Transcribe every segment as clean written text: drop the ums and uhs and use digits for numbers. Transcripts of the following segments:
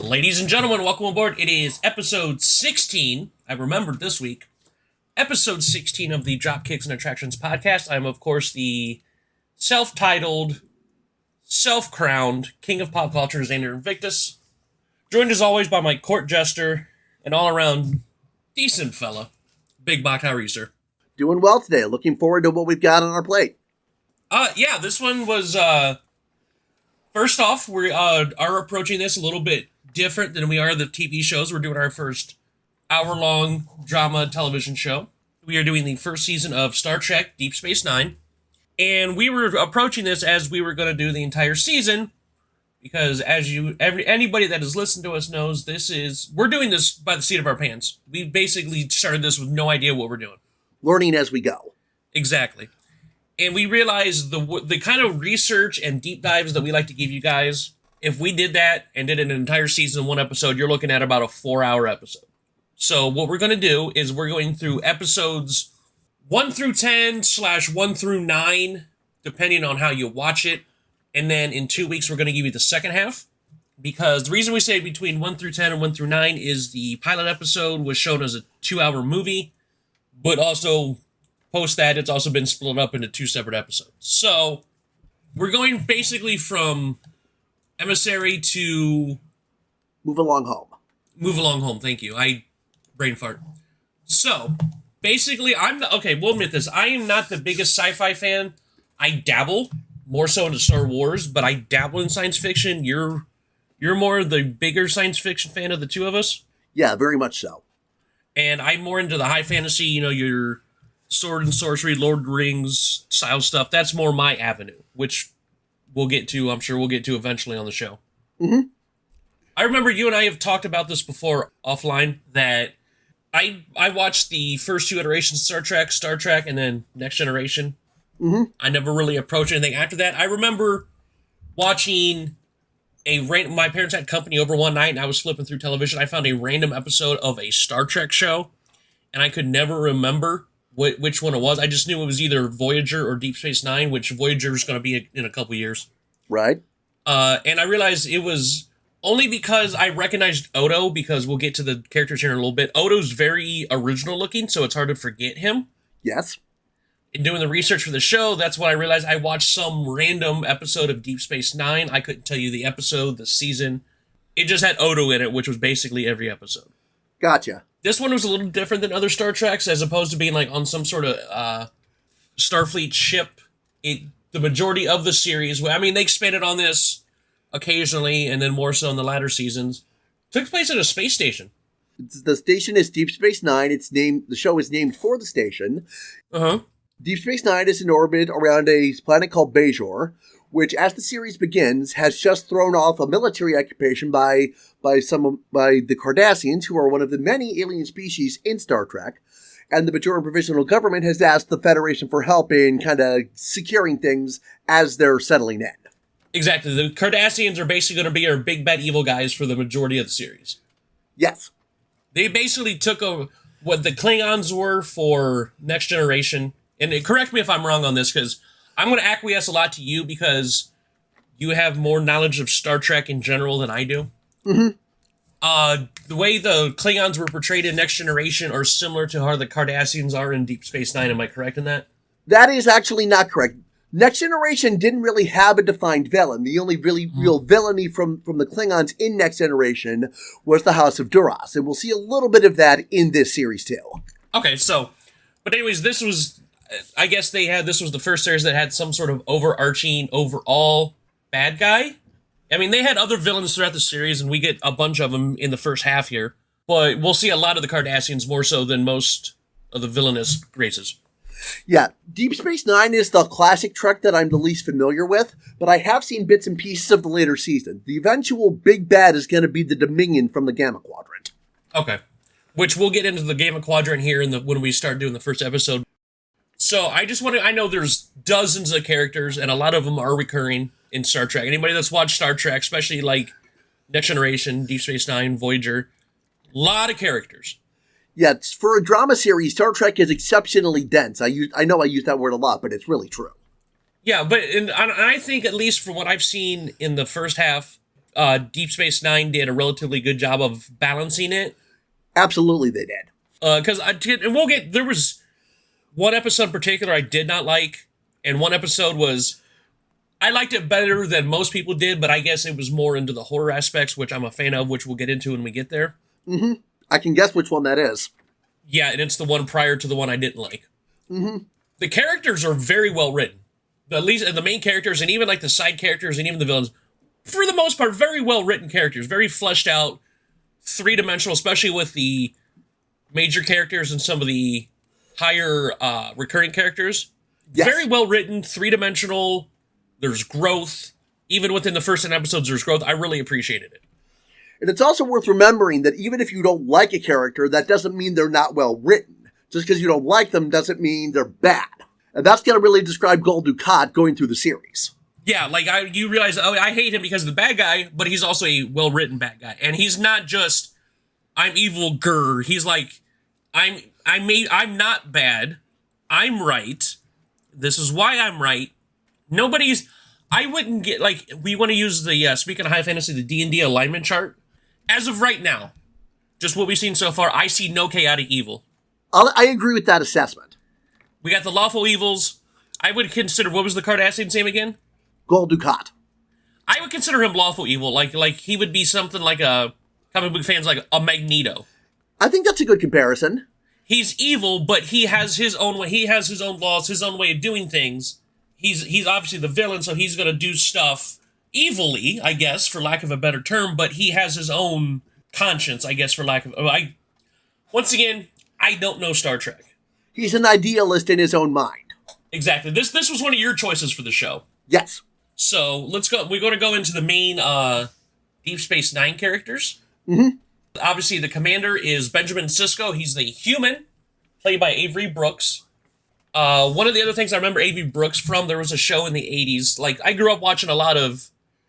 Ladies and gentlemen, welcome aboard. It is episode 16. I remembered this week. Episode 16 of the Dropkicks and Attractions podcast. I'm, of course, the self-titled, self-crowned king of pop culture, Xander Invictus. Joined as always by my court jester and all-around decent fella, Big Bach. How are you, sir? Doing well today. Looking forward to what we've got on our plate. Yeah, this one was, first off, we are approaching this a little bit different than we are the TV shows. We're doing our first hour-long drama television show. We are doing the first season of Star Trek Deep Space Nine. And we were approaching this as we were going to do the entire season, because as anybody that has listened to us knows, we're doing this by the seat of our pants. We basically started this with no idea what we're doing. Learning as we go. Exactly. And we realized the kind of research and deep dives that we like to give you guys, if we did that and did an entire season in one episode, you're looking at about a 4-hour episode. So what we're going to do is we're going through episodes 1 through 10 / 1 through 9, depending on how you watch it. And then in 2 weeks, we're going to give you the second half. Because the reason we say between 1 through 10 and 1 through 9 is the pilot episode was shown as a 2-hour movie. But also, post that, it's also been split up into 2 separate episodes. So we're going basically from Emissary to Move Along Home. Move Along Home, thank you. I brain fart. So, basically, we'll admit this. I am not the biggest sci-fi fan. I dabble, more so into Star Wars, but I dabble in science fiction. You're more the bigger science fiction fan of the two of us? Yeah, very much so. And I'm more into the high fantasy, your sword and sorcery, Lord of the Rings style stuff. That's more my avenue, which I'm sure we'll get to eventually on the show. Mm-hmm. I remember you and I have talked about this before offline, that I watched the first 2 iterations of Star Trek, and then Next Generation. Mm-hmm. I never really approached anything after that. I remember watching my parents had company over one night, and I was flipping through television. I found a random episode of a Star Trek show, and I could never remember which one it was. I just knew it was either Voyager or Deep Space Nine, which Voyager is going to be in a couple years. Right. And I realized it was only because I recognized Odo, because we'll get to the characters here in a little bit. Odo's very original looking, so it's hard to forget him. Yes. In doing the research for the show, that's when I realized I watched some random episode of Deep Space Nine. I couldn't tell you the episode, the season. It just had Odo in it, which was basically every episode. Gotcha. This one was a little different than other Star Treks, as opposed to being like on some sort of Starfleet ship. The majority of the series, I mean, they expanded on this occasionally, and then more so in the latter seasons, took place at a space station. The station is Deep Space Nine. The show is named for the station. Uh-huh. Deep Space Nine is in orbit around a planet called Bajor, which, as the series begins, has just thrown off a military occupation by the Cardassians, who are one of the many alien species in Star Trek. And the Bajoran Provisional Government has asked the Federation for help in kind of securing things as they're settling in. Exactly. The Cardassians are basically going to be our big bad evil guys for the majority of the series. Yes. They basically took what the Klingons were for Next Generation. And correct me if I'm wrong on this, because I'm going to acquiesce a lot to you because you have more knowledge of Star Trek in general than I do. Mm-hmm. The way the Klingons were portrayed in Next Generation are similar to how the Cardassians are in Deep Space Nine. Am I correct in that? That is actually not correct. Next Generation didn't really have a defined villain. The only really real villainy from the Klingons in Next Generation was the House of Duras. And we'll see a little bit of that in this series too. Okay, but anyways, this was the first series that had some sort of overarching, overall bad guy. I mean, they had other villains throughout the series, and we get a bunch of them in the first half here. But we'll see a lot of the Cardassians more so than most of the villainous races. Yeah, Deep Space Nine is the classic Trek that I'm the least familiar with, but I have seen bits and pieces of the later season. The eventual big bad is going to be the Dominion from the Gamma Quadrant. Okay. Which we'll get into the Gamma Quadrant here when we start doing the first episode. So I know there's dozens of characters, and a lot of them are recurring in Star Trek. Anybody that's watched Star Trek, especially like Next Generation, Deep Space Nine, Voyager, a lot of characters. Yeah, for a drama series, Star Trek is exceptionally dense. I know I use that word a lot, but it's really true. Yeah, but I think, at least from what I've seen in the first half, Deep Space Nine did a relatively good job of balancing it. Absolutely, they did. Because there was one episode in particular I did not like, and one episode was, I liked it better than most people did, but I guess it was more into the horror aspects, which I'm a fan of, which we'll get into when we get there. Mm-hmm. I can guess which one that is. Yeah, and it's the one prior to the one I didn't like. Mm-hmm. The characters are very well written. At least the main characters, and even like the side characters, and even the villains, for the most part, very well written characters, very fleshed out, three-dimensional, especially with the major characters and some of the higher recurring characters. Yes. Very well written, three-dimensional. There's growth. Even within the first 10 episodes, there's growth. I really appreciated it. And it's also worth remembering that even if you don't like a character, that doesn't mean they're not well written. Just because you don't like them doesn't mean they're bad. And that's going to really describe Gul Dukat going through the series. Yeah, like you realize, I hate him because of the bad guy, but he's also a well-written bad guy. And he's not just, I'm evil, grr. He's like, I'm not bad. I'm right. This is why I'm right. I wouldn't get, like, we want to use the, speaking of high fantasy, the D&D alignment chart. As of right now, just what we've seen so far, I see no chaotic evil. I agree with that assessment. We got the lawful evils. I would consider, what was the Cardassian's name again? Gul Dukat. I would consider him lawful evil. Like he would be something like a, comic book fans, like a Magneto. I think that's a good comparison. He's evil, but he has his own way. He has his own laws, his own way of doing things. He's obviously the villain, so he's going to do stuff evilly, I guess, for lack of a better term, but he has his own conscience, I guess, for lack of... Once again, I don't know Star Trek. He's an idealist in his own mind. Exactly. This was one of your choices for the show. Yes. So, let's go. We're going to go into the main Deep Space Nine characters. Mm-hmm. Obviously, the commander is Benjamin Sisko. He's the human, played by Avery Brooks. One of the other things I remember Avery Brooks from, there was a show in the 80s. Like, I grew up watching a lot of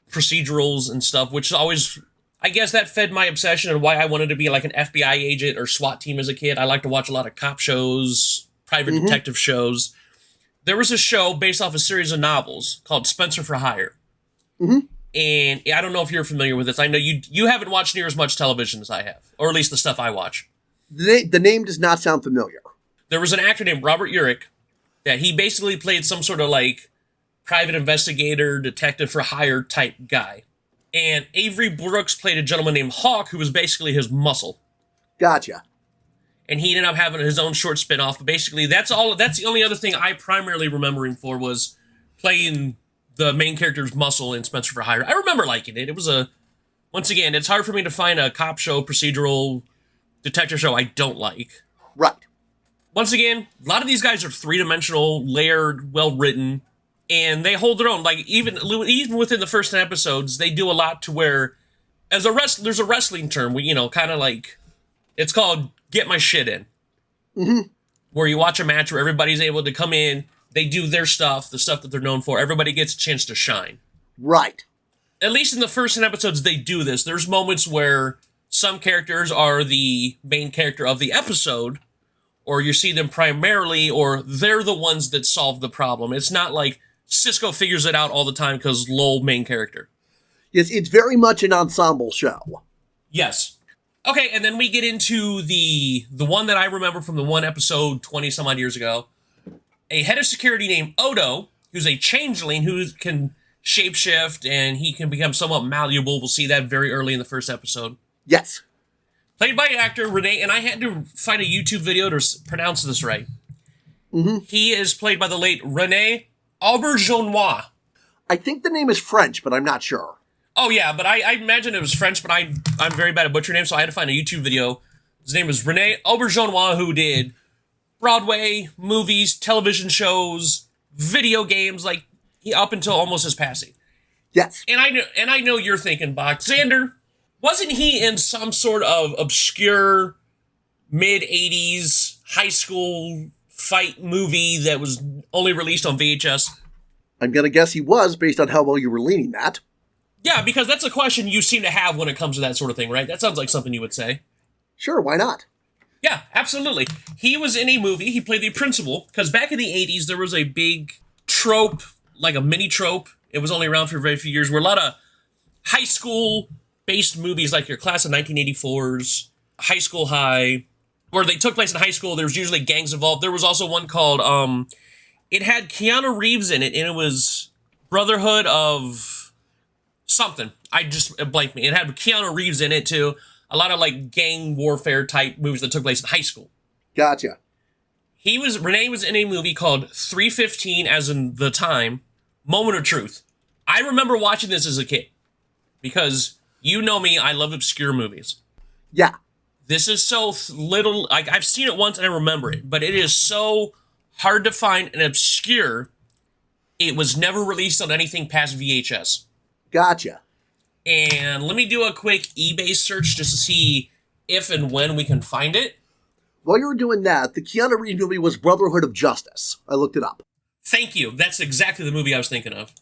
procedurals and stuff, which always, I guess that fed my obsession and why I wanted to be like an FBI agent or SWAT team as a kid. I like to watch a lot of cop shows, private detective shows. There was a show based off a series of novels called Spencer for Hire. Mm-hmm. And I don't know if you're familiar with this. I know you haven't watched near as much television as I have, or at least the stuff I watch. The name does not sound familiar. There was an actor named Robert Urich that he basically played some sort of like private investigator, detective for hire type guy. And Avery Brooks played a gentleman named Hawk, who was basically his muscle. Gotcha. And he ended up having his own short spin-off. But basically, that's the only other thing I primarily remember him for was playing the main character's muscle in Spencer for Hire. I remember liking it. It was once again, it's hard for me to find a cop show, procedural, detective show I don't like. Right. Once again, a lot of these guys are three-dimensional, layered, well-written, and they hold their own. Like, even within the first 10 episodes, they do a lot to where, there's a wrestling term, kind of like, it's called get my shit in. Mm-hmm. Where you watch a match where everybody's able to come in, they do their stuff, the stuff that they're known for, everybody gets a chance to shine. Right. At least in the first 10 episodes, they do this. There's moments where some characters are the main character of the episode, or you see them primarily, or they're the ones that solve the problem. It's not like Sisko figures it out all the time because lol main character. Yes, it's very much an ensemble show. Yes. Okay, and then we get into the one that I remember from the one episode 20 some odd years ago. A head of security named Odo, who's a changeling who can shapeshift and he can become somewhat malleable. We'll see that very early in the first episode. Yes. Played by actor Rene, and I had to find a YouTube video to pronounce this right. Mm-hmm. He is played by the late Rene Auberjonois. I think the name is French, but I'm not sure. Oh yeah, but I imagine it was French, but I'm very bad at butchering names, so I had to find a YouTube video. His name is Rene Auberjonois, who did Broadway, movies, television shows, video games, like up until almost his passing. Yes. And I know you're thinking, Bach, Xander, wasn't he in some sort of obscure mid-'80s high school fight movie that was only released on VHS? I'm going to guess he was, based on how well you were leaning that. Yeah, because that's a question you seem to have when it comes to that sort of thing, right? That sounds like something you would say. Sure, why not? Yeah, absolutely. He was in a movie. He played the principal, because back in the 80s, there was a big trope, like a mini trope. It was only around for a very few years, where a lot of high school based movies like your class of 1984's High School High, where they took place in high school. There was usually gangs involved. There was also one called, it had Keanu Reeves in it, and it was Brotherhood of something. I just blanked me. It had Keanu Reeves in it too. A lot of like gang warfare type movies that took place in high school. Gotcha. Renee was in a movie called 315, as in the time, Moment of Truth. I remember watching this as a kid because you know me, I love obscure movies. Yeah. This is so little, like I've seen it once and I remember it, but it is so hard to find and obscure. It was never released on anything past VHS. Gotcha. And let me do a quick eBay search just to see if and when we can find it. While you were doing that, the Keanu Reeves movie was Brotherhood of Justice. I looked it up. Thank you. That's exactly the movie I was thinking of.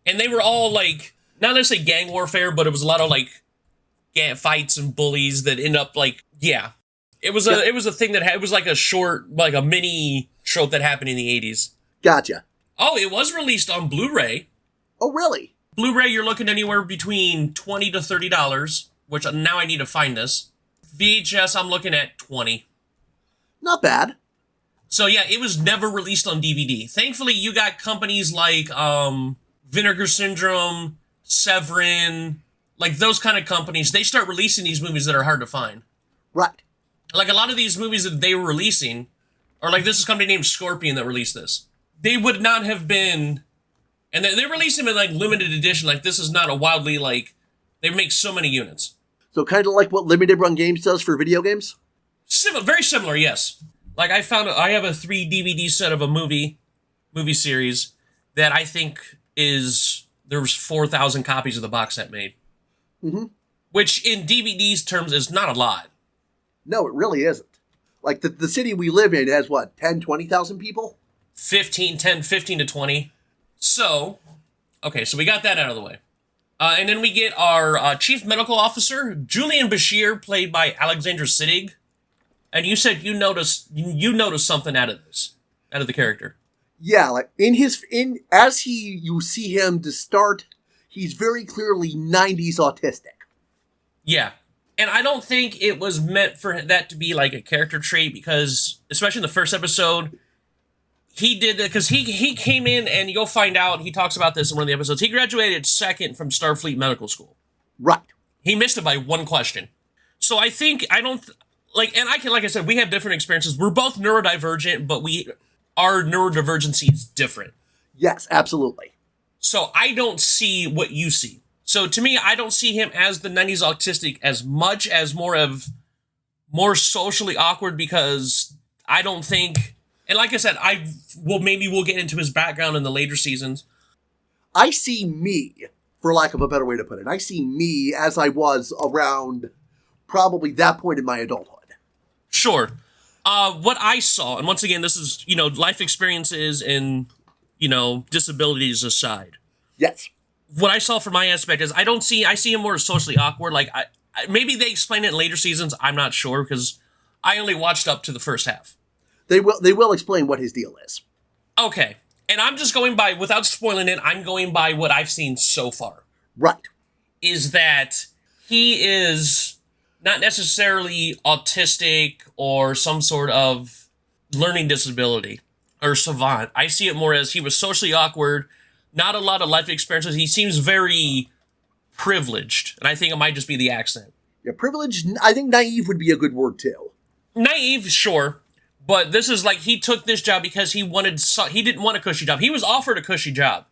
And they were all like, not necessarily gang warfare, but it was a lot of like fights and bullies that end up like, yeah. It was a thing that it was like a short, like a mini trope that happened in the 80s. Gotcha. Oh, it was released on Blu-ray. Oh, really? Blu-ray, you're looking anywhere between $20 to $30, which now I need to find this. VHS, I'm looking at $20. Not bad. So yeah, it was never released on DVD. Thankfully, you got companies like Vinegar Syndrome, Severin, like those kind of companies. They start releasing these movies that are hard to find. Right. Like a lot of these movies that they were releasing, or like this is a company named Scorpion that released this. They would not have been, and they released them in like limited edition. Like this is not a wildly like, they make so many units. So kind of like what Limited Run Games does for video games? Very similar, yes. Like I have a 3 DVD set of a movie series that I think there was 4,000 copies of the box set made. Mm-hmm. Which in DVD's terms is not a lot. No, it really isn't. Like the city we live in has what, 10, 20,000 people? 15 to 20. So, okay, so we got that out of the way. And then we get our chief medical officer, Julian Bashir, played by Alexander Siddig. And you said you noticed something out of the character. Yeah, like you see him to start, he's very clearly 90s autistic. Yeah. And I don't think it was meant for that to be like a character trait because, especially in the first episode, he did that because he came in and you'll find out, he talks about this in one of the episodes, he graduated second from Starfleet Medical School. Right. He missed it by one question. So I said, we have different experiences. We're both neurodivergent, but our neurodivergency is different. Yes, absolutely. So I don't see what you see. So to me, I don't see him as the 90s autistic as much as more socially awkward because I don't think, and like I said, maybe we'll get into his background in the later seasons. I see me, for lack of a better way to put it, I see me as I was around probably that point in my adulthood. Sure. What I saw, and once again, this is, life experiences and, disabilities aside. Yes. What I saw from my aspect is I see him more socially awkward. Like, maybe they explain it in later seasons. I'm not sure because I only watched up to the first half. They will explain what his deal is. Okay. And I'm just going by, without spoiling it, I'm going by what I've seen so far. Right. Is that he is not necessarily autistic or some sort of learning disability or savant. I see it more as he was socially awkward, not a lot of life experiences. He seems very privileged, and I think it might just be the accent. Yeah, privileged, I think naive would be a good word too. Naive, sure, but this is like he took this job because he didn't want a cushy job. He was offered a cushy job,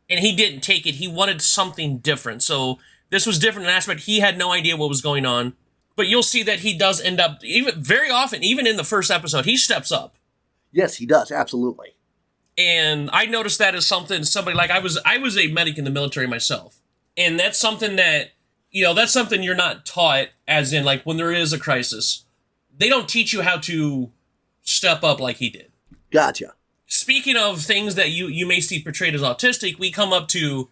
and he didn't take it. He wanted something different, so this was different in aspect. He had no idea what was going on. But you'll see that he does end up, very often, even in the first episode, he steps up. Yes, he does, absolutely. And I noticed that as somebody like I was a medic in the military myself. And that's something that, that's something you're not taught, as in like when there is a crisis. They don't teach you how to step up like he did. Gotcha. Speaking of things that you may see portrayed as autistic, we come up to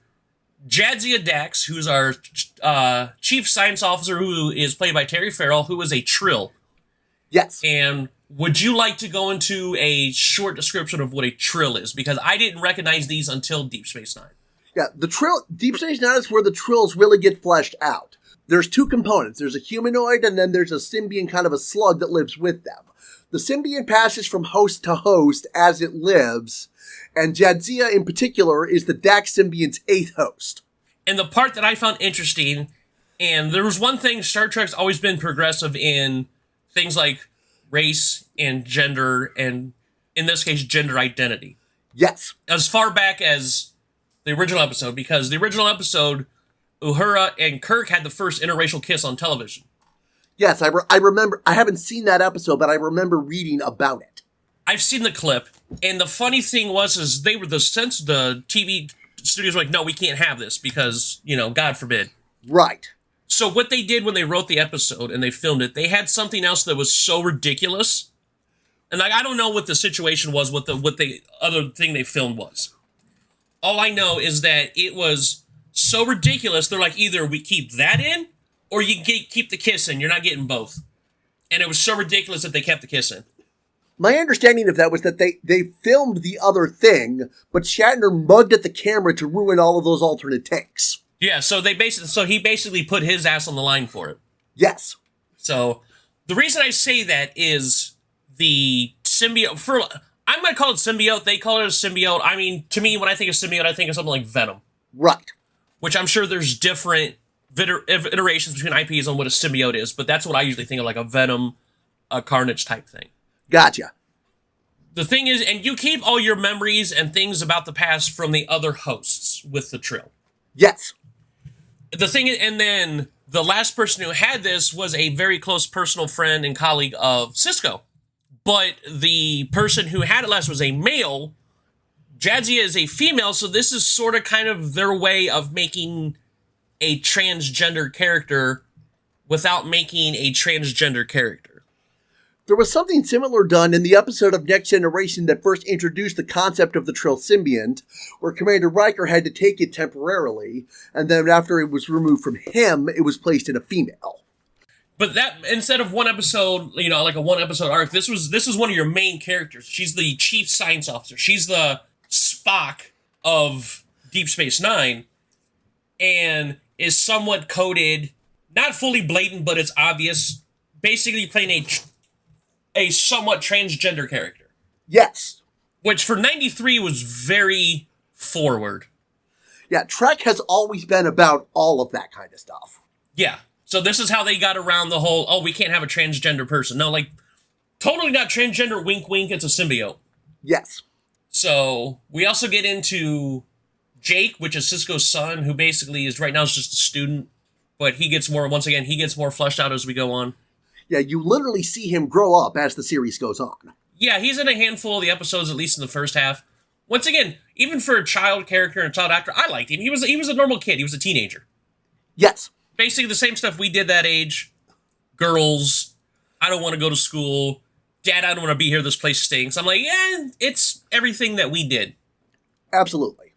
Jadzia Dax, who's our chief science officer, who is played by Terry Farrell, who is a Trill. Yes. And would you like to go into a short description of what a Trill is? Because I didn't recognize these until Deep Space Nine. Yeah, Deep Space Nine is where the Trills really get fleshed out. There's two components. There's a humanoid, and then there's a symbiont, kind of a slug that lives with them. The symbiont passes from host to host as it lives, and Jadzia in particular is the Dax symbiont's 8th host. And the part that I found interesting, and there was one thing, Star Trek's always been progressive in things like race and gender, and in this case, gender identity. Yes. As far back as the original episode, because the original episode, Uhura and Kirk had the first interracial kiss on television. Yes, I remember. I haven't seen that episode, but I remember reading about it. I've seen the clip, and the funny thing is they were the TV studios were like, no, we can't have this because, God forbid. Right. So what they did when they wrote the episode and they filmed it, they had something else that was so ridiculous. And I don't know what the situation was, what the other thing they filmed was. All I know is that it was so ridiculous. They're like, either we keep that in, or you keep the kiss in. You're not getting both. And it was so ridiculous that they kept the kiss in. My understanding of that was that they filmed the other thing, but Shatner mugged at the camera to ruin all of those alternate takes. Yeah, so he basically put his ass on the line for it. Yes. So the reason I say that is the symbiote. I'm going to call it symbiote. They call it a symbiote. I mean, to me, when I think of symbiote, I think of something like Venom. Right. Which I'm sure there's different iterations between IPs on what a symbiote is, but that's what I usually think of, like a Venom, a Carnage type thing. Gotcha. The thing is, and you keep all your memories and things about the past from the other hosts with the Trill. Yes. The thing is, and then the last person who had this was a very close personal friend and colleague of Cisco. But the person who had it last was a male. Jadzia is a female, so this is sort of kind of their way of making a transgender character without making a transgender character. There was something similar done in the episode of Next Generation that first introduced the concept of the Trill symbiont, where Commander Riker had to take it temporarily, and then after it was removed from him, it was placed in a female. But that, instead of one episode, like a one episode arc, this is one of your main characters. She's the chief science officer. She's the Spock of Deep Space Nine, and is somewhat coded, not fully blatant, but it's obvious, basically playing a somewhat transgender character. Yes. Which for 93 was very forward. Yeah, Trek has always been about all of that kind of stuff. Yeah. So this is how they got around the whole, we can't have a transgender person. No, totally not transgender, wink, wink, it's a symbiote. Yes. So we also get into Jake, which is Cisco's son, who basically is right now is just a student, but he gets more fleshed out as we go on. Yeah, you literally see him grow up as the series goes on. Yeah, he's in a handful of the episodes, at least in the first half. Once again, even for a child character and a child actor, I liked him. He was a normal kid. He was a teenager. Yes. Basically the same stuff we did that age. Girls, I don't want to go to school. Dad, I don't want to be here. This place stinks. I'm like, yeah, it's everything that we did. Absolutely.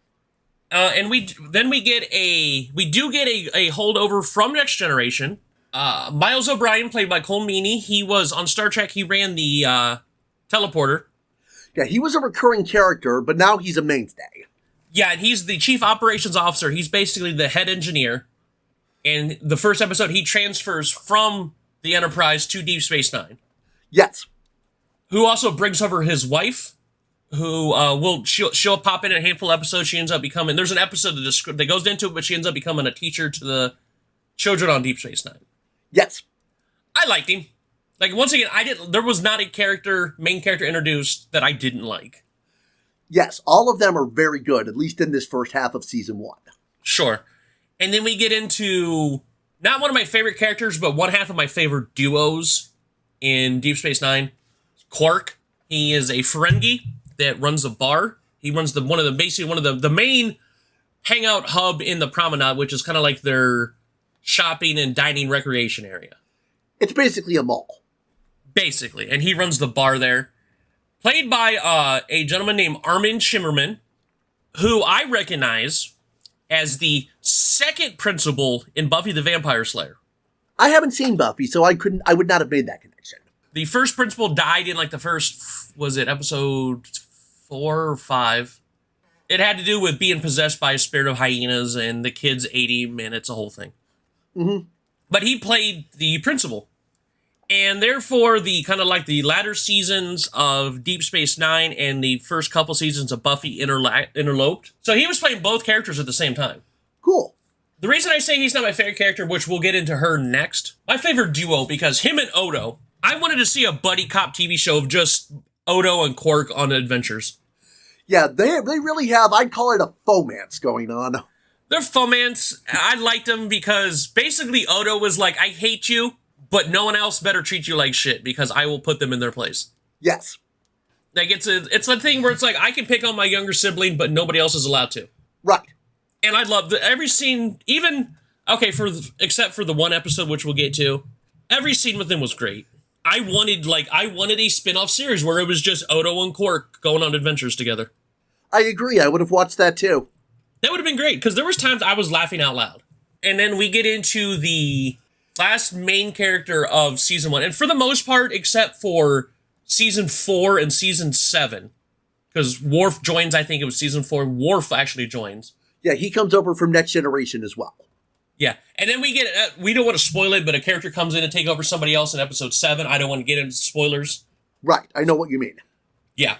And we get a holdover from Next Generation. Miles O'Brien, played by Cole Meany, he was on Star Trek. He ran the teleporter. Yeah, he was a recurring character, but now he's a mainstay. Yeah, and he's the chief operations officer. He's basically the head engineer. In the first episode, he transfers from the Enterprise to Deep Space Nine. Yes. Who also brings over his wife, who she'll pop in a handful of episodes. She ends up becoming, there's an episode that goes into it, but she ends up becoming a teacher to the children on Deep Space Nine. Yes. I liked him. Once again, there was not a main character introduced that I didn't like. Yes, all of them are very good, at least in this first half of season 1. Sure. And then we get into not one of my favorite characters, but one half of my favorite duos in Deep Space Nine. Quark. He is a Ferengi that runs a bar. He runs one of the main hangout hub in the Promenade, which is kind of like their shopping and dining recreation area. It's basically a mall. Basically. And he runs the bar there. Played by a gentleman named Armin Shimmerman, who I recognize as the second principal in Buffy the Vampire Slayer. I haven't seen Buffy, so I would not have made that connection. The first principal died in the first, was it episode 4 or 5? It had to do with being possessed by a spirit of hyenas, and the kids ate him, and it's a whole thing. Mm-hmm. But he played the principal. And therefore, the kind of like the latter seasons of Deep Space Nine and the first couple seasons of Buffy interloped. So he was playing both characters at the same time. Cool. The reason I say he's not my favorite character, which we'll get into her next, my favorite duo, because him and Odo, I wanted to see a buddy cop TV show of just Odo and Quark on adventures. Yeah, they really have, I'd call it a fomance going on. They're fomance. I liked them because basically Odo was like, I hate you, but no one else better treat you like shit because I will put them in their place. Yes. Like, it's a thing where it's like, I can pick on my younger sibling, but nobody else is allowed to. Right. And I love every scene, even, okay, except for the one episode, which we'll get to, every scene with him was great. I wanted a spin-off series where it was just Odo and Quark going on adventures together. I agree. I would have watched that too. That would have been great, because there was times I was laughing out loud. And then we get into the last main character of season 1. And for the most part, except for season 4 and season 7, because Worf joins, I think it was season 4, Worf actually joins. Yeah, he comes over from Next Generation as well. Yeah, and then we get, we don't want to spoil it, but a character comes in and take over somebody else in episode 7. I don't want to get into spoilers. Right, I know what you mean. Yeah.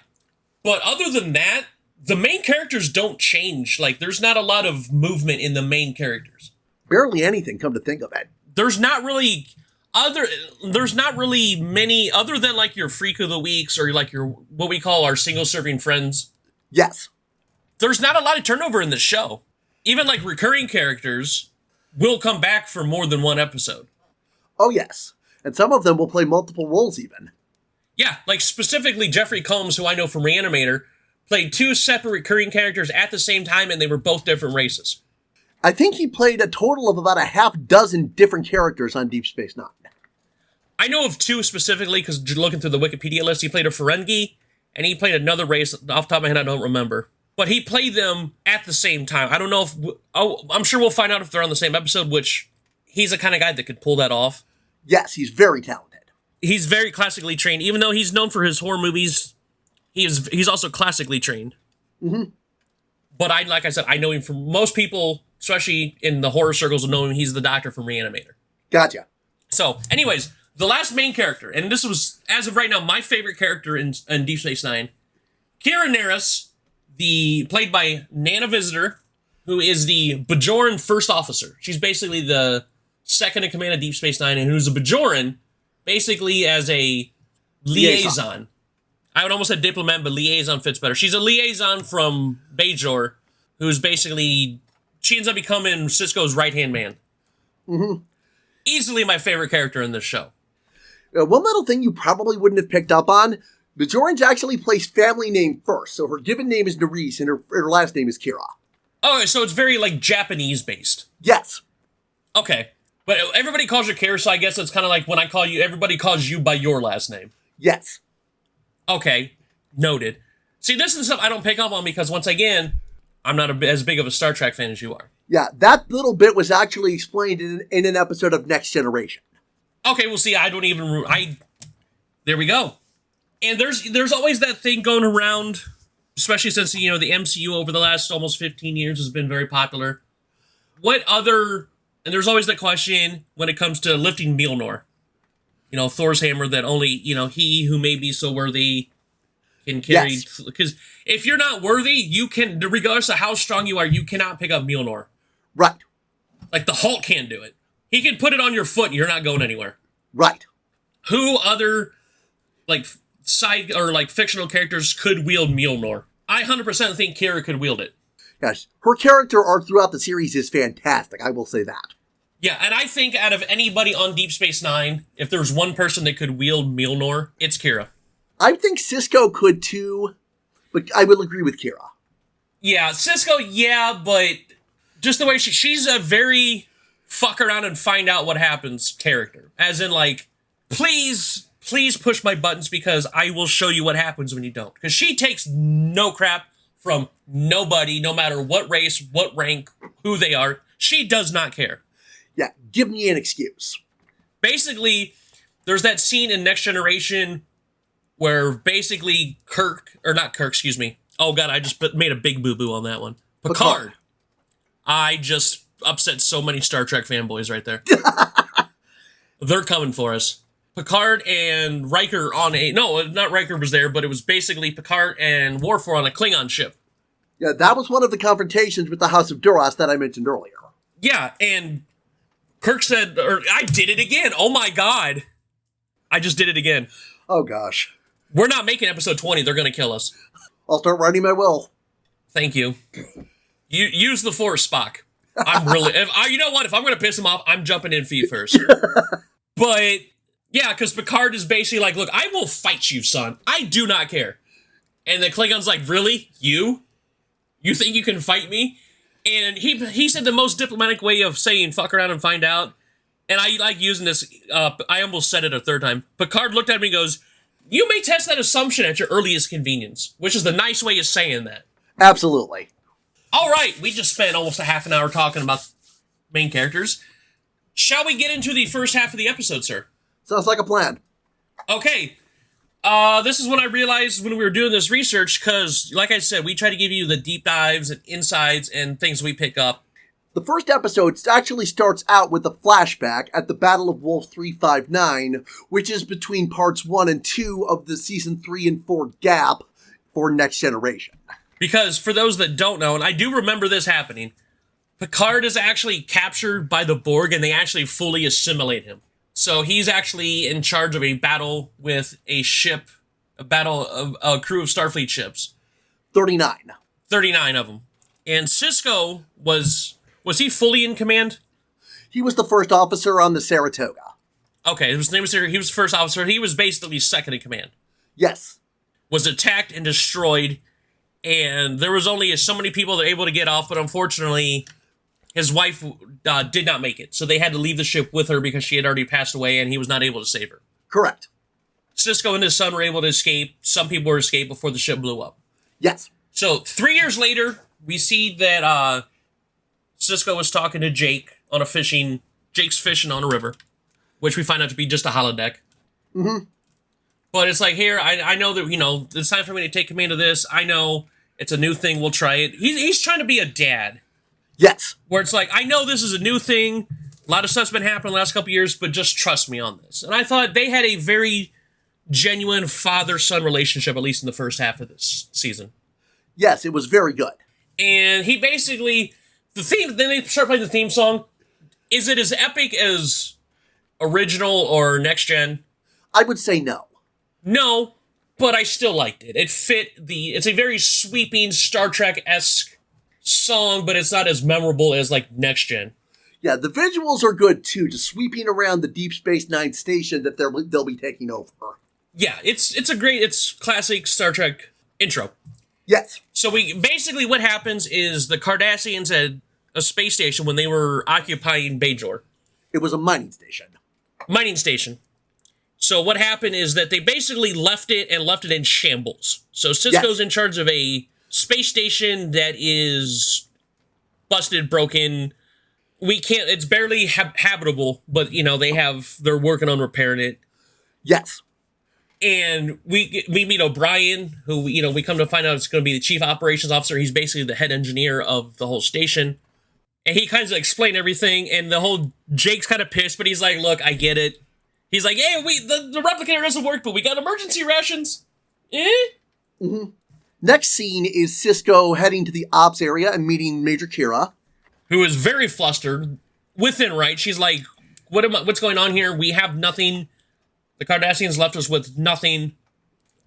But other than that, the main characters don't change. Like, there's not a lot of movement in the main characters. Barely anything, come to think of it. There's not really many, other than like your Freak of the Weeks or like your, what we call our single serving friends. Yes. There's not a lot of turnover in the show. Even like recurring characters will come back for more than one episode. Oh, yes. And some of them will play multiple roles even. Yeah, like specifically Jeffrey Combs, who I know from Reanimator, played 2 separate recurring characters at the same time, and they were both different races. I think he played a total of about a half dozen different characters on Deep Space Nine. I know of 2 specifically, because looking through the Wikipedia list, he played a Ferengi, and he played another race. Off the top of my head, I don't remember. But he played them at the same time. I don't know if... I'm sure we'll find out if they're on the same episode, which he's the kind of guy that could pull that off. Yes, he's very talented. He's very classically trained. Even though he's known for his horror movies, he's also classically trained. Mm-hmm. But like I said, I know him from... Most people, especially in the horror circles, will know him. He's the doctor from Reanimator. Gotcha. So, anyways, the last main character, and this was, as of right now, my favorite character in Deep Space Nine, Kira Nerys, played by Nana Visitor, who is the Bajoran first officer. She's basically the second in command of Deep Space Nine, and who's a Bajoran, basically as a liaison. I would almost say diplomat, but liaison fits better. She's a liaison from Bajor, who's basically, she ends up becoming Sisko's right-hand man. Mm-hmm. Easily my favorite character in this show. One little thing you probably wouldn't have picked up on, Bajorans actually place family name first, so her given name is Nerys and her last name is Kira. Oh, so it's very, like, Japanese-based. Yes. Okay. But everybody calls her Kira, so I guess it's kind of like when I call you, everybody calls you by your last name. Yes. Okay. Noted. See, this is stuff I don't pick up on because, once again, I'm not as big of a Star Trek fan as you are. Yeah, that little bit was actually explained in an episode of Next Generation. Okay, well, see, there we go. And there's always that thing going around, especially since, the MCU over the last almost 15 years has been very popular. And there's always that question when it comes to lifting Mjolnir. Thor's hammer that only, he who may be so worthy can carry. Yes. Because if you're not worthy, you can, regardless of how strong you are, you cannot pick up Mjolnir. Right. Like the Hulk can't do it. He can put it on your foot and you're not going anywhere. Right. Who other, side or fictional characters could wield Mjolnir? I 100% think Kira could wield it. Yes. Her character arc throughout the series is fantastic, I will say that. Yeah, and I think out of anybody on Deep Space Nine, if there's one person that could wield Mjolnir, it's Kira. I think Sisko could too, but I will agree with Kira. Yeah, Sisko, yeah, but just the way she's a very fuck around and find out what happens character. As in, please push my buttons because I will show you what happens when you don't. Because she takes no crap from nobody, no matter what race, what rank, who they are. She does not care. Yeah, give me an excuse. Basically, there's that scene in Next Generation where basically Oh god, I just made a big boo boo on that one. Picard. I just upset so many Star Trek fanboys right there. They're coming for us. Picard and Riker on a... No, not Riker was there, but it was basically Picard and Worf were on a Klingon ship. Yeah, that was one of the confrontations with the House of Duras that I mentioned earlier. Yeah, and Kirk said... Or, I did it again! Oh my god! I just did it again. Oh gosh. We're not making episode 20. They're going to kill us. I'll start writing my will. Thank you. You use the Force, Spock. I'm really... you know what? If I'm going to piss him off, I'm jumping in feet first. But... Yeah, because Picard is basically like, look, I will fight you, son. I do not care. And the Klingon's like, really? You? You think you can fight me? And he said the most diplomatic way of saying fuck around and find out. And I like using this, I almost said it a third time. Picard looked at me and goes, you may test that assumption at your earliest convenience, which is the nice way of saying that. Absolutely. All right, we just spent almost a half an hour talking about main characters. Shall we get into the first half of the episode, sir? Sounds like a plan. Okay. This is when I realized when we were doing this research, because, like I said, we try to give you the deep dives and insights and things we pick up. The first episode actually starts out with a flashback at the Battle of Wolf 359, which is between parts 1 and 2 of the season 3 and 4 gap for Next Generation. Because, for those that don't know, and I do remember this happening, Picard is actually captured by the Borg, and they actually fully assimilate him. So he's actually in charge of a battle with a ship, a battle of a crew of Starfleet ships. 39. 39 of them. And Sisko was he fully in command? He was the first officer on the Saratoga. Okay, his name was he was first officer. He was basically second in command. Yes. Was attacked and destroyed, and there was only so many people that were able to get off, but unfortunately... His wife did not make it, so they had to leave the ship with her because she had already passed away and he was not able to save her. Correct. Sisko and his son were able to escape. Some people were escaped before the ship blew up. Yes. So 3 years later, we see that Sisko was talking to Jake on Jake's fishing on a river, which we find out to be just a holodeck. Mm-hmm. But it's like, here, I know that, it's time for me to take command of this. I know it's a new thing. We'll try it. He's trying to be a dad. Yes. Where it's like, I know this is a new thing. A lot of stuff's been happening the last couple years, but just trust me on this. And I thought they had a very genuine father-son relationship, at least in the first half of this season. Yes, it was very good. And he basically, then they start playing the theme song. Is it as epic as original or next gen? I would say no. No, but I still liked it. It fit it's a very sweeping Star Trek-esque song, but it's not as memorable as like next gen. Yeah, the visuals are good too, just sweeping around the Deep Space Nine station that they'll be taking over. Yeah, it's classic Star Trek intro. Yes. So what happens is the Cardassians had a space station when they were occupying Bajor. It was a mining station. So what happened is that they basically left it in shambles. So Sisko's in charge of a space station that is busted, broken. It's barely habitable, but they're working on repairing it. Yes. And we meet O'Brien, who, we come to find out is going to be the chief operations officer. He's basically the head engineer of the whole station. And he kind of explained everything, and Jake's kind of pissed, but he's like, look, I get it. He's like, hey, the replicator doesn't work, but we got emergency rations. Mm-hmm. Next scene is Sisko heading to the ops area and meeting Major Kira, who is very flustered. Within right, she's like, what's going on here? We have nothing. The Cardassians left us with nothing.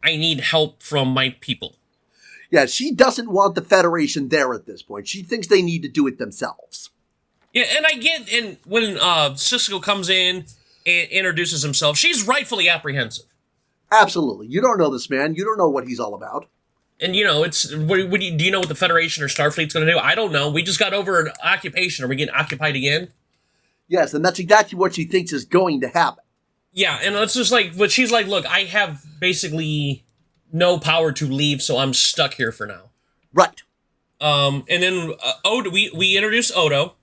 I need help from my people. Yeah, she doesn't want the Federation there at this point. She thinks they need to do it themselves. Yeah, and when Sisko comes in and introduces himself, she's rightfully apprehensive. Absolutely. You don't know this man. You don't know what he's all about. And, do you know what the Federation or Starfleet's going to do? I don't know. We just got over an occupation. Are we getting occupied again? Yes, and that's exactly what she thinks is going to happen. Yeah, and it's just like, but she's like, look, I have basically no power to leave, so I'm stuck here for now. Right. And then Odo, we introduce Odo.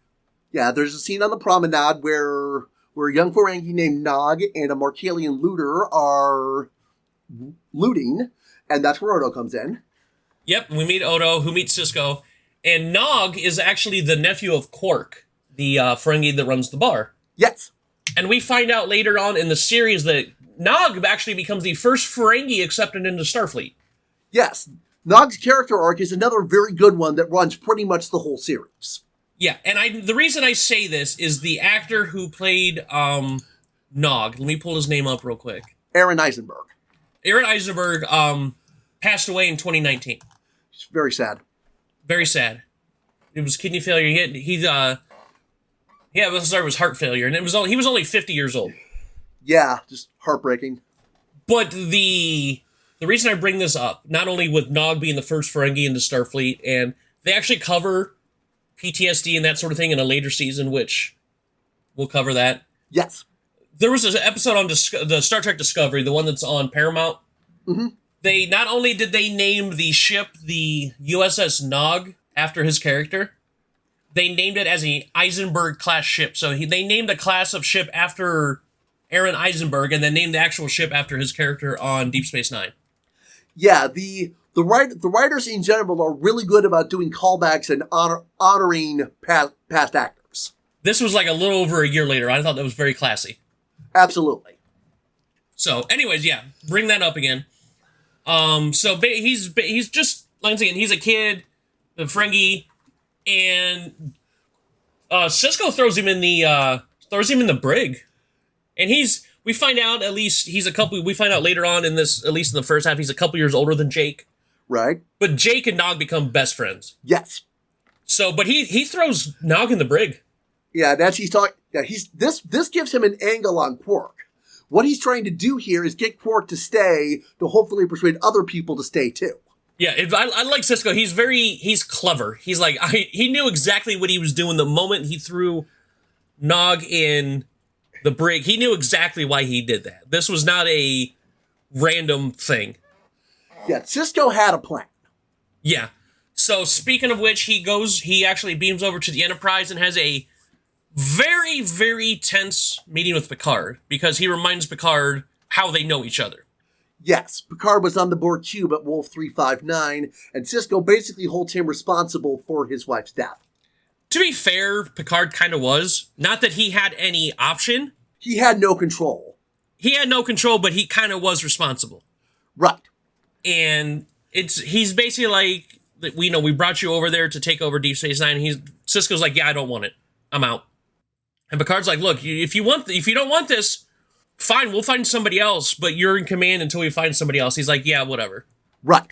Yeah, there's a scene on the promenade where a young Ferengi named Nog and a Markelian looter are looting, and that's where Odo comes in. Yep, we meet Odo, who meets Cisco, and Nog is actually the nephew of Quark, the Ferengi that runs the bar. Yes. And we find out later on in the series that Nog actually becomes the first Ferengi accepted into Starfleet. Yes. Nog's character arc is another very good one that runs pretty much the whole series. Yeah, and the reason I say this is the actor who played Nog. Let me pull his name up real quick. Aaron Eisenberg. Aaron Eisenberg passed away in 2019. It's very sad. Very sad. It was kidney failure. It was heart failure, and he was only 50 years old. Yeah, just heartbreaking. But the reason I bring this up, not only with Nog being the first Ferengi into Starfleet, and they actually cover PTSD and that sort of thing in a later season, which we'll cover that. Yes. There was an episode on the Star Trek Discovery, the one that's on Paramount. Mm-hmm. They not only did they name the ship the USS Nog after his character, they named it as a Eisenberg class ship. So they named a class of ship after Aaron Eisenberg, and then named the actual ship after his character on Deep Space Nine. Yeah, the writers in general are really good about doing callbacks and honoring past actors. This was like a little over a year later. I thought that was very classy. Absolutely. So, anyways, yeah, bring that up again. So he's just like again, he's a kid, the Ferengi, and Cisco throws him in the brig, and we find out at least we find out later on in this, at least in the first half, he's a couple years older than Jake. Right. But Jake and Nog become best friends. Yes. So, but he throws Nog in the brig. Yeah, this gives him an angle on Quark. What he's trying to do here is get Quark to stay, to hopefully persuade other people to stay too. Yeah, I like Cisco. He's clever. He's like, he knew exactly what he was doing the moment he threw Nog in the brig. He knew exactly why he did that. This was not a random thing. Yeah, Cisco had a plan. Yeah. So speaking of which, he actually beams over to the Enterprise and has a very, very tense meeting with Picard, because he reminds Picard how they know each other. Yes, Picard was on the Borg cube at Wolf 359, and Cisco basically holds him responsible for his wife's death. To be fair, Picard kind of was. Not that he had any option. He had no control. He had no control, but he kind of was responsible. Right. And he's basically like, we brought you over there to take over Deep Space Nine. Cisco's like, yeah, I don't want it. I'm out. And Picard's like, look, if you don't want this, fine, we'll find somebody else, but you're in command until we find somebody else. He's like, yeah, whatever. Right.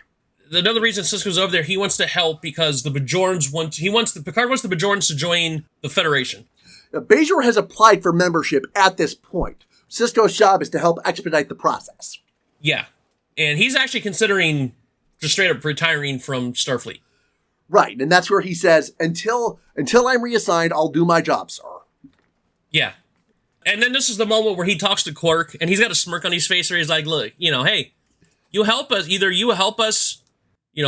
Another reason Cisco's over there, he wants to help because the Bajorans Picard wants the Bajorans to join the Federation. Now, Bajor has applied for membership at this point. Cisco's job is to help expedite the process. Yeah. And he's actually considering just straight up retiring from Starfleet. Right, and that's where he says, until I'm reassigned, I'll do my job, sir. Yeah. And then this is the moment where he talks to Quark, and he's got a smirk on his face where he's like, look, hey, you help us. Either you help us,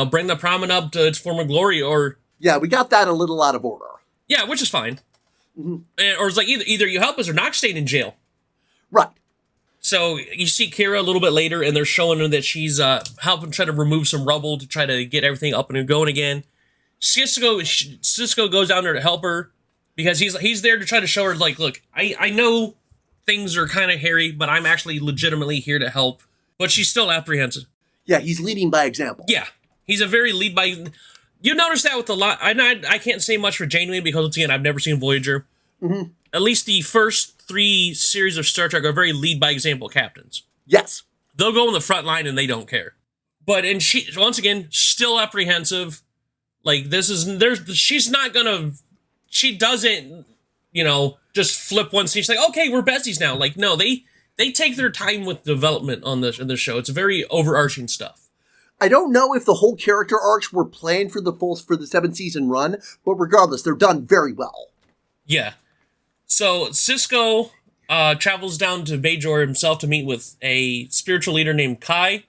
bring the Promenade up to its former glory, or... Yeah, we got that a little out of order. Yeah, which is fine. Mm-hmm. Or it's like, either you help us or Nox stayed in jail. Right. So you see Kira a little bit later, and they're showing her that she's helping try to remove some rubble to try to get everything up and going again. Cisco goes down there to help her, because he's there to try to show her, like, look, I know things are kind of hairy, but I'm actually legitimately here to help. But she's still apprehensive. Yeah, he's leading by example. Yeah, he's a very lead by... You notice that with a lot... I can't say much for Janeway because, once again, I've never seen Voyager. Mm-hmm. At least the first 3 series of Star Trek are very lead by example captains. Yes. They'll go in the front line and they don't care. And she, once again, still apprehensive. Like, she's not gonna... She doesn't, just flip one scene. She's like, okay, we're besties now. Like, no, they take their time with development in the show. It's very overarching stuff. I don't know if the whole character arcs were planned for the 7-season run, but regardless, they're done very well. Yeah. So Cisco travels down to Bajor himself to meet with a spiritual leader named Kai.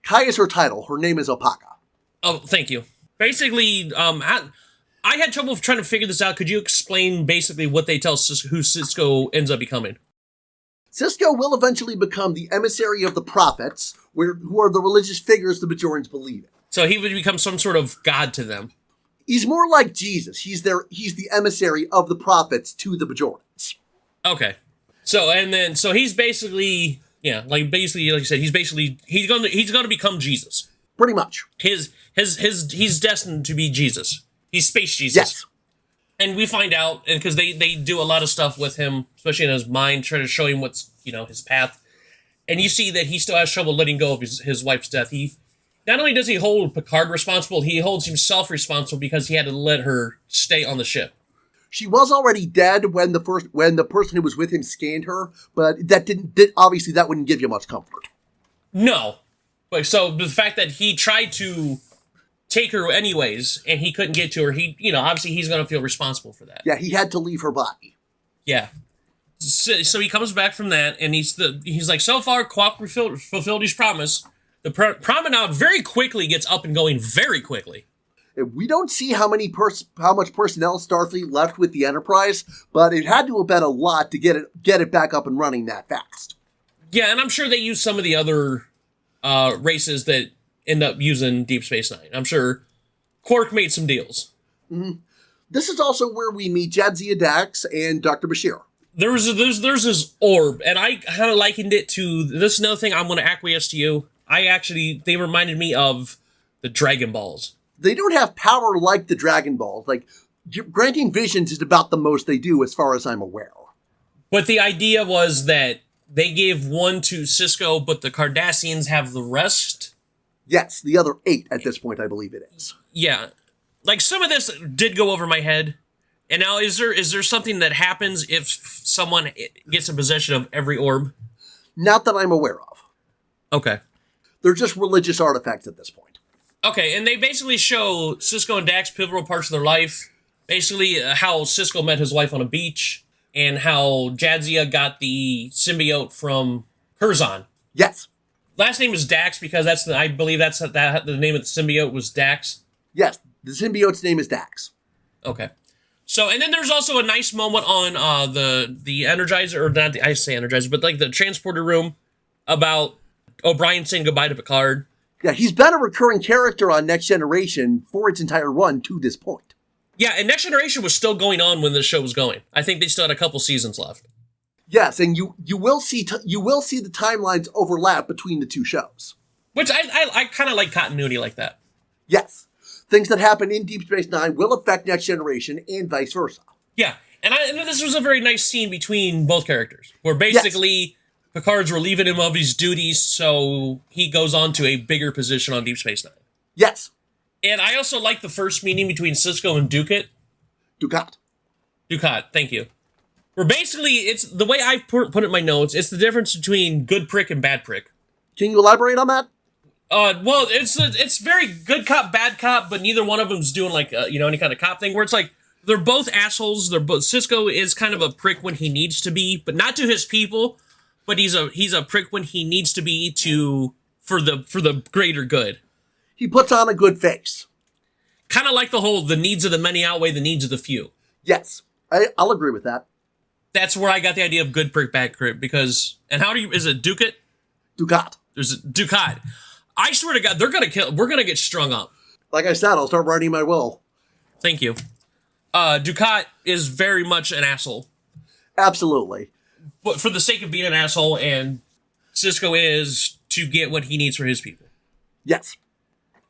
Kai is her title. Her name is Opaka. Oh, thank you. Basically, I had trouble trying to figure this out. Could you explain basically what they tell who Cisco ends up becoming? Cisco will eventually become the emissary of the prophets, who are the religious figures the Bajorans believe in. So he would become some sort of god to them. He's more like Jesus. He's the emissary of the prophets to the Bajorans. Okay. So he's basically, yeah, like you said, he's gonna become Jesus. Pretty much. He's destined to be Jesus. He's space Jesus. Yes. And we find out, and because they do a lot of stuff with him, especially in his mind, trying to show him what's, his path. And you see that he still has trouble letting go of his wife's death. He not only does he hold Picard responsible, he holds himself responsible because he had to let her stay on the ship. She was already dead when the person who was with him scanned her, but obviously that wouldn't give you much comfort. No. But so the fact that he tried to take her anyways, and he couldn't get to her, obviously he's going to feel responsible for that. Yeah, he had to leave her body. Yeah. So he comes back from that, and he's like, so far, Quark fulfilled his promise. The promenade very quickly gets up and going very quickly. We don't see how much personnel Starfleet left with the Enterprise, but it had to have been a lot to get it back up and running that fast. Yeah, and I'm sure they used some of the other races that end up using Deep Space Nine. I'm sure Quark made some deals. Mm-hmm. This is also where we meet Jadzia Dax and Dr. Bashir. There's this orb, and I kind of likened it to this. Another thing I'm going to acquiesce to you. They reminded me of the Dragon Balls. They don't have power like the Dragon Balls. Like, granting visions is about the most they do as far as I'm aware. But the idea was that they gave one to Sisko, but the Cardassians have the rest. Yes, the other 8 at this point, I believe it is. Yeah. Like, some of this did go over my head. And now, is there something that happens if someone gets in possession of every orb? Not that I'm aware of. Okay. They're just religious artifacts at this point. Okay, and they basically show Sisko and Dax pivotal parts of their life. Basically, how Sisko met his wife on a beach, and how Jadzia got the symbiote from Curzon. Yes. Last name is Dax because I believe the name of the symbiote was Dax. Yes, the symbiote's name is Dax. Okay. So, and then there's also a nice moment on the Energizer, or not I say Energizer, but like the transporter room about O'Brien saying goodbye to Picard. Yeah, he's been a recurring character on Next Generation for its entire run to this point. Yeah, and Next Generation was still going on when the show was going. I think they still had a couple seasons left. Yes, and you will see the timelines overlap between the two shows. Which I kind of like continuity like that. Yes. Things that happen in Deep Space Nine will affect Next Generation and vice versa. Yeah, and this was a very nice scene between both characters, where basically Picard's relieving him of his duties, so he goes on to a bigger position on Deep Space Nine. Yes. And I also like the first meeting between Sisko and Dukat. Dukat, thank you. Where basically, it's the way I put it in my notes, it's the difference between good prick and bad prick. Can you elaborate on that? Well, it's very good cop, bad cop, but neither one of them's doing like any kind of cop thing. Where it's like they're both assholes. Sisko is kind of a prick when he needs to be, but not to his people. But he's a prick when he needs to be for the greater good. He puts on a good face. Kind of like the needs of the many outweigh the needs of the few. Yes, I'll agree with that. That's where I got the idea of good prick, bad prick, because is it Dukat? Dukat. There's Dukat. I swear to God, we're gonna get strung up. Like I said, I'll start writing my will. Thank you. Dukat is very much an asshole. Absolutely. But for the sake of being an asshole, and Sisko is to get what he needs for his people. Yes.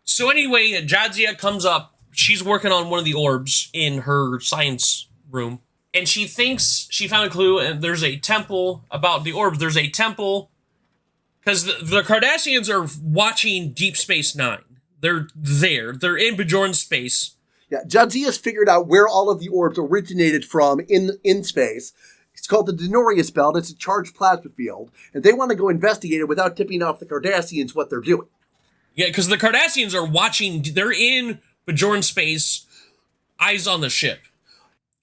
So anyway, Jadzia comes up. She's working on one of the orbs in her science room. And she thinks she found a clue, and there's a temple about the orbs. There's a temple, because the Cardassians are watching Deep Space Nine. They're there. They're in Bajoran space. Yeah, Jadzia's figured out where all of the orbs originated from in space. It's called the Denorius Belt. It's a charged plasma field. And they want to go investigate it without tipping off the Cardassians what they're doing. Yeah, because the Cardassians are watching. They're in Bajoran space, eyes on the ship.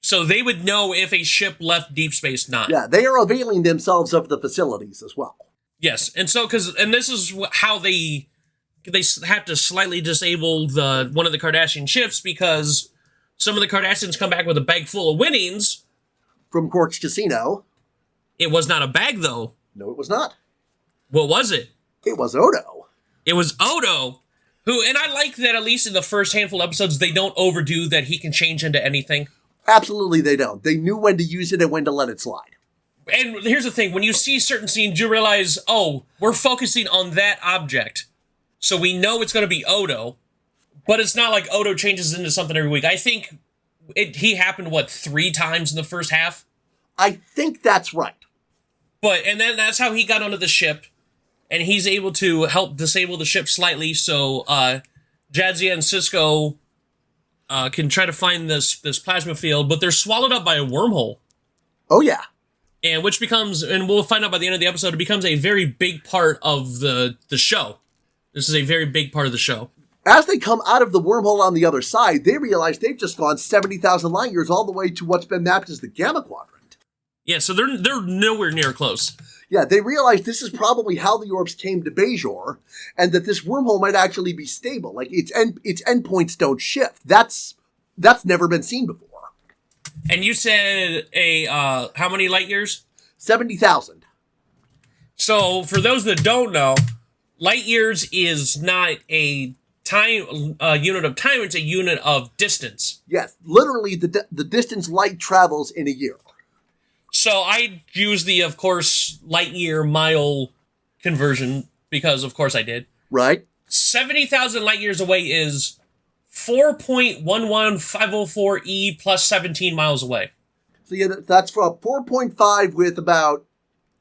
So they would know if a ship left Deep Space Nine. Yeah, they are availing themselves of the facilities as well. Yes, and so and this is how they have to slightly disable one of the Cardassian ships, because some of the Cardassians come back with a bag full of winnings from Quark's casino. It was not a bag, though. No, it was not. What was it? It was Odo. It was Odo, And I like that at least in the first handful of episodes, they don't overdo that he can change into anything. Absolutely they don't. They knew when to use it and when to let it slide. And here's the thing, when you see certain scenes, you realize, oh, we're focusing on that object. So we know it's going to be Odo, but it's not like Odo changes into something every week. I think he happened, 3 times in the first half? I think that's right. And then that's how he got onto the ship, and he's able to help disable the ship slightly so Jadzia and Cisco can try to find this plasma field, but they're swallowed up by a wormhole. Oh, yeah. And which becomes, and we'll find out by the end of the episode, it becomes a very big part of the show. This is a very big part of the show. As they come out of the wormhole on the other side, they realize they've just gone 70,000 light years all the way to what's been mapped as the Gamma Quadrant. Yeah, so they're nowhere near close. Yeah, they realize this is probably how the orbs came to Bajor, and that this wormhole might actually be stable. Like, its endpoints don't shift. That's never been seen before. And you said how many light years? 70,000. So, for those that don't know, light years is not a unit of time, it's a unit of distance. Yes, literally the distance light travels in a year. So I use the, of course, light year mile conversion because, of course, I did. Right. 70,000 light years away is 4.11504 E plus 17 miles away. So yeah, that's from 4.5 with about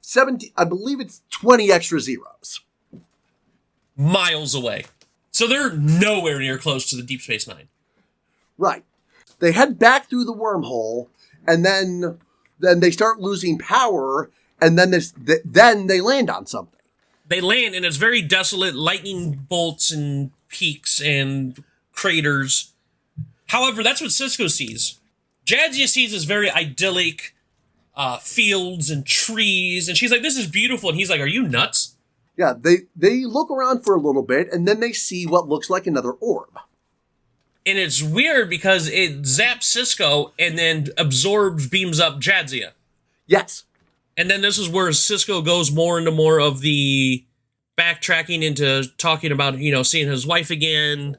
17, I believe it's 20 extra zeros. Miles away. So they're nowhere near close to the Deep Space Nine. Right. They head back through the wormhole, and then they start losing power, and then they land on something. They land, and it's very desolate, lightning bolts and peaks and craters. However, that's what Cisco sees. Jadzia sees this very idyllic fields and trees, and she's like, this is beautiful. And he's like, are you nuts? Yeah, they look around for a little bit, and then they see what looks like another orb. And it's weird because it zaps Cisco and then absorbs, beams up Jadzia. Yes. And then this is where Cisco goes more into more of the backtracking into talking about, seeing his wife again.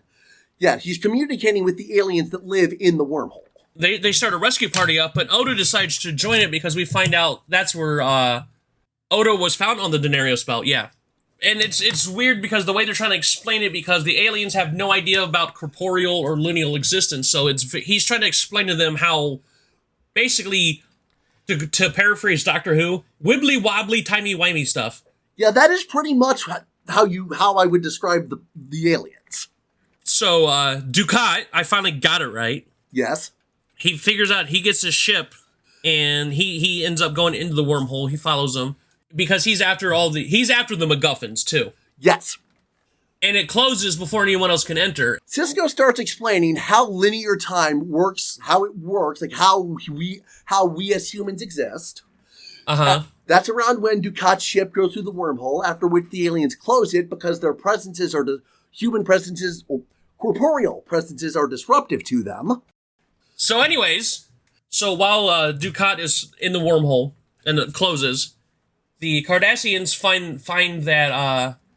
Yeah, he's communicating with the aliens that live in the wormhole. They start a rescue party up, but Odo decides to join it because we find out that's where Odo was found on the Denarios belt, yeah. And it's weird because the way they're trying to explain it, because the aliens have no idea about corporeal or lineal existence, so he's trying to explain to them how, basically, to paraphrase Doctor Who, wibbly-wobbly, timey-wimey stuff. Yeah, that is pretty much how I would describe the aliens. So, Dukat, I finally got it right. Yes. He figures out, he gets his ship, and he ends up going into the wormhole. He follows them. Because he's after the MacGuffins, too. Yes. And it closes before anyone else can enter. Cisco starts explaining how linear time works, how it works, like how we as humans exist. Uh-huh. That's around when Dukat's ship goes through the wormhole, after which the aliens close it because their presences are human presences, or corporeal presences are disruptive to them. So anyways, while Dukat is in the wormhole and it closes, the Cardassians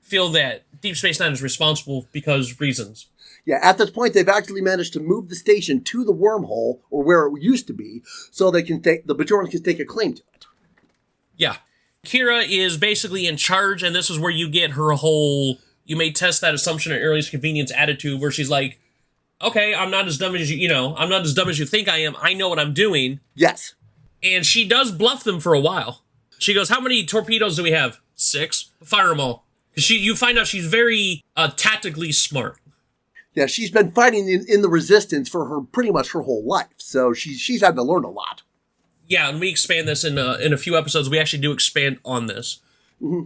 feel that Deep Space Nine is responsible because reasons. Yeah, at this point, they've actually managed to move the station to the wormhole, or where it used to be, so the Bajorans can take a claim to it. Yeah. Kira is basically in charge, and this is where you get her whole, you may test that assumption at earliest convenience attitude, where she's like, okay, I'm not as dumb as I'm not as dumb as you think I am. I know what I'm doing. Yes. And she does bluff them for a while. She goes, how many torpedoes do we have? 6. Fire them all. You find out she's very tactically smart. Yeah, she's been fighting in the Resistance for pretty much her whole life, so she's had to learn a lot. Yeah, and we expand this in a few episodes. We actually do expand on this. Mm-hmm.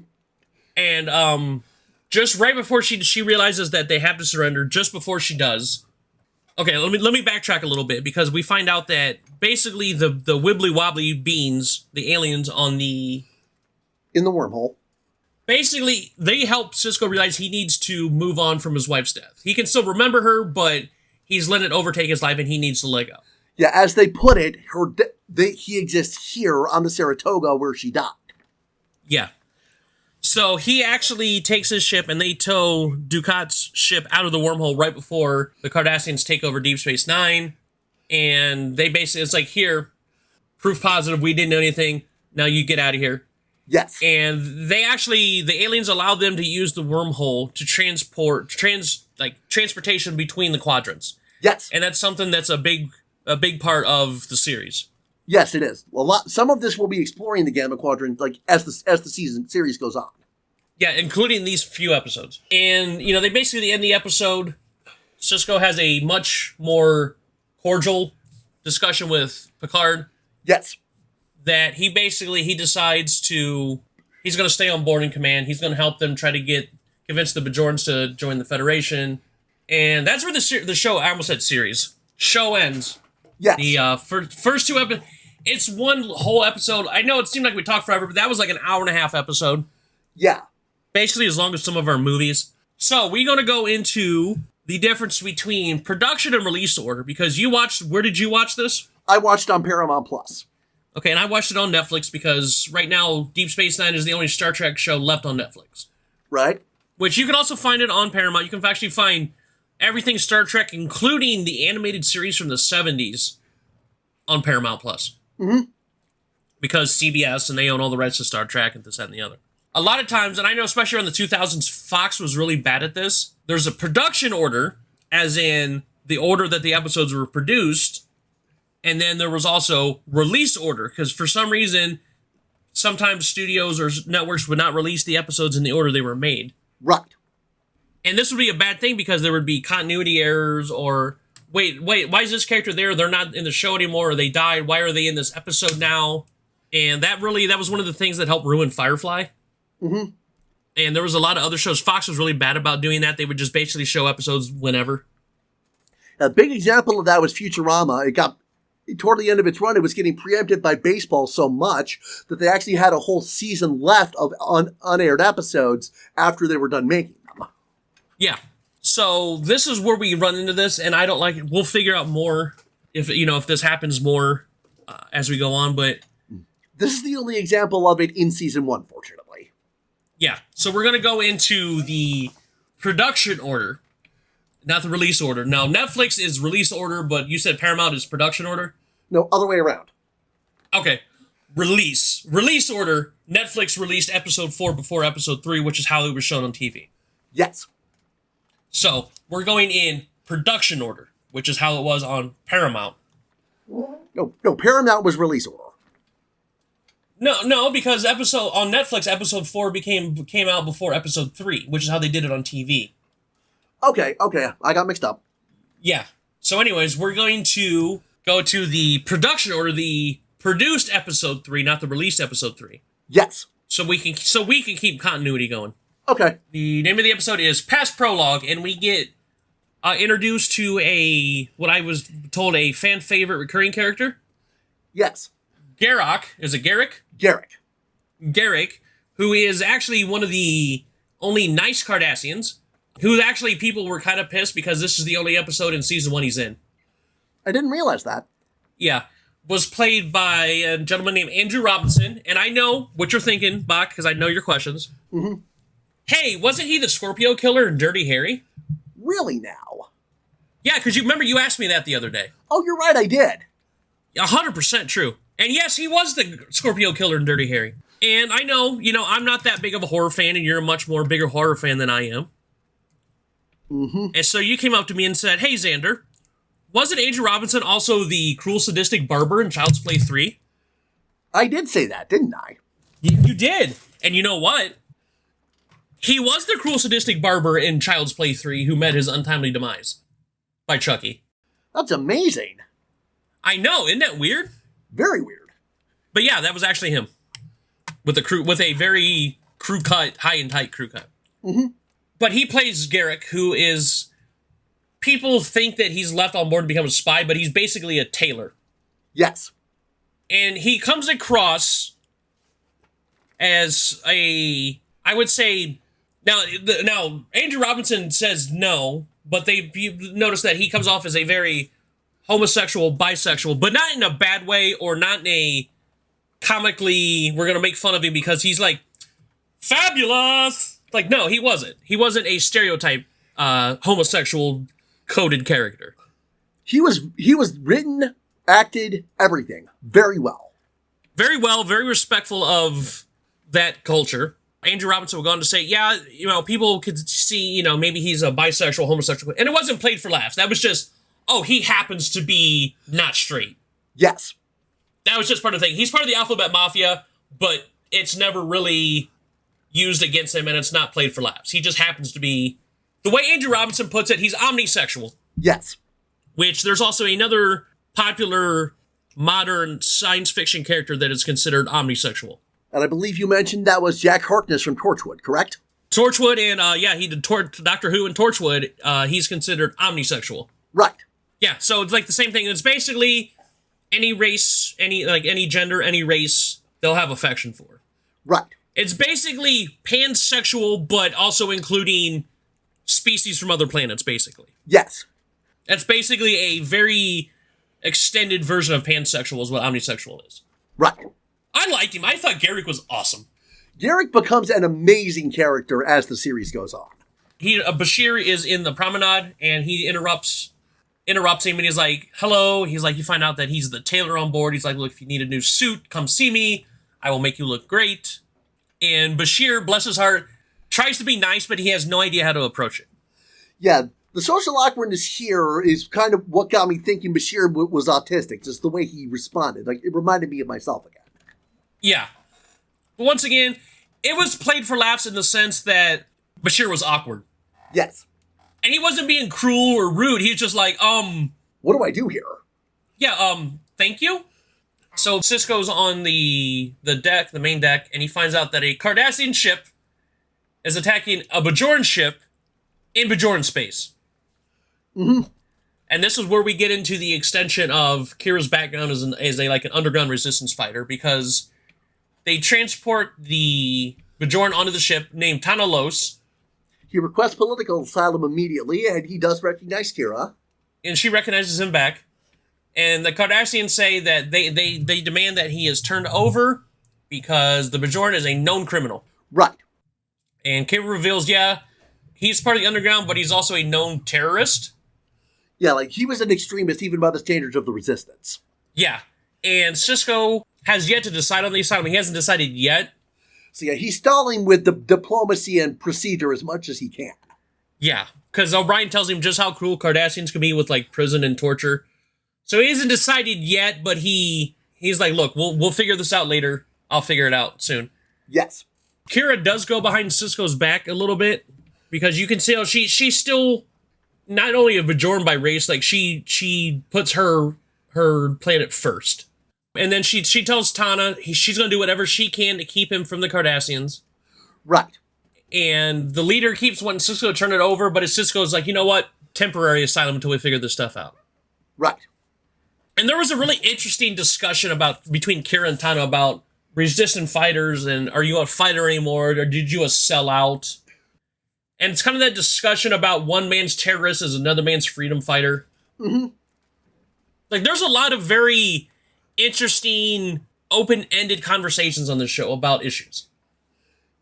And just right before she realizes that they have to surrender, just before she does. Okay, let me backtrack a little bit, because we find out that basically the wibbly-wobbly beings, the aliens in the wormhole, basically they help Cisco realize he needs to move on from his wife's death. He can still remember her, but he's let it overtake his life and he needs to let go. Yeah, as they put it, he exists here on the Saratoga where she died. Yeah. So he actually takes his ship and they tow Ducat's ship out of the wormhole right before the Cardassians take over Deep Space Nine. And they basically, it's like, here, proof positive, we didn't know anything. Now you get out of here. Yes. And they actually, the aliens allow them to use the wormhole to transportation between the quadrants. Yes. And that's something that's a big part of the series. Yes, it is. Some of this will be exploring the Gamma Quadrant, like as the series goes on. Yeah, including these few episodes. And they basically end the episode. Sisko has a much more cordial discussion with Picard. Yes. That he decides he's going to stay on board in command. He's going to help them try to convince the Bajorans to join the Federation. And that's where the show, I almost said series, show ends. Yes. The first two episodes, it's one whole episode. I know it seemed like we talked forever, but that was like an hour and a half episode. Yeah. Basically as long as some of our movies. So we're going to go into the difference between production and release order, because where did you watch this? I watched on Paramount Plus. Okay, and I watched it on Netflix because right now Deep Space Nine is the only Star Trek show left on Netflix. Right. Which you can also find it on Paramount. You can actually find everything Star Trek, including the animated series from the 70s, on Paramount Plus. Mm-hmm. Because CBS, and they own all the rights to Star Trek and this, that, and the other. A lot of times, and I know especially around the 2000s, Fox was really bad at this. There's a production order, as in the order that the episodes were produced, and then there was also release order, because for some reason, sometimes studios or networks would not release the episodes in the order they were made. Right. And this would be a bad thing because there would be continuity errors, or wait, why is this character there? They're not in the show anymore, or they died. Why are they in this episode now? And that was one of the things that helped ruin Firefly. Mm-hmm. And there was a lot of other shows. Fox was really bad about doing that. They would just basically show episodes whenever. A big example of that was Futurama. Toward the end of its run, it was getting preempted by baseball so much that they actually had a whole season left of unaired episodes after they were done making them. Yeah. So this is where we run into this, and I don't like it. We'll figure out more if this happens more as we go on, but this is the only example of it in season 1, fortunately. Yeah. So we're going to go into the production order, not the release order. Now, Netflix is release order, but you said Paramount is production order? No, other way around. Okay. Release order. Netflix released episode 4 before episode 3, which is how it was shown on TV. Yes. So we're going in production order, which is how it was on Paramount. No, Paramount was release order. No, because on Netflix, episode 4 came out before episode 3, which is how they did it on TV. Okay, I got mixed up. Yeah. So anyways, we're going to go to the production order, the produced episode 3, not the released episode 3. Yes. So we can keep continuity going. Okay. The name of the episode is Past Prologue, and we get introduced to what I was told a fan favorite recurring character. Yes. Garak. Is it Garak? Garak, who is actually one of the only nice Cardassians, who actually people were kind of pissed because this is the only episode in season 1 he's in. I didn't realize that. Yeah. Was played by a gentleman named Andrew Robinson, and I know what you're thinking, Bach, because I know your questions. Mm-hmm. Hey, wasn't he the Scorpio killer in Dirty Harry? Really now? Yeah, because you asked me that the other day. Oh, you're right, I did. 100% true. And yes, he was the Scorpio killer in Dirty Harry. And I know, I'm not that big of a horror fan, and you're a much more bigger horror fan than I am. Mm-hmm. And so you came up to me and said, hey, Xander, wasn't Andrew Robinson also the cruel, sadistic barber in Child's Play 3? I did say that, didn't I? You did. And you know what? He was the cruel, sadistic barber in Child's Play 3 who met his untimely demise by Chucky. That's amazing. I know, isn't that weird? Very weird. But yeah, that was actually him. With a very crew cut, high and tight crew cut. Mm-hmm. But he plays Garak, who is... People think that he's left on board to become a spy, but he's basically a tailor. Yes. And he comes across as I would say... Now, Andrew Robinson says no, but you notice that he comes off as a very homosexual, bisexual, but not in a bad way or not in a comically, we're going to make fun of him because he's like fabulous. Like, no, he wasn't. He wasn't a stereotype homosexual coded character. He was written, acted, everything very well. Very well, very respectful of that culture. Andrew Robinson would go on to say, yeah, people could see, maybe he's a bisexual, homosexual. And it wasn't played for laughs. That was just, oh, he happens to be not straight. Yes. That was just part of the thing. He's part of the Alphabet Mafia, but it's never really used against him, and it's not played for laughs. He just happens to be, the way Andrew Robinson puts it, he's omnisexual. Yes. Which there's also another popular modern science fiction character that is considered omnisexual. And I believe you mentioned that was Jack Harkness from Torchwood, correct? Torchwood, and he did Doctor Who and Torchwood. He's considered omnisexual. Right. Yeah, so it's like the same thing. It's basically any race, any gender, any race, they'll have affection for. Right. It's basically pansexual, but also including species from other planets, basically. Yes. That's basically a very extended version of pansexual is what omnisexual is. Right. I liked him. I thought Garrick was awesome. Garrick becomes an amazing character as the series goes on. Bashir is in the promenade, and he interrupts him, and he's like, hello. He's like, you find out that he's the tailor on board. He's like, look, if you need a new suit, come see me. I will make you look great. And Bashir, bless his heart, tries to be nice, but he has no idea how to approach it. Yeah, the social awkwardness here is kind of what got me thinking Bashir was autistic, just the way he responded. Like, it reminded me of myself again. Yeah. But once again, it was played for laughs in the sense that Bashir was awkward. Yes. And he wasn't being cruel or rude. He was just like, what do I do here? Yeah, thank you. So Cisco's on the deck, the main deck, and he finds out that a Cardassian ship is attacking a Bajoran ship in Bajoran space. Mm-hmm. And this is where we get into the extension of Kira's background as an underground resistance fighter, because they transport the Bajoran onto the ship named Tanalos. He requests political asylum immediately, and he does recognize Kira. And she recognizes him back. And the Cardassians say that they demand that he is turned over because the Bajoran is a known criminal. Right. And Kira reveals, yeah, he's part of the underground, but he's also a known terrorist. Yeah, like, he was an extremist even by the standards of the resistance. Yeah. And Cisco has yet to decide on the asylum. He hasn't decided yet. So yeah, he's stalling with the diplomacy and procedure as much as he can. Yeah, because O'Brien tells him just how cruel Cardassians can be with, like, prison and torture. So he hasn't decided yet, but he's like, look, we'll figure this out later. I'll figure it out soon. Yes. Kira does go behind Cisco's back a little bit, because you can see how she's still not only a Bajoran by race, like, she puts her planet first. And then she tells Tana she's going to do whatever she can to keep him from the Cardassians. Right. And the leader keeps wanting Cisco to turn it over, but Cisco's like, you know what? Temporary asylum until we figure this stuff out. Right. And there was a really interesting discussion between Kira and Tana about resistant fighters, and are you a fighter anymore, or did you sell out? And it's kind of that discussion about one man's terrorist as another man's freedom fighter. Mm-hmm. Like, there's a lot of very interesting, open-ended conversations on this show about issues.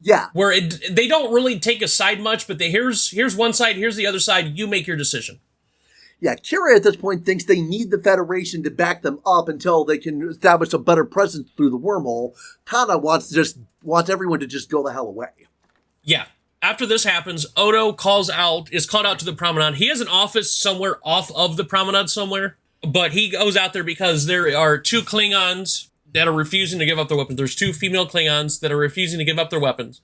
Yeah. Where they don't really take a side much, but here's one side, here's the other side, you make your decision. Yeah, Kira at this point thinks they need the Federation to back them up until they can establish a better presence through the wormhole. Tana wants everyone to just go the hell away. Yeah. After this happens, Odo is called out to the promenade. He has an office somewhere off of the promenade somewhere, but he goes out there because there are two Klingons that are refusing to give up their weapons. There's two female Klingons that are refusing to give up their weapons.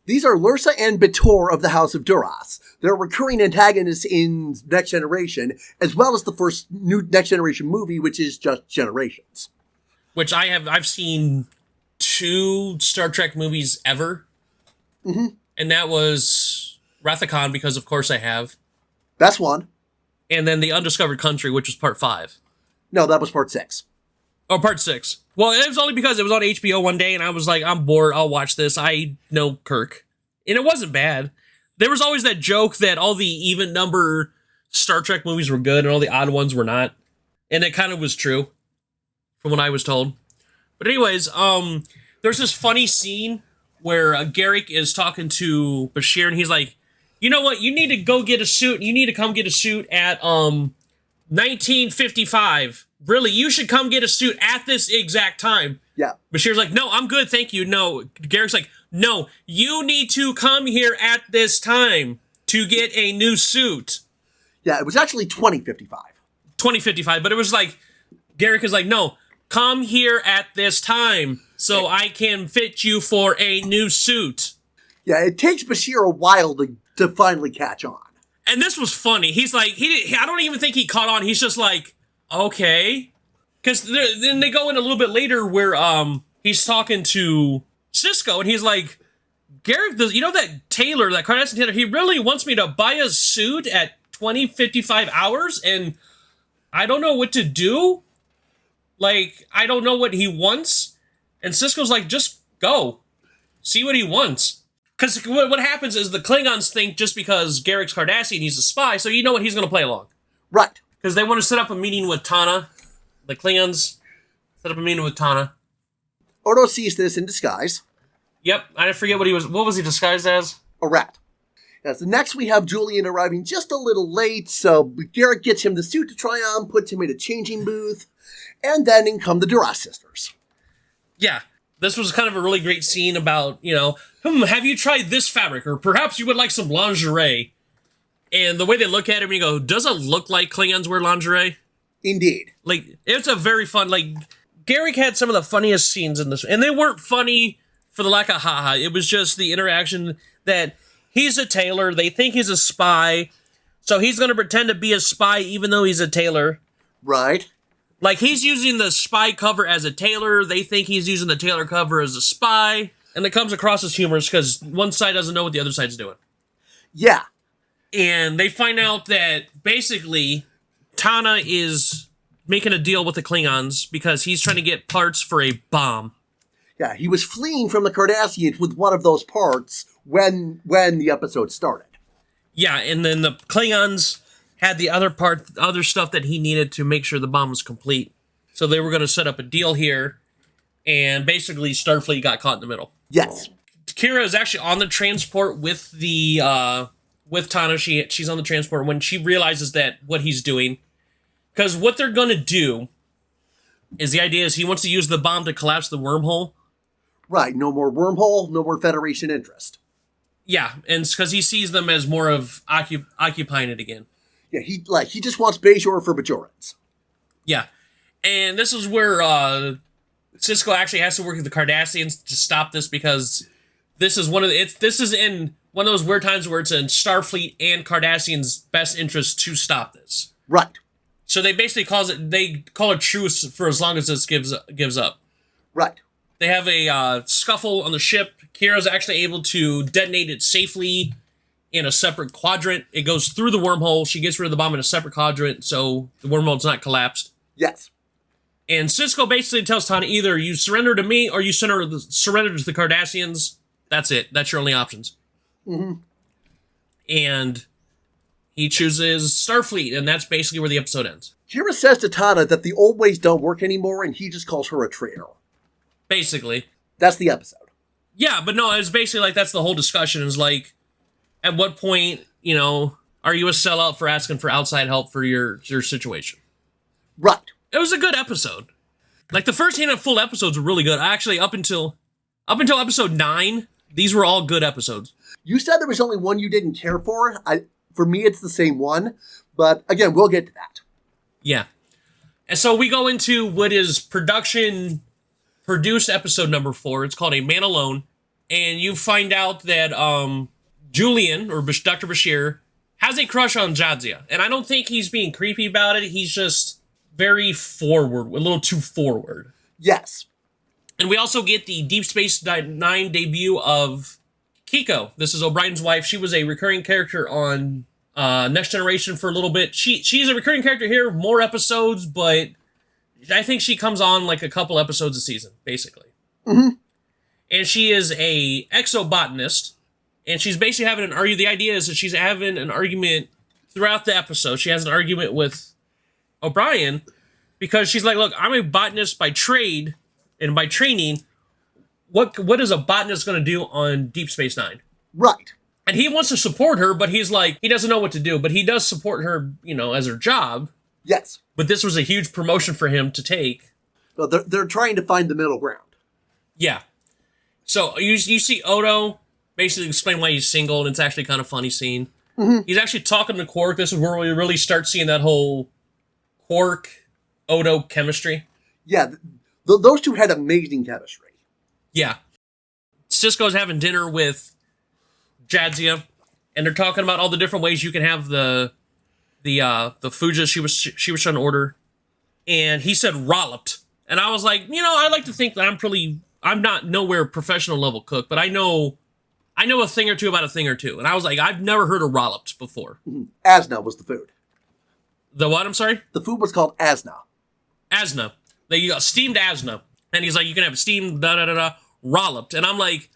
These are Lursa and Bator of the House of Duras. They're recurring antagonists in Next Generation, as well as the first new Next Generation movie, which is just Generations. Which I've seen 2 Star Trek movies ever. Mm-hmm. And that was Wrath of Khan, because of course I have. That's one. And then The Undiscovered Country, which was part 5. No, that was part 6. Oh, part 6. Well, it was only because it was on HBO one day, and I was like, I'm bored, I'll watch this. I know Kirk. And it wasn't bad. There was always that joke that all the even number Star Trek movies were good and all the odd ones were not. And it kind of was true, from what I was told. But anyways, there's this funny scene where Garrick is talking to Bashir, and he's like, you know what? You need to go get a suit. You need to come get a suit at 1955. Really, you should come get a suit at this exact time. Yeah. Bashir's like, no, I'm good, thank you. No. Garrick's like, no, you need to come here at this time to get a new suit. Yeah, it was actually 2055. 2055, but it was like, Garrick is like, no, come here at this time so I can fit you for a new suit. Yeah, it takes Bashir a while to finally catch on. And this was funny. He's like, I don't even think he caught on. He's just like, okay. Because then they go in a little bit later where he's talking to Cisco, and he's like, Garrick, you know that tailor, that Kardashian tailor, he really wants me to buy a suit at 20:55 hours, and I don't know what to do. Like, I don't know what he wants. And Cisco's like, just go. See what he wants. Because what happens is the Klingons think just because Garrick's Cardassian, he's a spy, so you know what, he's going to play along. Right. Because they want to set up a meeting with Tana. The Klingons set up a meeting with Tana. Odo sees this in disguise. Yep, I forget what was he disguised as? A rat. Yes, next we have Julian arriving just a little late, so Garrick gets him the suit to try on, puts him in a changing booth, and then in come the Duras sisters. Yeah, this was kind of a really great scene about, have you tried this fabric? Or perhaps you would like some lingerie. And the way they look at him, you go, does it look like Klingons wear lingerie? Indeed. Like, it's a very fun, Garrick had some of the funniest scenes in this, and they weren't funny for the lack of haha. It was just the interaction that he's a tailor, they think he's a spy, so he's going to pretend to be a spy even though he's a tailor. Right. Like, he's using the spy cover as a tailor, they think he's using the tailor cover as a spy, and it comes across as humorous because one side doesn't know what the other side's doing. Yeah. And they find out that, basically, Tana is making a deal with the Klingons because he's trying to get parts for a bomb. Yeah, he was fleeing from the Cardassians with one of those parts when the episode started. Yeah, and then the Klingons had the other stuff that he needed to make sure the bomb was complete. So they were going to set up a deal here, and basically Starfleet got caught in the middle. Yes. Kira is actually on the transport with with Tana. She's on the transport when she realizes that what he's doing, because what they're going to do is the idea is he wants to use the bomb to collapse the wormhole. Right, no more wormhole, no more Federation interest. Yeah, and it's because he sees them as more of occupying it again. Yeah, he just wants Bajor for Bajorans. Yeah, and this is where Cisco actually has to work with the Cardassians to stop this, because this is in one of those weird times where it's in Starfleet and Cardassians' best interest to stop this. Right. So they basically call it truce for as long as this gives up. Right. They have a scuffle on the ship. Kira's actually able to detonate it safely in a separate quadrant. It goes through the wormhole. She gets rid of the bomb in a separate quadrant, so the wormhole's not collapsed. Yes. And Cisco basically tells Tana, either you surrender to me or you surrender to the Cardassians. That's it. That's your only options. Mm-hmm. And he chooses Starfleet, and that's basically where the episode ends. Kira says to Tana that the old ways don't work anymore, and he just calls her a traitor. Basically. That's the episode. Yeah, but no, it's basically like that's the whole discussion is like, at what point, are you a sellout for asking for outside help for your situation? Right. It was a good episode. Like, the first hand of full episodes were really good. Actually, up until episode 9, these were all good episodes. You said there was only one you didn't care for. For me, it's the same one. But again, we'll get to that. Yeah. And so we go into what is produced episode number 4. It's called A Man Alone. And you find out that Julian, or Dr. Bashir, has a crush on Jadzia. And I don't think he's being creepy about it. He's just very forward, a little too forward. Yes. And we also get the Deep Space Nine debut of Kiko. This is O'Brien's wife. She was a recurring character on Next Generation for a little bit. She's a recurring character here, more episodes, but I think she comes on like a couple episodes a season, basically. Mm-hmm. And she is a exobotanist, and she's basically having an argument. The idea is that she's having an argument throughout the episode. She has an argument with O'Brien because she's like, look, I'm a botanist by trade and by training. what is a botanist going to do on Deep Space Nine? Right. And he wants to support her, but he's like, he doesn't know what to do, but he does support her, as her job. Yes. But this was a huge promotion for him to take. So they're trying to find the middle ground. Yeah. So you see Odo basically explain why he's single, and it's actually kind of funny scene. Mm-hmm. He's actually talking to Quark. This is where we really start seeing that whole Quark-Odo chemistry. Yeah, those two had amazing chemistry. Yeah. Sisko's having dinner with Jadzia, and they're talking about all the different ways you can have the foods that she was trying to order. And he said rolloped. And I was like, I like to think that I'm not nowhere professional level cook, but I know a thing or two about a thing or two. And I was like, I've never heard of rolloped before. Mm-hmm. Asna was the food. The what? I'm sorry? The food was called Asna. Asna. You got steamed Asna. And he's like, you can have steamed rolloped. And I'm like,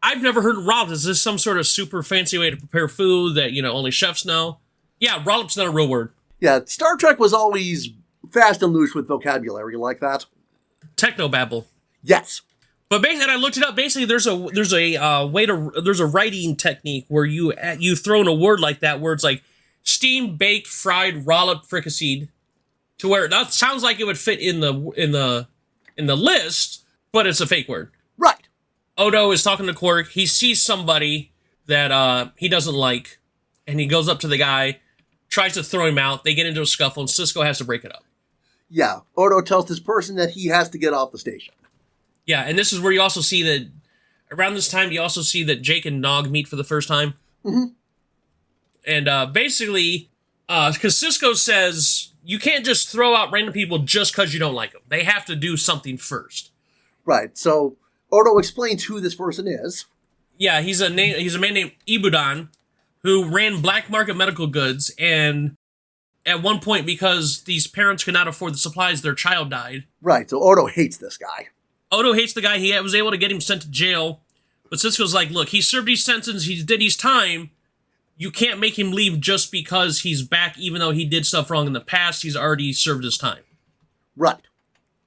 I've never heard of rolloped. Is this some sort of super fancy way to prepare food that, only chefs know? Yeah, rollop's not a real word. Yeah, Star Trek was always fast and loose with vocabulary like that. Technobabble. Yes. But basically, I looked it up. Basically, there's a writing technique where you throw in a word like that, where it's like steamed, baked, fried, rolloped, fricasseed, to where that sounds like it would fit in the list, but it's a fake word. Right. Odo is talking to Quark. He sees somebody that he doesn't like, and he goes up to the guy, tries to throw him out. They get into a scuffle, and Sisko has to break it up. Yeah, Odo tells this person that he has to get off the station. Yeah, and this is where you also see that, around this time, you also see that Jake and Nog meet for the first time. Mm-hmm. And basically, because Sisko says, you can't just throw out random people just because you don't like them. They have to do something first. Right, so Odo explains who this person is. Yeah, he's a man named Ibudan, who ran black market medical goods, and at one point, because these parents could not afford the supplies, their child died. Right, so Odo hates this guy. Odo hates the guy. He was able to get him sent to jail, but Sisko's like, look, he served his sentence, he did his time. You can't make him leave just because he's back, even though he did stuff wrong in the past. He's already served his time. Right.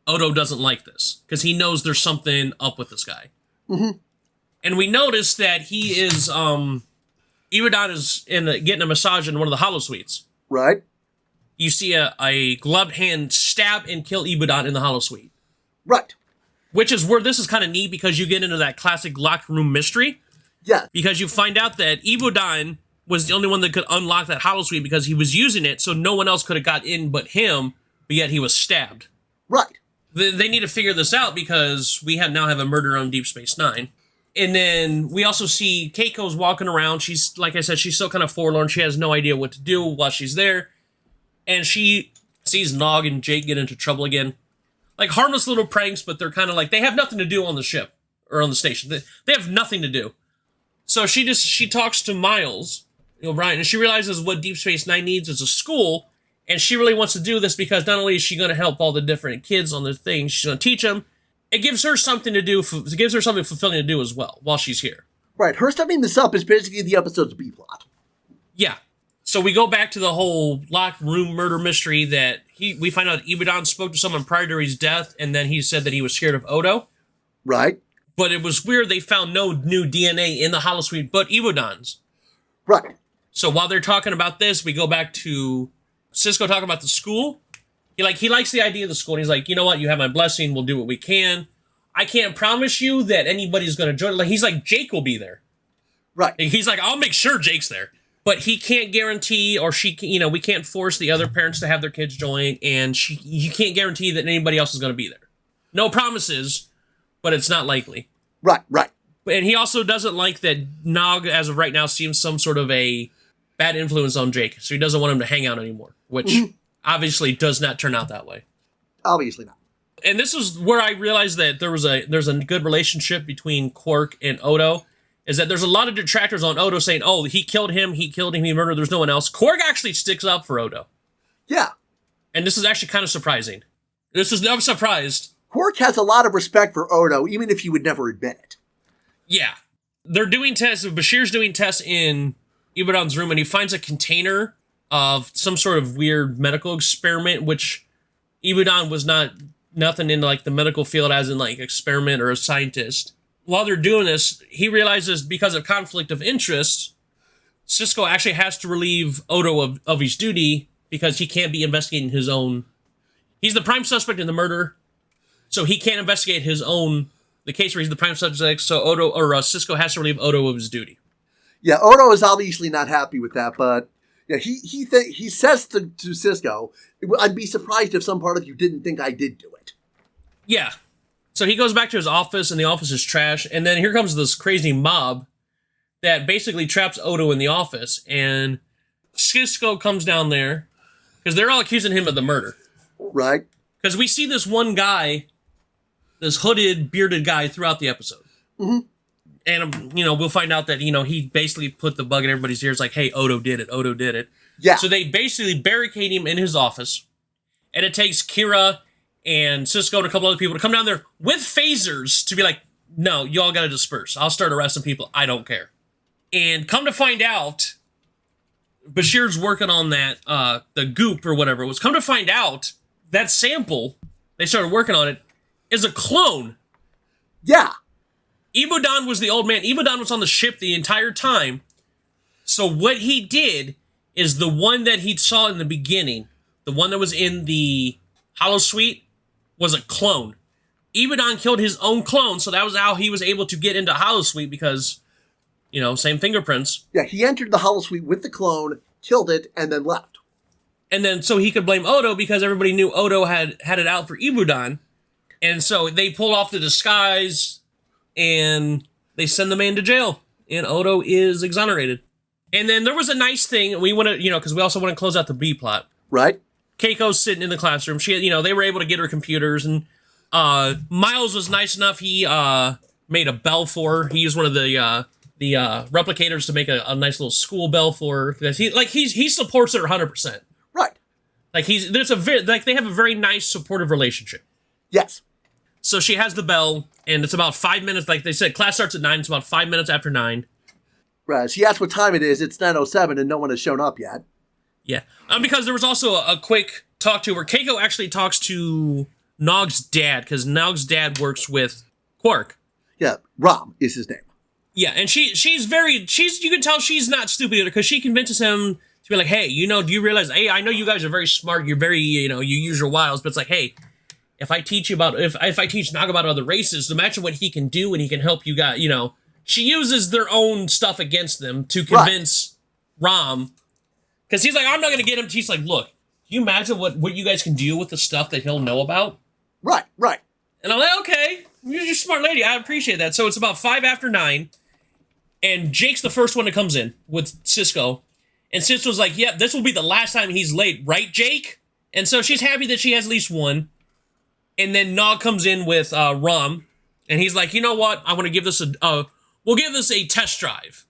Odo doesn't like this, because he knows there's something up with this guy. Mm-hmm. And we notice that he is, Ibudan is getting a massage in one of the holosuites. Right. You see a gloved hand stab and kill Ibudan in the holosuite. Right. Which is where this is kind of neat, because you get into that classic locked room mystery. Yeah. Because you find out that Ibudan was the only one that could unlock that holosuite because he was using it, so no one else could have got in but him, but yet he was stabbed. Right. They need to figure this out, because we now have a murder on Deep Space Nine. And then we also see Keiko's walking around. She's, like I said, she's still kind of forlorn. She has no idea what to do while she's there. And she sees Nog and Jake get into trouble again. Like harmless little pranks, but they're kind of like, they have nothing to do on the ship or on the station. They have nothing to do. So she talks to Miles, Ryan, and she realizes what Deep Space Nine needs is a school. And she really wants to do this because not only is she going to help all the different kids on the thing, she's going to teach them. It gives her something to do. It gives her something fulfilling to do as well while she's here. Right. Her setting this up is basically the episode's B-plot. Yeah. So we go back to the whole locked room murder mystery that we find out Ibudan spoke to someone prior to his death, and then he said that he was scared of Odo. Right. But it was weird, they found no new DNA in the holosuite but Ibudan's. Right. So while they're talking about this, we go back to Sisko talking about the school. He likes the idea of the school, and he's like, you know what, you have my blessing, we'll do what we can. I can't promise you that anybody's going to join. He's like, Jake will be there. Right. He's like, I'll make sure Jake's there. But he can't guarantee, or we can't force the other parents to have their kids join, and you can't guarantee that anybody else is going to be there. No promises, but it's not likely. Right, right. And he also doesn't like that Nog, as of right now, seems some sort of a bad influence on Jake, so he doesn't want him to hang out anymore, which obviously does not turn out that way. Obviously not. And this is where I realized that there's a good relationship between Quark and Odo, is that there's a lot of detractors on Odo saying, oh, he killed him, he murdered, there's no one else. Quark actually sticks up for Odo. Yeah. And this is actually kind of surprising. I'm surprised. Quark has a lot of respect for Odo, even if he would never admit it. Yeah. They're doing tests, Bashir's doing tests in Ibudan's room, and he finds a container of some sort of weird medical experiment, which Ibudan was nothing in like the medical field as in like experiment or a scientist. while they're doing this, he realizes because of conflict of interest, Cisco actually has to relieve Odo of his duty because he can't be investigating his own. He's the prime suspect in the murder, so he can't investigate the case where he's the prime subject. So Cisco has to relieve Odo of his duty. Yeah, Odo is obviously not happy with that, but yeah, he says to Cisco, "I'd be surprised if some part of you didn't think I did do it." Yeah. So he goes back to his office, and the office is trash. And then here comes this crazy mob that basically traps Odo in the office. And Cisco comes down there because they're all accusing him of the murder. Right. Because we see this one guy, this hooded, bearded guy throughout the episode. Mm-hmm. And, we'll find out that, he basically put the bug in everybody's ears like, hey, Odo did it. Odo did it. Yeah. So they basically barricade him in his office. And it takes Kira and Cisco and a couple other people to come down there with phasers to be like, no, y'all got to disperse. I'll start arresting people. I don't care. And come to find out, Bashir's working on that, the goop or whatever it was. Come to find out, that sample, they started working on it, is a clone. Yeah. Ibudan was the old man. Ibudan was on the ship the entire time. So what he did is the one that he saw in the beginning, the one that was in the holosuite, was a clone. Ibudan killed his own clone, so that was how he was able to get into holosuite because, same fingerprints. Yeah, he entered the holosuite with the clone, killed it, and then left. And then so he could blame Odo because everybody knew Odo had it out for Ibudan. And so they pull off the disguise and they send the man to jail. And Odo is exonerated. And then there was a nice thing. We want to, because we also want to close out the B plot. Right. Keiko's sitting in the classroom. She, they were able to get her computers. And Miles was nice enough. He made a bell for her. He used one of the replicators to make a nice little school bell for her. Because he supports her 100%. Right. They have a very nice supportive relationship. Yes. So she has the bell, and it's about 5 minutes. Like they said, class starts at 9. It's about 5 minutes after 9. Right. She asks what time it is. It's 9:07, and no one has shown up yet. Yeah. Because there was also a quick talk to where Keiko actually talks to Nog's dad, because Nog's dad works with Quark. Yeah. Rom is his name. Yeah, and you can tell she's not stupid either, because she convinces him to be like, hey, do you realize, hey, I know you guys are very smart, you're very, you use your wiles, but it's like, hey, if I teach Nog about other races, imagine what he can do and he can help you guys, She uses their own stuff against them to convince Rom. Because he's like, I'm not going to get him. He's like, look, can you imagine what you guys can do with the stuff that he'll know about? Right. And I'm like, okay, you're a smart lady. I appreciate that. So it's about 5 after 9. And Jake's the first one that comes in with Cisco. And Cisco's like, yeah, this will be the last time he's late. Right, Jake? And so she's happy that she has at least one. And then Nog comes in with Rom, and he's like, you know what? I want to give this we'll give this a test drive.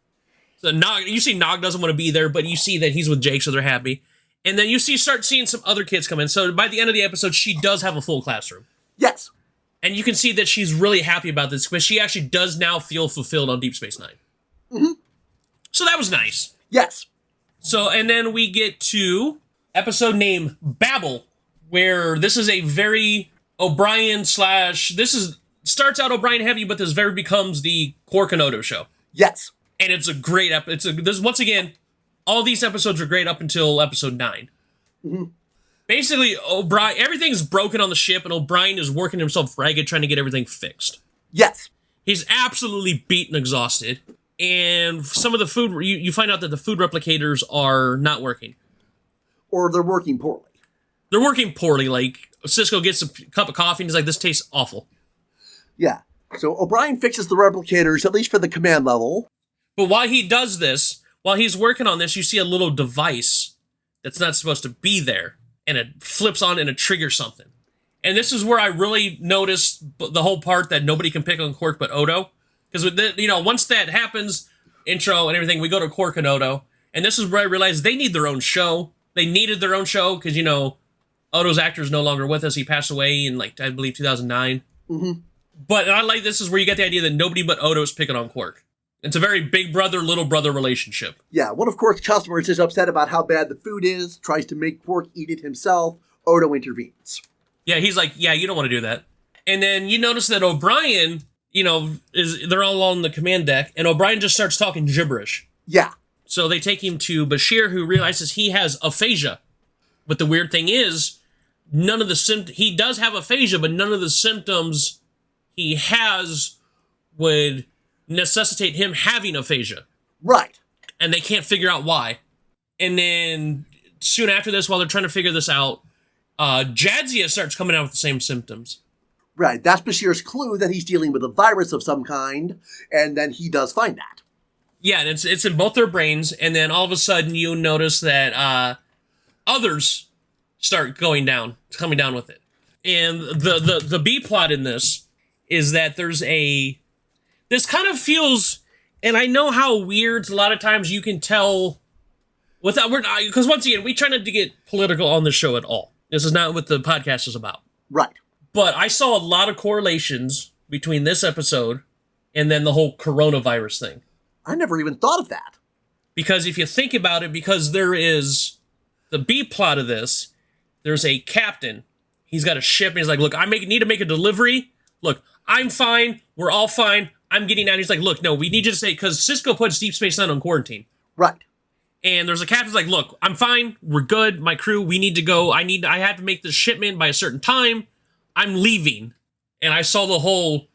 So you see Nog doesn't want to be there, but you see that he's with Jake, so they're happy. And then you start seeing some other kids come in. So by the end of the episode, she does have a full classroom. Yes. And you can see that she's really happy about this, because she actually does now feel fulfilled on Deep Space Nine. Mm-hmm. So that was nice. Yes. So, and then we get to episode named Babel, where this is a very O'Brien / starts out O'Brien heavy, but this very becomes the Quark and Odo show. Yes. And it's a great once again, all these episodes are great up until episode 9. Mm-hmm. Basically, everything's broken on the ship, and O'Brien is working himself ragged trying to get everything fixed. Yes. He's absolutely beaten, exhausted. And some of the food, you find out that the food replicators are not working. Or they're working poorly. They're working poorly. Like, Cisco gets a cup of coffee, and he's like, this tastes awful. Yeah. So O'Brien fixes the replicators, at least for the command level. But while he does this, while he's working on this, you see a little device that's not supposed to be there. And it flips on and it triggers something. And this is where I really noticed the whole part that nobody can pick on Quark but Odo. Because, once that happens, intro and everything, we go to Quark and Odo. And this is where I realized they need their own show. They needed their own show because, Odo's actor is no longer with us. He passed away in, I believe, 2009. Mm-hmm. But I like this is where you get the idea that nobody but Odo is picking on Quark. It's a very big brother, little brother relationship. Yeah, one of Quark's customers is upset about how bad the food is, tries to make Quark eat it himself. Odo intervenes. Yeah, he's like, yeah, you don't want to do that. And then you notice that O'Brien they're all on the command deck, and O'Brien just starts talking gibberish. Yeah. So they take him to Bashir, who realizes he has aphasia. But the weird thing is, none of the he does have aphasia, but none of the symptoms he has would necessitate him having aphasia. Right. And they can't figure out why. And then soon after this, while they're trying to figure this out, Jadzia starts coming out with the same symptoms. Right. That's Bashir's clue that he's dealing with a virus of some kind, and then he does find that. Yeah, and it's in both their brains, and then all of a sudden you notice that others start coming down with it. And the B plot in this is that this kind of feels, and I know how weird a lot of times you can tell because once again, we try not to get political on the show at all. This is not what the podcast is about. Right. But I saw a lot of correlations between this episode and then the whole coronavirus thing. I never even thought of that. Because if you think about it, because there is the B plot of this, there's a captain. He's got a ship, and he's like, look, need to make a delivery. Look, I'm fine. We're all fine. I'm getting out. He's like, look, no, we need you to say, because Cisco puts Deep Space Nine on quarantine. Right. And there's a captain's like, look, I'm fine. We're good. My crew, we need to go. I have to make this shipment by a certain time. I'm leaving. And I saw the whole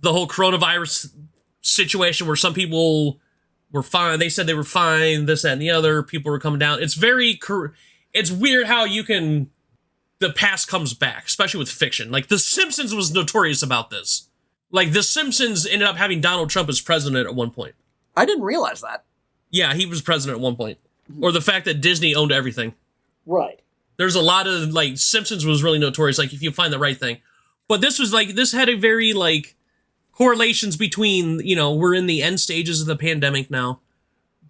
coronavirus situation where some people were fine. They said they were fine, this, that, and the other. People were coming down. It's weird how the past comes back, especially with fiction. Like, The Simpsons was notorious about this. Like, The Simpsons ended up having Donald Trump as president at one point. I didn't realize that. Yeah, he was president at one point. Or the fact that Disney owned everything. Right. There's a lot of, Simpsons was really notorious, if you find the right thing. But this had a very, correlations between, we're in the end stages of the pandemic now.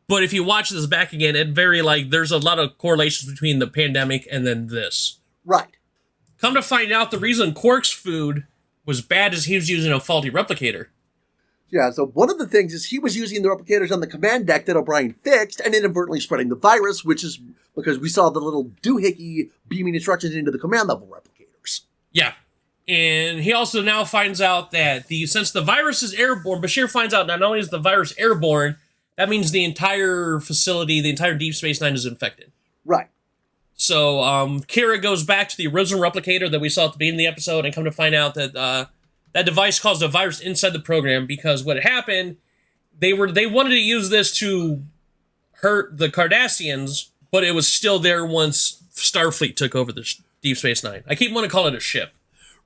But if you watch this back again, there's a lot of correlations between the pandemic and then this. Right. Come to find out, the reason Quark's food was bad is he was using a faulty replicator. Yeah, so one of the things is he was using the replicators on the command deck that O'Brien fixed and inadvertently spreading the virus, which is because we saw the little doohickey beaming instructions into the command level replicators. Yeah. And he also now finds out that since the virus is airborne, Bashir finds out not only is the virus airborne, that means the entire facility, the entire Deep Space Nine is infected. Right. So Kira goes back to the original replicator that we saw at the beginning of the episode and come to find out that that device caused a virus inside the program because what happened, they wanted to use this to hurt the Cardassians, but it was still there once Starfleet took over the Deep Space Nine. I keep wanting to call it a ship.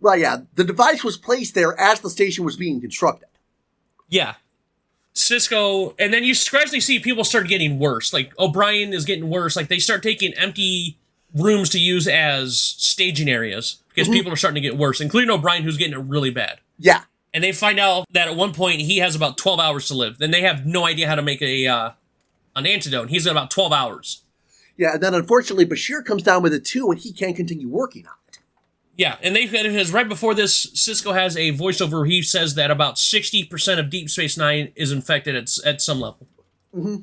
Right, yeah. The device was placed there as the station was being constructed. Yeah. Cisco, and then you gradually see people start getting worse. Like, O'Brien is getting worse. Like, they start taking empty rooms to use as staging areas because people are starting to get worse, including O'Brien, who's getting it really bad. Yeah. And they find out that at one point he has about 12 hours to live. Then they have no idea how to make an antidote. He's got about 12 hours. Yeah, and then unfortunately Bashir comes down with it too, and he can't continue working on it. Yeah, and right before this, Cisco has a voiceover where he says that about 60% of Deep Space Nine is infected at some level. Mm-hmm.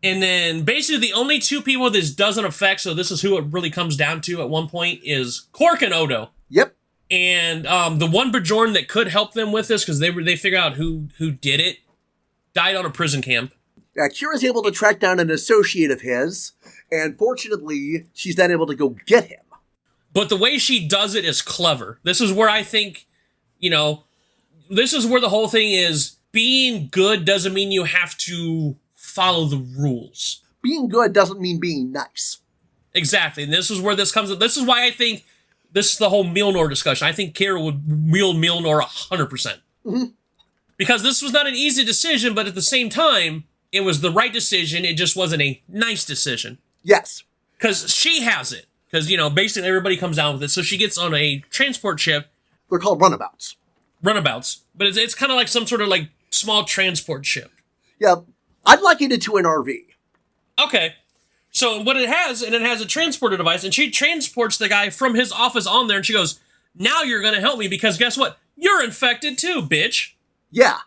And then basically the only two people this doesn't affect, so this is who it really comes down to at one point, is Quark and Odo. Yep. And the one Bajorn that could help them with this, because they figure out who did it, died on a prison camp. Yeah, Kira's able to track down an associate of his, and fortunately, she's then able to go get him. But the way she does it is clever. This is where I think, this is where the whole thing is, being good doesn't mean you have to follow the rules. Being good doesn't mean being nice. Exactly. And this is where this comes. This is why I think this is the whole Milnor discussion. I think Kira would wield Milnor 100%. Mm-hmm. Because this was not an easy decision, but at the same time, it was the right decision. It just wasn't a nice decision. Yes. Because she has it. Because, basically everybody comes down with it. So she gets on a transport ship. They're called runabouts. Runabouts. But it's kind of like some sort of small transport ship. Yeah. I'd liken it to an RV. Okay. So what it has a transporter device, and she transports the guy from his office on there, and she goes, now you're going to help me because guess what? You're infected too, bitch. Yeah.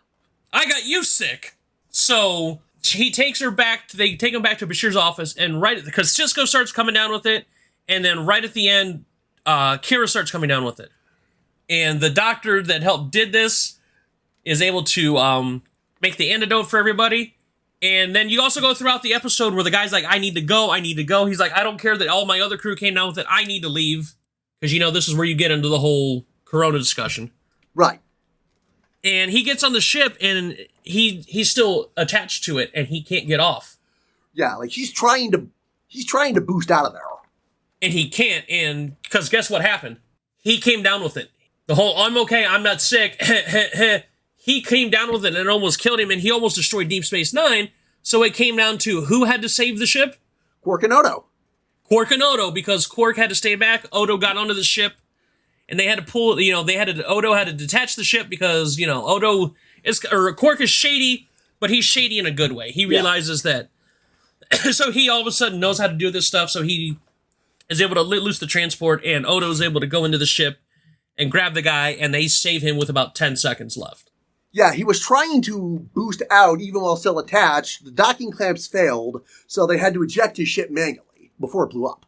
I got you sick. So he takes her back, they take him back to Bashir's office, and because Cisco starts coming down with it, and then right at the end, Kira starts coming down with it. And the doctor that did this, is able to make the antidote for everybody. And then you also go throughout the episode where the guy's like, I need to go. He's like, I don't care that all my other crew came down with it. I need to leave. Because, this is where you get into the whole Corona discussion. Right. And he gets on the ship, and he's still attached to it, and he can't get off. Yeah, like he's trying to boost out of there. And he can't, and because guess what happened? He came down with it. The whole, I'm okay, I'm not sick, he came down with it, and it almost killed him, and he almost destroyed Deep Space Nine, so it came down to who had to save the ship? Quark and Odo. Quark and Odo, because Quark had to stay back, Odo got onto the ship, and they had to pull, Odo had to detach the ship because, Quark is shady, but he's shady in a good way. He realizes that, so he all of a sudden knows how to do this stuff, so he is able to let loose the transport, and Odo is able to go into the ship and grab the guy, and they save him with about 10 seconds left. Yeah, he was trying to boost out even while still attached. The docking clamps failed, so they had to eject his ship manually before it blew up.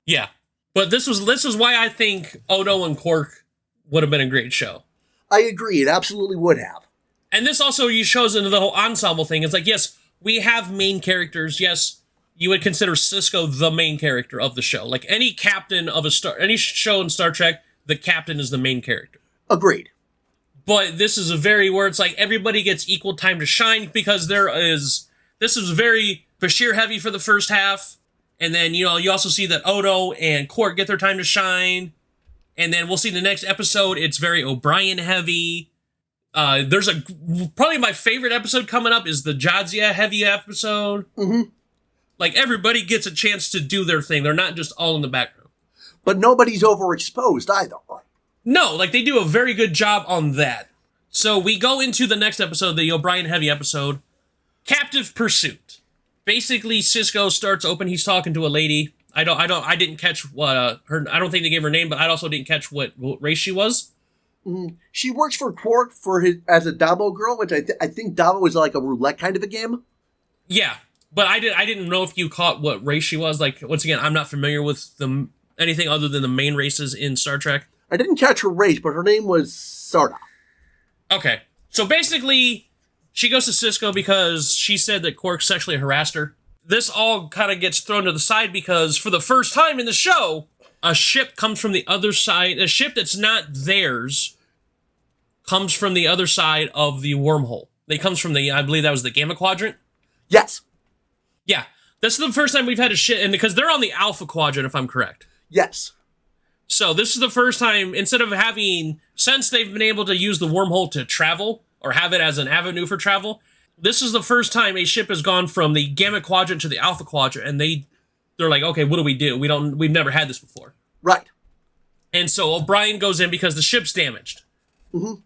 Yeah, but this is why I think Odo and Quark would have been a great show. I agree, it absolutely would have. And this also shows into the whole ensemble thing. It's like, yes, we have main characters. Yes, you would consider Sisko the main character of the show. Like any captain of any show in Star Trek, the captain is the main character. Agreed. But this is where it's like everybody gets equal time to shine because this is very Bashir heavy for the first half. And then, you also see that Odo and Quark get their time to shine. And then we'll see the next episode, it's very O'Brien heavy. There's probably my favorite episode coming up is the Jadzia heavy episode. Mm-hmm. Like, everybody gets a chance to do their thing. They're not just all in the background. But nobody's overexposed either. No, like, they do a very good job on that. So we go into the next episode, the O'Brien heavy episode, Captive Pursuit. Basically, Sisko starts open. He's talking to a lady. I didn't catch what her. I don't think they gave her name, but I also didn't catch what race she was. Mm-hmm. She works for Quark as a Dabo girl, which I think Dabo is like a roulette kind of a game. Yeah. But I didn't know if you caught what race she was. Like, once again, I'm not familiar with anything other than the main races in Star Trek. I didn't catch her race, but her name was Sarda. Okay. So basically, she goes to Sisko because she said that Quark sexually harassed her. This all kind of gets thrown to the side because for the first time in the show, a ship comes from the other side. A ship that's not theirs comes from the other side of the wormhole. It comes from I believe that was the Gamma Quadrant. Yes. Yeah, this is the first time we've had a ship, and because they're on the Alpha Quadrant, if I'm correct. Yes. So this is the first time, instead of since they've been able to use the wormhole to travel, or have it as an avenue for travel, this is the first time a ship has gone from the Gamma Quadrant to the Alpha Quadrant, and they're like, okay, what do we do? We've never had this before. Right. And so O'Brien goes in because the ship's damaged. Mm-hmm.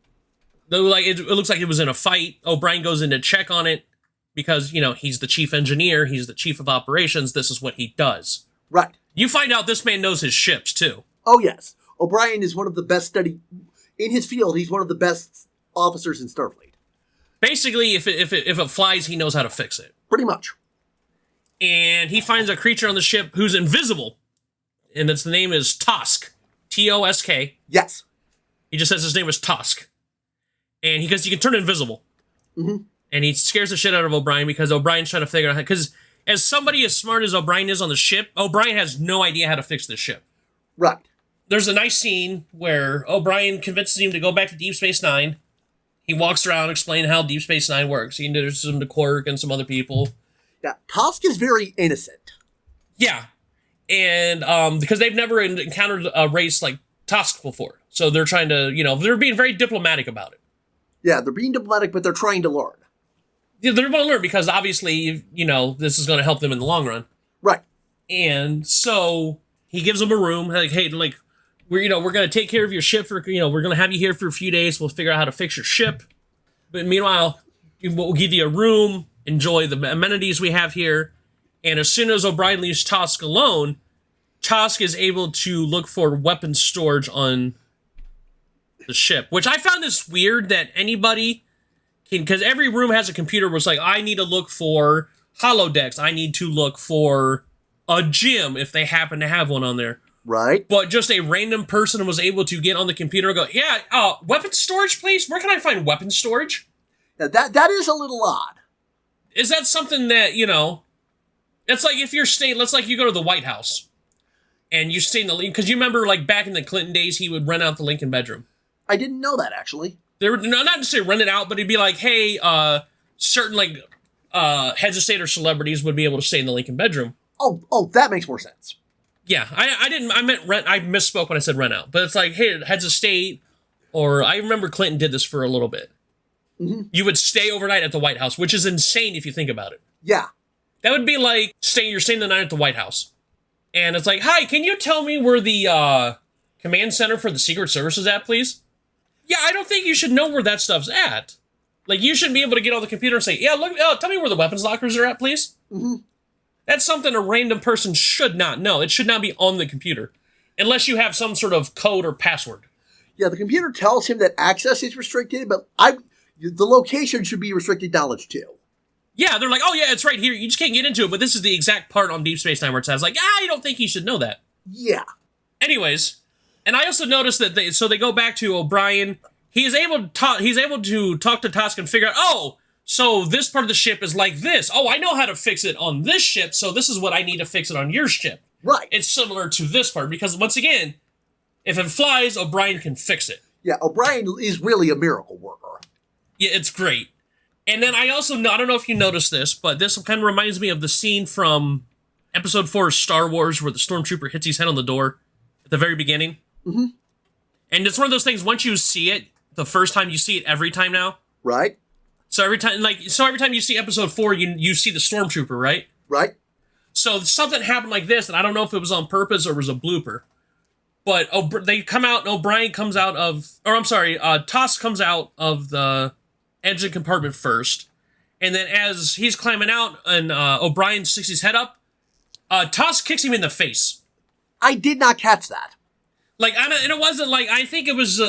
It looks like it was in a fight. O'Brien goes in to check on it. Because, he's the chief engineer, he's the chief of operations, this is what he does. Right. You find out this man knows his ships, too. Oh, yes. O'Brien is one of the best in his field, he's one of the best officers in Starfleet. Basically, if it flies, he knows how to fix it. Pretty much. And he finds a creature on the ship who's invisible. And the name is Tosk. T-O-S-K. Yes. He just says his name is Tosk. And he can turn invisible. Mm-hmm. And he scares the shit out of O'Brien because O'Brien's trying to figure out how... Because as somebody as smart as O'Brien is on the ship, O'Brien has no idea how to fix this ship. Right. There's a nice scene where O'Brien convinces him to go back to Deep Space Nine. He walks around explaining how Deep Space Nine works. He introduces him to Quark and some other people. Yeah, Tosk is very innocent. Yeah. And because they've never encountered a race like Tosk before. So they're trying to, they're being very diplomatic about it. Yeah, they're being diplomatic, but they're trying to learn. They're going to learn because obviously, this is going to help them in the long run. Right. And so he gives them a room. Like, hey, we're going to take care of your ship for, we're going to have you here for a few days. We'll figure out how to fix your ship. But meanwhile, we'll give you a room, enjoy the amenities we have here. And as soon as O'Brien leaves Tosk alone, Tosk is able to look for weapon storage on the ship, which I found this weird that anybody can, because every room has a computer where it's like, I need to look for holodecks. I need to look for a gym if they happen to have one on there. Right. But just a random person was able to get on the computer and go, yeah, weapons storage, please? Where can I find weapons storage? Now that is a little odd. Is that something that, it's like if you're staying, let's like you go to the White House and you stay in the, because you remember like back in the Clinton days, he would rent out the Lincoln bedroom. I didn't know that, actually. They were, no, not necessarily rent it out, but he'd be like, hey, certain like heads of state or celebrities would be able to stay in the Lincoln bedroom. Oh, that makes more sense. Yeah, I meant rent. I misspoke when I said rent out, but it's like, hey, heads of state, or I remember Clinton did this for a little bit. Mm-hmm. You would stay overnight at the White House, which is insane if you think about it. Yeah. That would be like you're staying the night at the White House, and it's like, hi, can you tell me where the command center for the Secret Service is at, please? Yeah, I don't think you should know where that stuff's at. Like, you should be able to get on the computer and say, yeah, look, tell me where the weapons lockers are at, please. Mm-hmm. That's something a random person should not know. It should not be on the computer, unless you have some sort of code or password. Yeah, the computer tells him that access is restricted, but the location should be restricted knowledge too. Yeah, they're like, oh yeah, it's right here. You just can't get into it, but this is the exact part on Deep Space Nine where it says like, I don't think he should know that. Yeah. Anyways, and I also noticed that they go back to O'Brien. He's able to talk to Tusk and figure out, so this part of the ship is like this. Oh, I know how to fix it on this ship, so this is what I need to fix it on your ship. Right. It's similar to this part, because once again, if it flies, O'Brien can fix it. Yeah, O'Brien is really a miracle worker. Yeah, it's great. And then I also, I don't know if you noticed this, but this kind of reminds me of the scene from Episode 4 of Star Wars where the Stormtrooper hits his head on the door at the very beginning. Mm-hmm. And it's one of those things, once you see it, the first time you see it every time now. Right. So every time you see Episode 4, you see the Stormtrooper, right? Right. So something happened like this, and I don't know if it was on purpose or it was a blooper. But they come out, and O'Brien comes out of, Tusk comes out of the engine compartment first, and then as he's climbing out, and O'Brien sticks his head up, Tusk kicks him in the face. I did not catch that. Like, and it wasn't like, I think it was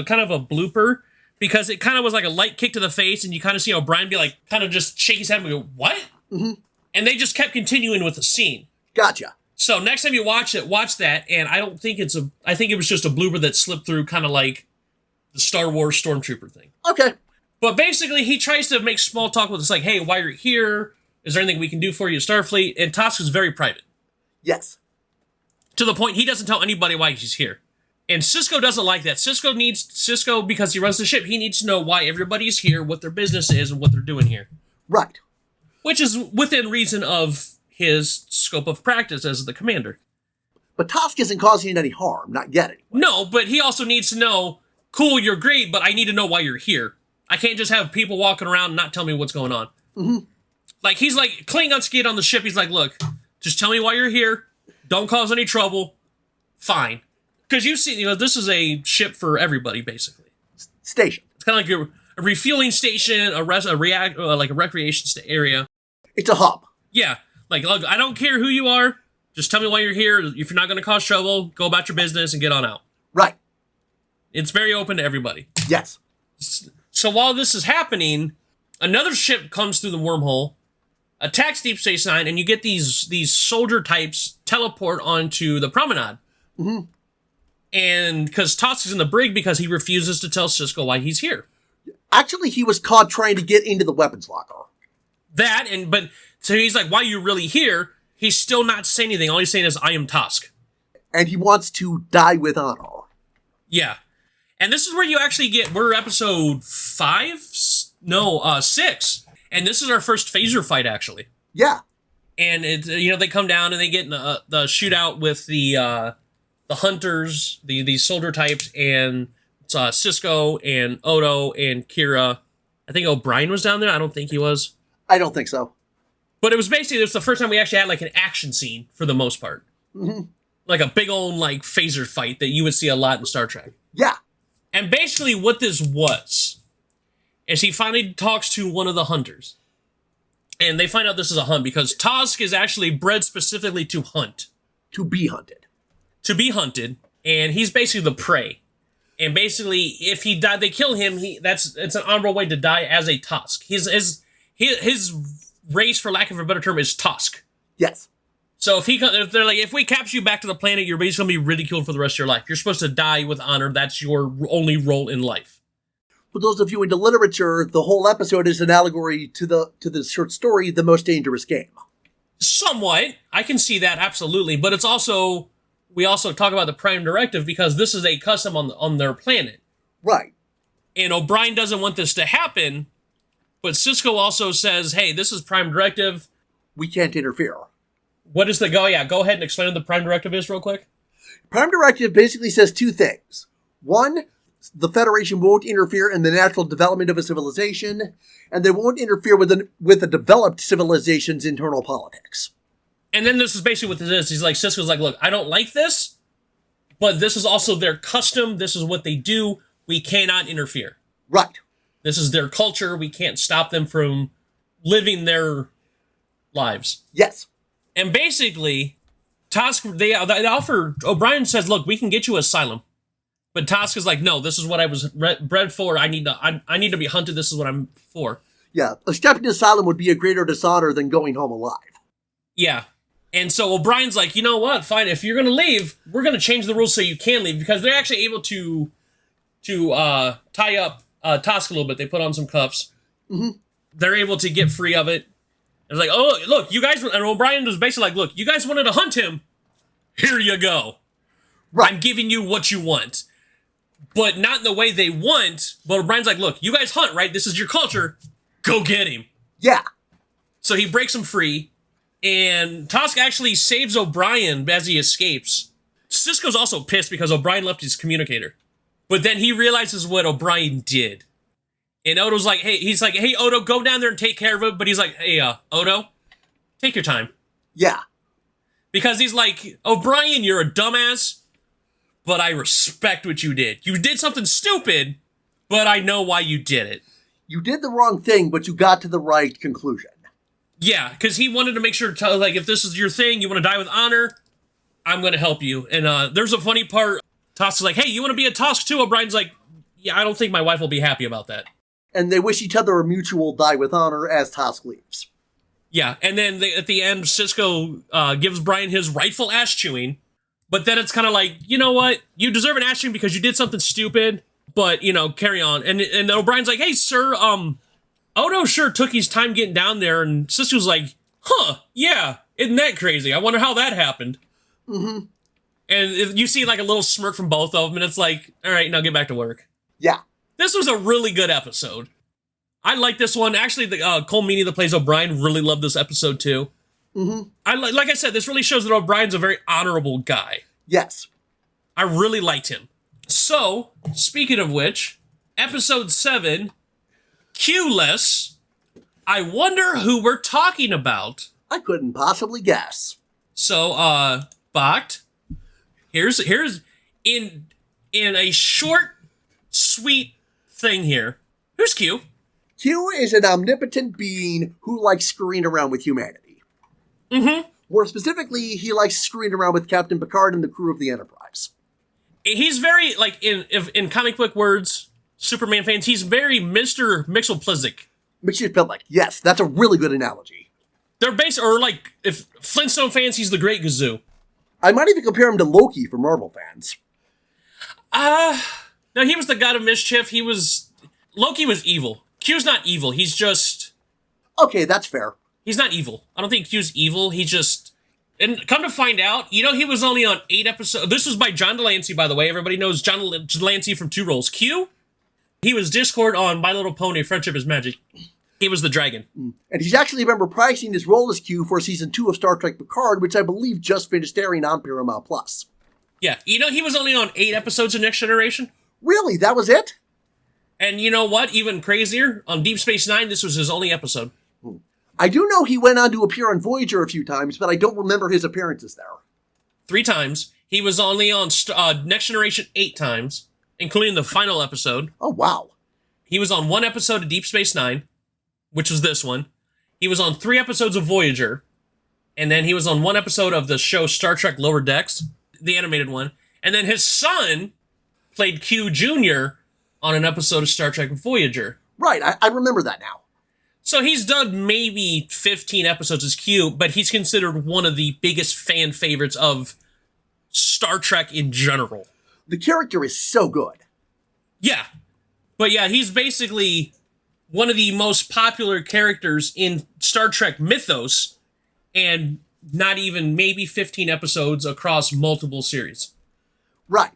kind of a blooper, because it kind of was like a light kick to the face, and you kind of see O'Brien be like, kind of just shake his head and go, what? Mm-hmm. And they just kept continuing with the scene. Gotcha. So next time you watch that, and I think it was just a blooper that slipped through, kind of like the Star Wars Stormtrooper thing. Okay. But basically, he tries to make small talk with us, like, hey, while you're here, is there anything we can do for you, Starfleet? And Tusk is very private. Yes. To the point, he doesn't tell anybody why he's here. And Cisco doesn't like that. Cisco, because he runs the ship, he needs to know why everybody's here, what their business is, and what they're doing here. Right. Which is within reason of his scope of practice as the commander. But Tusk isn't causing any harm, not yet anyway. No, but he also needs to know, cool, you're great, but I need to know why you're here. I can't just have people walking around and not tell me what's going on. Mm-hmm. Like, he's like, Klingon skid on the ship, he's like, look, just tell me why you're here. Don't cause any trouble. Fine. Because you see, this is a ship for everybody, basically. Station. It's kind of like a refueling station, like a recreation area. It's a hub. Yeah. Like, look, I don't care who you are. Just tell me why you're here. If you're not going to cause trouble, go about your business and get on out. Right. It's very open to everybody. Yes. So while this is happening, another ship comes through the wormhole, attacks Deep Space Nine, and you get these soldier types teleport onto the promenade. Mm-hmm. And because Tusk is in the brig because he refuses to tell Cisco why he's here. Actually, he was caught trying to get into the weapons locker. So he's like, why are you really here? He's still not saying anything. All he's saying is, I am Tusk. And he wants to die with honor. Yeah. And this is where you actually we're episode 6. And this is our first phaser fight, actually. Yeah. And they come down and they get in the shootout with the hunters, these soldier types, and Cisco and Odo and Kira. I think O'Brien was down there. I don't think he was. I don't think so. But it was the first time we actually had like an action scene for the most part. Mm-hmm. Like a big old like phaser fight that you would see a lot in Star Trek. Yeah. And basically what this was is he finally talks to one of the hunters. And they find out this is a hunt because Tusk is actually bred specifically to hunt. To be hunted. To be hunted. And he's basically the prey. And basically, if he died, they kill him. It's an honorable way to die as a Tusk. His race, for lack of a better term, is Tusk. Yes. So if they're like, if we capture you back to the planet, you're basically going to be ridiculed for the rest of your life. You're supposed to die with honor. That's your only role in life. For those of you into literature, the whole episode is an allegory to the short story, The Most Dangerous Game. Somewhat. I can see that, absolutely. But it's also, we also talk about the Prime Directive because this is a custom on their planet. Right. And O'Brien doesn't want this to happen, but Sisko also says, hey, this is Prime Directive. We can't interfere. What is the go? Yeah, go ahead and explain what the Prime Directive is real quick. Prime Directive basically says two things. One, the Federation won't interfere in the natural development of a civilization, and they won't interfere with a developed civilization's internal politics. And then this is basically what this is. He's like, Sisko's like, look, I don't like this, but this is also their custom. This is what they do. We cannot interfere. Right. This is their culture. We can't stop them from living their lives. Yes. And basically, they offer, O'Brien says, look, we can get you asylum. But Tosk is like, no, this is what I was bred for. I need to be hunted. This is what I'm for. Yeah, a step into asylum would be a greater dishonor than going home alive. Yeah. And so O'Brien's like, you know what? Fine. If you're going to leave, we're going to change the rules so you can leave. Because they're actually able to tie up Tosk a little bit. They put on some cuffs. Mm-hmm. They're able to get free of it. It's like, oh, look, you guys... And O'Brien was basically like, look, you guys wanted to hunt him. Here you go. Right. I'm giving you what you want. But not in the way they want. But O'Brien's like, look, you guys hunt, right? This is your culture. Go get him. Yeah. So he breaks him free. And Tosk actually saves O'Brien as he escapes. Sisko's also pissed because O'Brien left his communicator. But then he realizes what O'Brien did. And Odo's like, hey, Odo, go down there and take care of it. But he's like, hey, Odo, take your time. Yeah. Because he's like, O'Brien, you're a dumbass, but I respect what you did. You did something stupid, but I know why you did it. You did the wrong thing, but you got to the right conclusion. Yeah, because he wanted to make sure, like, if this is your thing, you want to die with honor, I'm going to help you. And there's a funny part. Tosk is like, hey, you want to be a Tosk too? O'Brien's like, yeah, I don't think my wife will be happy about that. And they wish each other a mutual die with honor as Tosk leaves. Yeah, and then at the end, Sisko gives Brian his rightful ass chewing. But then it's kind of like, you know what? You deserve an ass chewing because you did something stupid. But, carry on. And O'Brien's like, hey, sir, Odo sure took his time getting down there. And Sisko's like, huh, yeah, isn't that crazy? I wonder how that happened. Mm-hmm. And you see like a little smirk from both of them. And it's like, all right, now get back to work. Yeah. This was a really good episode. I like this one. Actually, the Cole Meany that plays O'Brien really loved this episode too. Mm-hmm. Like I said, this really shows that O'Brien's a very honorable guy. Yes. I really liked him. So, speaking of which, episode 7, Q-less. I wonder who we're talking about. I couldn't possibly guess. So, Bacht, here's in a short, sweet thing here. Who's Q? Q is an omnipotent being who likes screwing around with humanity. Mm-hmm. More specifically, he likes screwing around with Captain Picard and the crew of the Enterprise. He's very, like, in comic book words, Superman fans, he's very Mr. Mxyzptlk. Mxyzptlk, yes, that's a really good analogy. They're based, or like, if Flintstone fans, he's the Great Gazoo. I might even compare him to Loki for Marvel fans. No, he was the god of mischief. Loki was evil. Q's not evil. He's just... Okay, that's fair. He's not evil. I don't think Q's evil. He just... And come to find out, he was only on 8 episodes. This was by John Delancey, by the way. Everybody knows John Delancey from Two Roles. Q, he was Discord on My Little Pony, Friendship is Magic. He was the dragon. And he's actually been reprising his role as Q for season 2 of Star Trek Picard, which I believe just finished airing on Paramount+. Yeah, he was only on 8 episodes of Next Generation. Really? That was it? And you know what? Even crazier, on Deep Space Nine, this was his only episode. I do know he went on to appear on Voyager a few times, but I don't remember his appearances there. 3 times. He was only on Next Generation 8 times, including the final episode. Oh, wow. He was on 1 episode of Deep Space Nine, which was this one. He was on 3 episodes of Voyager, and then he was on 1 episode of the show Star Trek Lower Decks, the animated one. And then his son played Q Jr. on an episode of Star Trek Voyager. Right, I remember that now. So he's done maybe 15 episodes as Q, but he's considered one of the biggest fan favorites of Star Trek in general. The character is so good. Yeah. But yeah, he's basically one of the most popular characters in Star Trek mythos, and not even maybe 15 episodes across multiple series. Right.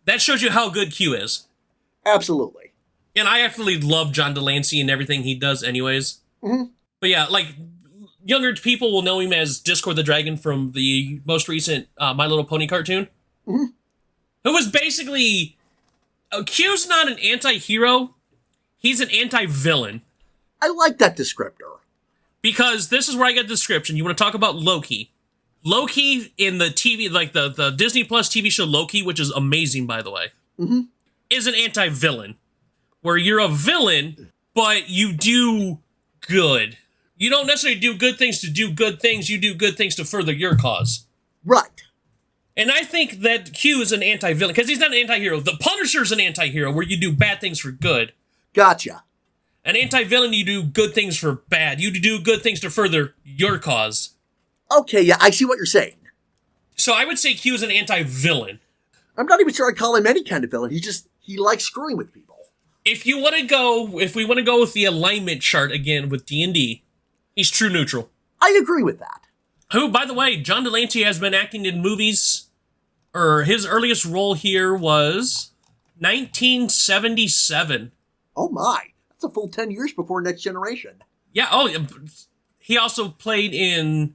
That shows you how good Q is. Absolutely. And I actually love John Delancey and everything he does anyways. Mm-hmm. But yeah, like, younger people will know him as Discord the Dragon from the most recent My Little Pony cartoon. Mm-hmm. Who was basically... Q's not an anti-hero. He's an anti-villain. I like that descriptor. Because this is where I get the description. You want to talk about Loki. Loki in the TV, like the Disney Plus TV show Loki, which is amazing, by the way, Mm-hmm. is an anti-villain. Where you're a villain, but you do good. You don't necessarily do good things to do good things. You do good things to further your cause. Right. And I think that Q is an anti-villain, because he's not an anti-hero. The Punisher's an anti-hero, where you do bad things for good. Gotcha. An anti-villain, you do good things for bad. You do good things to further your cause. Okay, yeah, I see what you're saying. So I would say Q is an anti-villain. I'm not even sure I'd call him any kind of villain. He likes screwing with people. If we want to go with the alignment chart again with D&D, he's true neutral. I agree with that. Who, by the way, John Delancey has been acting in movies, or his earliest role here was 1977. Oh my, that's a full 10 years before Next Generation. Yeah, he also played in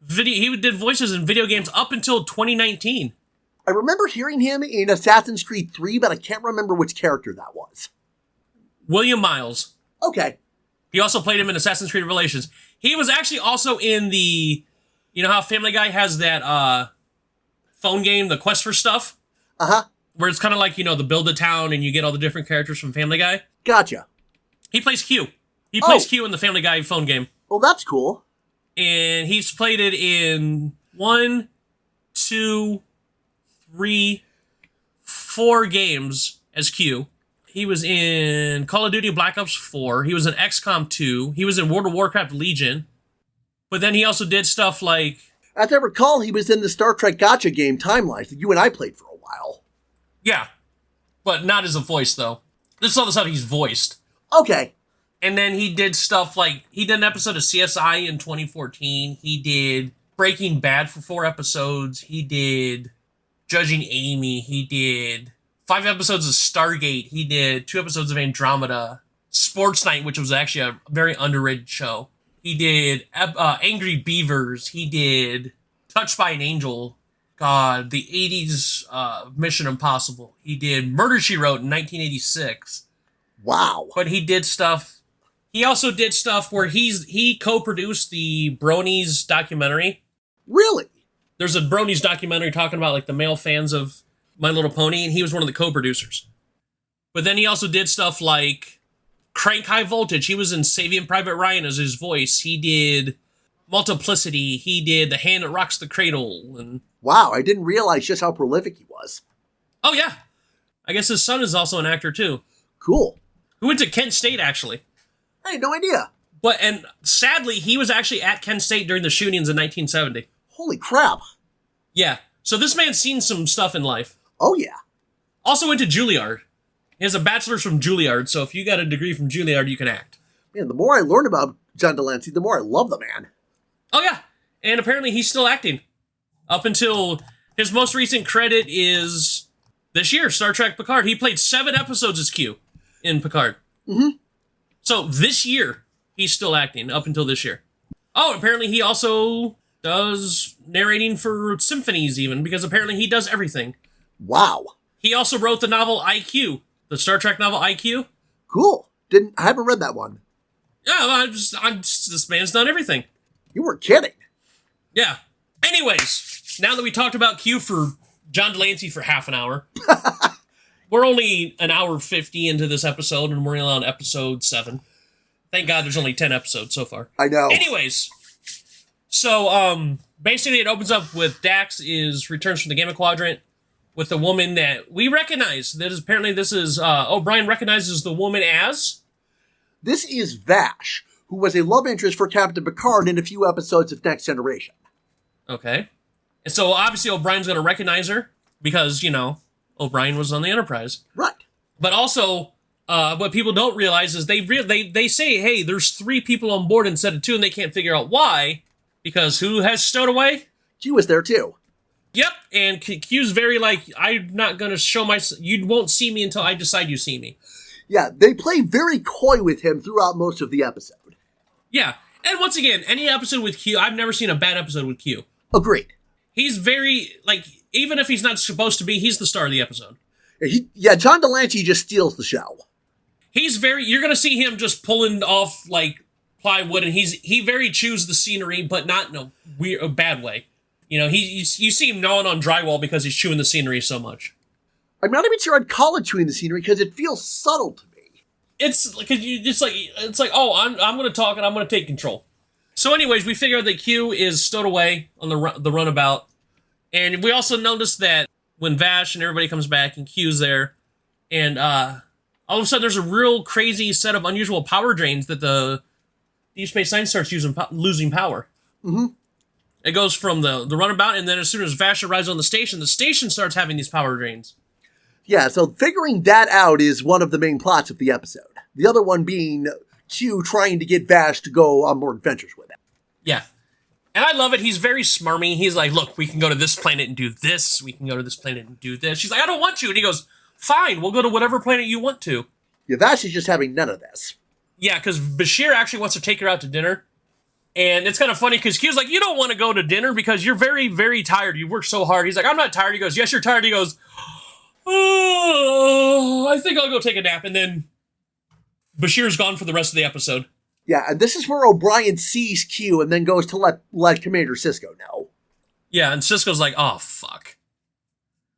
he did voices in video games up until 2019. I remember hearing him in Assassin's Creed 3, but I can't remember which character that was. William Miles. Okay. He also played him in Assassin's Creed Revelations. He was actually also in the, you know how Family Guy has that phone game, The Quest for Stuff? Uh-huh. Where it's kind of like, the Build a Town and you get all the different characters from Family Guy. Gotcha. He plays Q. He plays Q in the Family Guy phone game. Well, that's cool. And he's played it in 1, 2, 3, 4 games as Q. He was in Call of Duty Black Ops 4. He was in XCOM 2. He was in World of Warcraft Legion. But then he also did stuff like... As I recall, he was in the Star Trek Gotcha game Timelines that you and I played for a while. Yeah. But not as a voice, though. This is all the stuff he's voiced. Okay. And then he did stuff like... He did an episode of CSI in 2014. He did Breaking Bad for 4 episodes. He did Judging Amy. He did 5 episodes of Stargate. He did 2 episodes of Andromeda. Sports Night, which was actually a very underrated show. He did Angry Beavers. He did Touched by an Angel. God, the 80s Mission Impossible. He did Murder, She Wrote in 1986. Wow. But he did stuff. He also did stuff where he co-produced the Bronies documentary. Really? There's a Bronies documentary talking about like the male fans of My Little Pony, and he was one of the co-producers. But then he also did stuff like Crank High Voltage. He was in Saving Private Ryan as his voice. He did Multiplicity. He did The Hand That Rocks the Cradle. And wow, I didn't realize just how prolific he was. oh yeah, I guess his son is also an actor too. Cool. Who went to Kent State actually. I had no idea. And sadly, he was actually at Kent State during the shootings in 1970. Holy crap. Yeah. So this man's seen some stuff in life. Oh yeah. Also went to Juilliard. He has a bachelor's from Juilliard, so if you got a degree from Juilliard, you can act. Man, the more I learn about John Delancey, the more I love the man. Oh yeah. And apparently he's still acting. Up until his most recent credit is this year, Star Trek Picard. He played 7 episodes as Q in Picard. Mm-hmm. So this year, he's still acting, up until this year. Oh, apparently he also does narrating for symphonies even, because apparently he does everything. Wow. He also wrote the novel IQ, the Star Trek novel IQ. Cool. I haven't read that one. Yeah, this man's done everything. You weren't kidding. Yeah. Anyways, now that we talked about Q for John Delancey for half an hour, we're only an hour 50 into this episode, and we're on episode 7. Thank God there's only 10 episodes so far. I know. Anyways, so basically it opens up with Dax returns from the Gamma Quadrant with a woman that we recognize. Brian recognizes the woman as? This is Vash, who was a love interest for Captain Picard in a few episodes of Next Generation. Okay. And so obviously O'Brien's going to recognize her because, O'Brien was on the Enterprise. Right. But also, what people don't realize is they say, hey, there's 3 people on board instead of 2, and they can't figure out why. Because who has stowed away? Q was there too. Yep, and Q's very I'm not going to show you won't see me until I decide you see me. Yeah, they play very coy with him throughout most of the episode. Yeah, and once again, any episode with Q, I've never seen a bad episode with Q. Agreed. He's very, even if he's not supposed to be, he's the star of the episode. John Delancey just steals the show. You're going to see him just pulling off, plywood, and he very chews the scenery, but not in a bad way. You see him gnawing on drywall because he's chewing the scenery so much. I'm not even sure I'd call it chewing the scenery because it feels subtle to me. It's like, oh, I'm going to talk and I'm going to take control. So anyways, we figure out that Q is stowed away on the runabout. And we also noticed that when Vash and everybody comes back and Q's there, and all of a sudden there's a real crazy set of unusual power drains that the Deep Space Nine starts losing power. Mm-hmm. It goes from the runabout, and then as soon as Vash arrives on the station starts having these power drains. Yeah, so figuring that out is one of the main plots of the episode. The other one being Q trying to get Vash to go on more adventures with him. Yeah. And I love it. He's very smarmy. He's like, look, we can go to this planet and do this. We can go to this planet and do this. She's like, I don't want you. And he goes, fine, we'll go to whatever planet you want to. Yeah, Vash is just having none of this. Yeah, because Bashir actually wants to take her out to dinner. And it's kind of funny because Q's like, you don't want to go to dinner because you're very, very tired. You work so hard. He's like, I'm not tired. He goes, yes, you're tired. He goes, oh, I think I'll go take a nap. And then Bashir's gone for the rest of the episode. Yeah, and this is where O'Brien sees Q and then goes to let Commander Sisko know. Yeah, and Sisko's like, oh, fuck.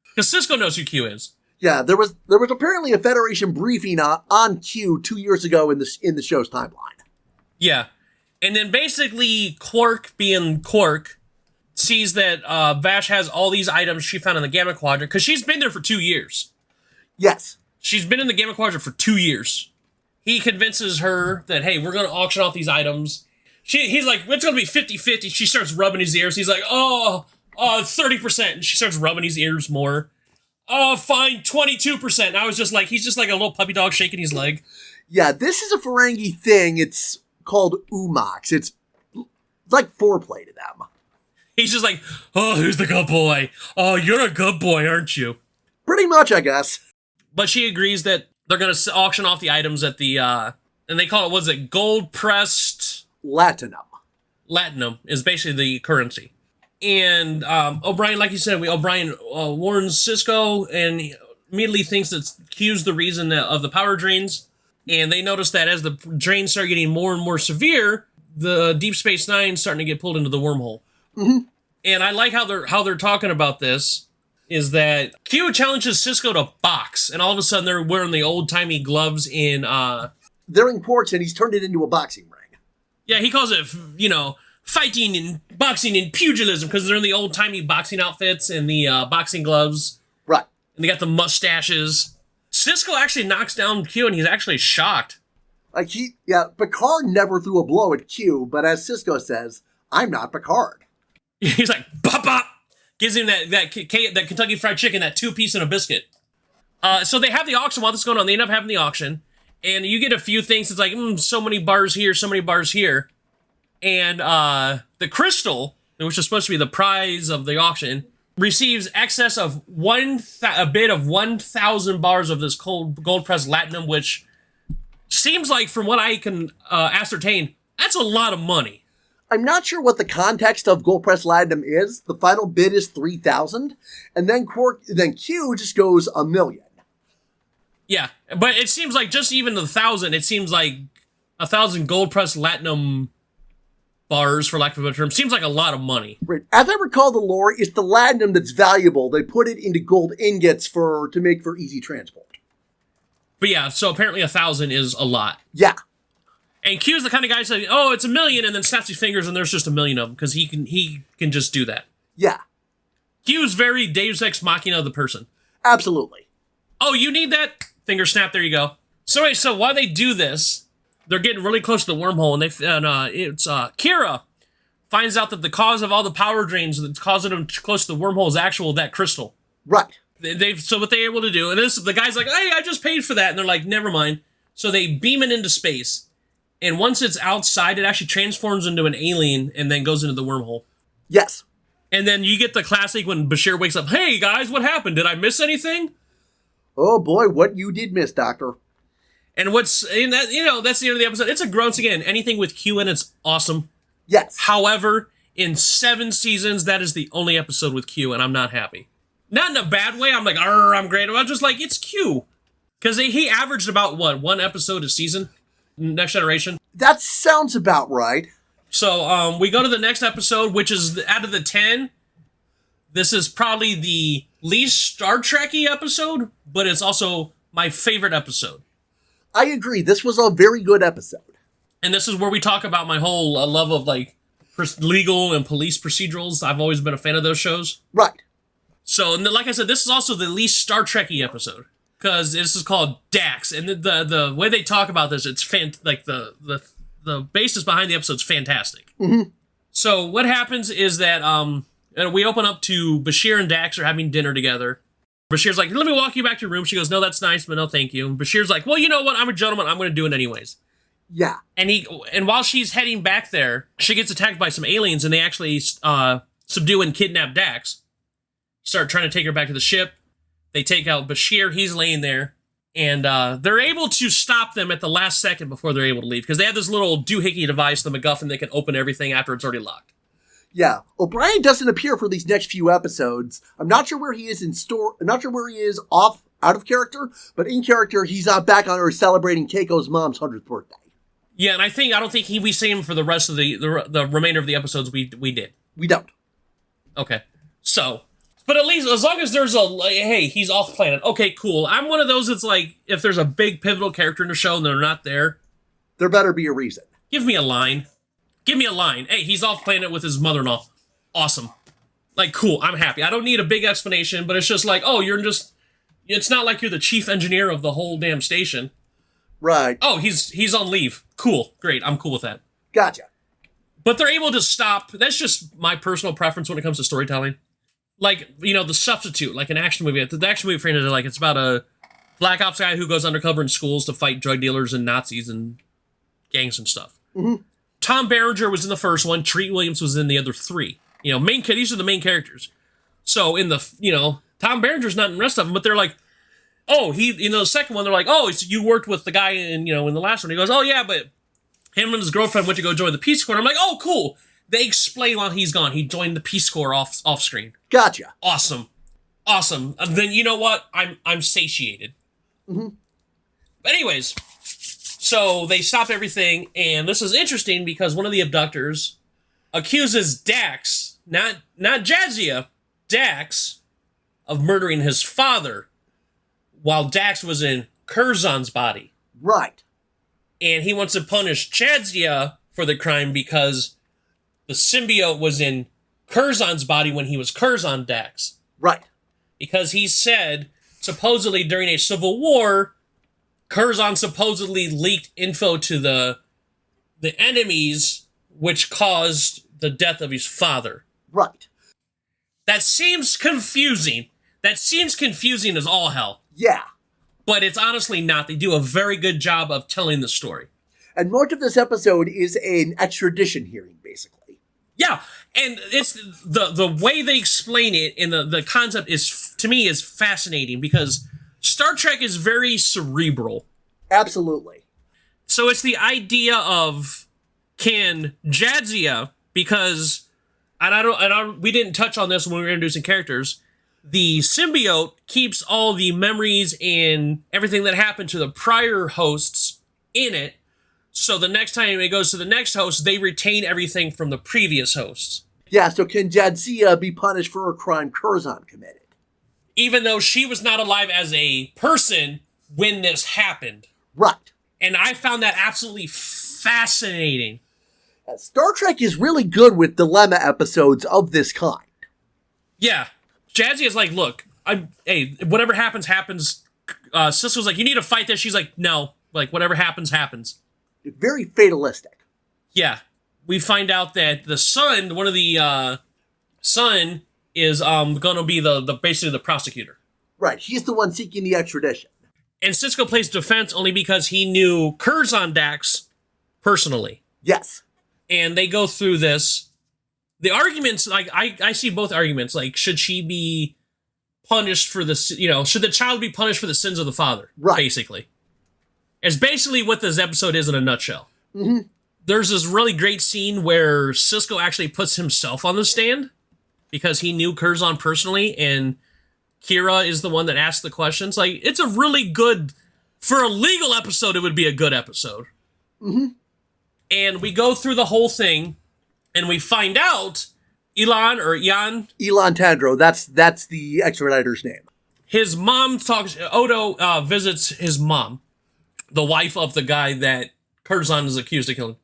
Because Sisko knows who Q is. Yeah, there was apparently a Federation briefing on Q 2 years ago in the show's timeline. Yeah. And then basically Quark, being Quark, sees that Vash has all these items she found in the Gamma Quadrant, because she's been there for 2 years. Yes. She's been in the Gamma Quadrant for 2 years. He convinces her that, hey, we're going to auction off these items. He's like, it's going to be 50-50. She starts rubbing his ears. He's like, 30%. And she starts rubbing his ears more. Oh, fine, 22%. And I was just like, he's just like a little puppy dog shaking his leg. Yeah, this is a Ferengi thing. It's called umox. It's like foreplay to them. He's just like, oh, who's the good boy? Oh, you're a good boy, aren't you? Pretty much, I guess. But she agrees that they're going to auction off the items at the, and they call it, what's it, gold-pressed? Latinum. Latinum is basically the currency. And O'Brien, like you said, O'Brien warns Sisko and he immediately thinks that Q's the reason of the power drains. And they notice that as the drains start getting more and more severe, the Deep Space Nine's starting to get pulled into the wormhole. Mm-hmm. And I like how they're talking about this. Is that Q challenges Sisko to box, and all of a sudden they're wearing the old-timey gloves in, they're in quartz, and he's turned it into a boxing ring. Yeah, he calls it, fighting and boxing and pugilism, because they're in the old-timey boxing outfits and the boxing gloves. Right. And they got the mustaches. Sisko actually knocks down Q, and he's actually shocked. Picard never threw a blow at Q, but as Sisko says, I'm not Picard. He's like, bop, bop. Gives him that Kentucky Fried Chicken, that 2-piece and a biscuit. So they have the auction while this is going on. They end up having the auction. And you get a few things. It's like, so many bars here, so many bars here. And the crystal, which is supposed to be the prize of the auction, receives excess of a bid of 1,000 bars of this gold-pressed latinum, which seems like, from what I can ascertain, that's a lot of money. I'm not sure what the context of gold pressed latinum is. The final bid is 3,000, and then Q just goes 1 million. Yeah, but it seems like just even the 1,000, it seems like 1,000 gold pressed latinum bars, for lack of a better term, seems like a lot of money. Right. As I recall the lore, it's the latinum that's valuable. They put it into gold ingots to make for easy transport. But yeah, so apparently 1,000 is a lot. Yeah. And Q's the kind of guy who says, oh, it's 1 million, and then snaps his fingers, and there's just 1 million of them, because he can just do that. Yeah. Q's very Deus Ex Machina of the person. Absolutely. Oh, you need that? Finger snap, there you go. So while they do this, they're getting really close to the wormhole, and it's Kira finds out that the cause of all the power drains that's causing them close to the wormhole is that crystal. Right. So what they're able to do, and the guy's like, hey, I just paid for that, and they're like, never mind. So they beam it into space, and once it's outside, it actually transforms into an alien and then goes into the wormhole. Yes. And then you get the classic when Bashir wakes up, hey guys, what happened? Did I miss anything? Oh boy, what you did miss, Doctor. And that's the end of the episode. It's once again, anything with Q in it's awesome. Yes. However, in 7 seasons, that is the only episode with Q, and I'm not happy. Not in a bad way. I'm like, I'm great. I'm just like, it's Q. Because he averaged about, 1 episode a season? Next Generation? That sounds about right. So, we go to the next episode, which is, out of the 10, this is probably the least Star Trek-y episode, but it's also my favorite episode. I agree. This was a very good episode. And this is where we talk about my whole love of, legal and police procedurals. I've always been a fan of those shows. Right. So, like I said, this is also the least Star Trek-y episode. Because this is called Dax. And the way they talk about this, it's the basis behind the episode's fantastic. Mm-hmm. So, what happens is that we open up to Bashir and Dax are having dinner together. Bashir's like, let me walk you back to your room. She goes, no, that's nice, but no, thank you. And Bashir's like, well, you know what? I'm a gentleman. I'm going to do it anyways. Yeah. And while she's heading back there, she gets attacked by some aliens, and they actually subdue and kidnap Dax. Start trying to take her back to the ship. They take out Bashir. He's laying there. And they're able to stop them at the last second before they're able to leave. Because they have this little doohickey device, the MacGuffin, that can open everything after it's already locked. Yeah. O'Brien doesn't appear for these next few episodes. I'm not sure where he is I'm not sure where he is out of character. But in character, he's back on Earth celebrating Keiko's mom's 100th birthday. Yeah, and I don't think we see him for the rest of the remainder of the episodes we did. We don't. Okay. So, but at least as long as there's hey, he's off planet. Okay, cool. I'm one of those that's like, if there's a big pivotal character in the show and they're not there, there better be a reason. Give me a line. Give me a line. Hey, he's off planet with his mother-in-law. Awesome. Like, cool. I'm happy. I don't need a big explanation, but it's just like, oh, it's not like you're the chief engineer of the whole damn station. Right. Oh, he's on leave. Cool. Great. I'm cool with that. Gotcha. But they're able to stop. That's just my personal preference when it comes to storytelling. Like, The Substitute, like an action movie. The action movie franchise, like, it's about a Black Ops guy who goes undercover in schools to fight drug dealers and Nazis and gangs and stuff. Mm-hmm. Tom Berenger was in the first one. Treat Williams was in the other 3. These are the main characters. So in the, Tom Berenger's not in the rest of them, but they're like, oh, the second one, they're like, oh, you worked with the guy in the last one. He goes, oh, yeah, but him and his girlfriend went to go join the Peace Corps. And I'm like, oh, cool. They explain while he's gone. He joined the Peace Corps off screen. Gotcha. Awesome. And then you know what? I'm satiated. Mm-hmm. But anyways, so they stop everything, and this is interesting because one of the abductors accuses Dax, not Jadzia, Dax, of murdering his father while Dax was in Curzon's body. Right. And he wants to punish Jadzia for the crime because the symbiote was in Curzon's body when he was Curzon Dax. Right. Because he said, supposedly during a civil war, Curzon supposedly leaked info to the enemies, which caused the death of his father. Right. That seems confusing. That seems confusing as all hell. Yeah. But it's honestly not. They do a very good job of telling the story. And most of this episode is an extradition hearing, basically. Yeah, and it's the way they explain it, and the concept is, to me, is fascinating because Star Trek is very cerebral. Absolutely. So it's the idea of, can Jadzia, because we didn't touch on this when we were introducing characters, the symbiote keeps all the memories and everything that happened to the prior hosts in it. So the next time it goes to the next host, they retain everything from the previous hosts. Yeah, so can Jadzia be punished for a crime Curzon committed? Even though she was not alive as a person when this happened. Right. And I found that absolutely fascinating. Star Trek is really good with dilemma episodes of this kind. Yeah. Jadzia is like, look, hey, whatever happens. Cisco's like, you need to fight this. She's like, no. Like, whatever happens. Very fatalistic. Yeah. We find out that the son, one of the son, is going to be the basically the prosecutor. Right. He's the one seeking the extradition. And Cisco plays defense only because he knew Curzon Dax personally. Yes. And they go through this. The arguments, like, I see both arguments. Like, should she be punished for the, you know, should the child be punished for the sins of the father? Right. Basically. It's basically what this episode is in a nutshell. Mm-hmm. There's this really great scene where Cisco actually puts himself on the stand because he knew Curzon personally, and Kira is the one that asked the questions. Like, it's a really good, for a legal episode, it would be a good episode. Mm-hmm. And we go through the whole thing, and we find out Elan Tandro, that's the expediter's name. His mom Odo visits his mom, the wife of the guy that Curzon is accused of killing.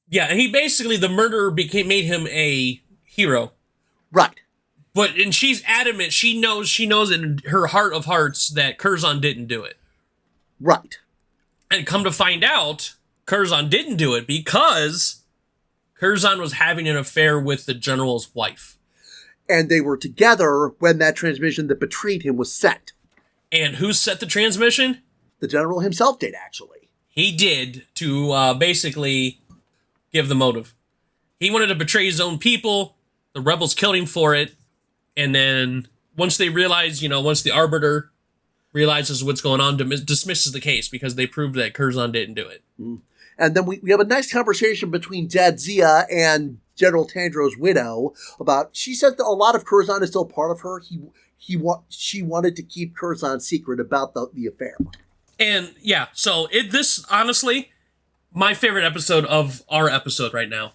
Yeah, and he basically, the murderer made him a hero. Right. And she's adamant, she knows in her heart of hearts that Curzon didn't do it. Right. And come to find out, Curzon didn't do it because Curzon was having an affair with the general's wife. And they were together when that transmission that betrayed him was sent. And who set the transmission? The general himself did, actually. He did, to basically give the motive. He wanted to betray his own people. The rebels killed him for it. And then once they realize, once the arbiter realizes what's going on, dismisses the case because they proved that Curzon didn't do it. Mm. And then we have a nice conversation between Jadzia and General Tandro's widow about, she said that a lot of Curzon is still part of her. She wanted to keep Curzon secret about the affair. And yeah, so this honestly, my favorite episode of our episode right now.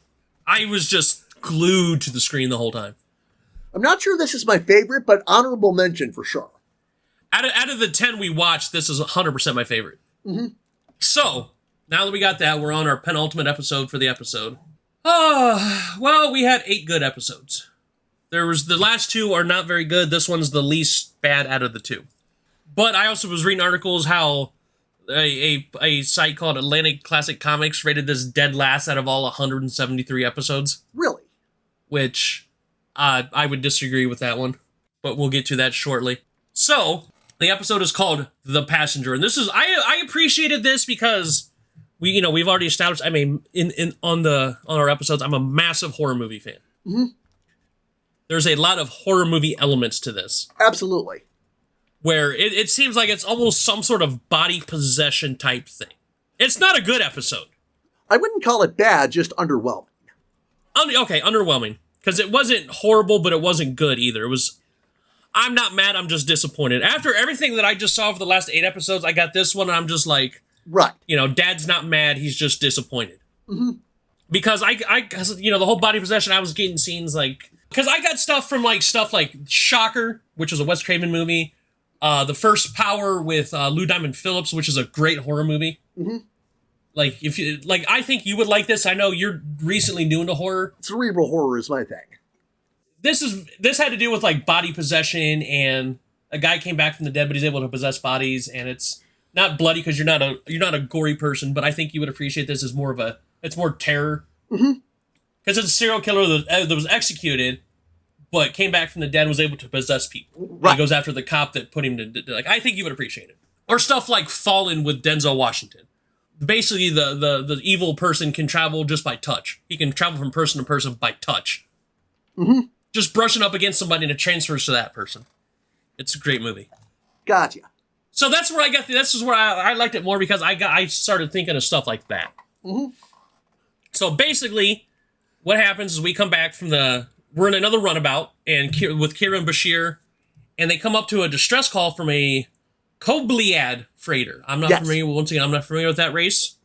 I was just glued to the screen the whole time. I'm not sure this is my favorite, but honorable mention for sure. Out of the 10 we watched, this is 100% my favorite. Mm-hmm. So, now that we got that, we're on our penultimate episode for the episode. Well, we had 8 good episodes. The last 2 are not very good. This one's the least bad out of the 2. But I also was reading articles how a site called Atlantic Classic Comics rated this dead last out of all 173 episodes. Really? Which I would disagree with that one, but we'll get to that shortly. So the episode is called "The Passenger," and this is I appreciated this because we've already established. I mean, on our episodes, I'm a massive horror movie fan. Mm-hmm. There's a lot of horror movie elements to this. Absolutely. Where it seems like it's almost some sort of body possession type thing. It's not a good episode. I wouldn't call it bad, just underwhelming. Okay, underwhelming. Because it wasn't horrible, but it wasn't good either. I'm not mad, I'm just disappointed. After everything that I just saw for the last 8 episodes, I got this one and I'm just like, right. Dad's not mad, he's just disappointed. Mm-hmm. Because the whole body possession, I was getting scenes like, because I got stuff like Shocker, which is a Wes Craven movie. The First Power with Lou Diamond Phillips, which is a great horror movie. Mm-hmm. I think you would like this. I know you're recently new into horror. Cerebral horror is my thing. This had to do with like body possession, and a guy came back from the dead, but he's able to possess bodies, and it's not bloody because you're not a gory person. But I think you would appreciate this as it's more terror. Mm-hmm. Because it's a serial killer that was executed, but came back from the dead and was able to possess people. Right. He goes after the cop that put him to. I think you would appreciate it. Or stuff like Fallen with Denzel Washington. Basically, the evil person can travel just by touch. He can travel from person to person by touch. Mm-hmm. Just brushing up against somebody and it transfers to that person. It's a great movie. Gotcha. So that's where I got. This is where I liked it more because I started thinking of stuff like that. Mm-hmm. So basically, what happens is we come back from we're in another runabout and with Kira and Bashir, and they come up to a distress call from a Kobliad freighter. I'm not familiar with that race.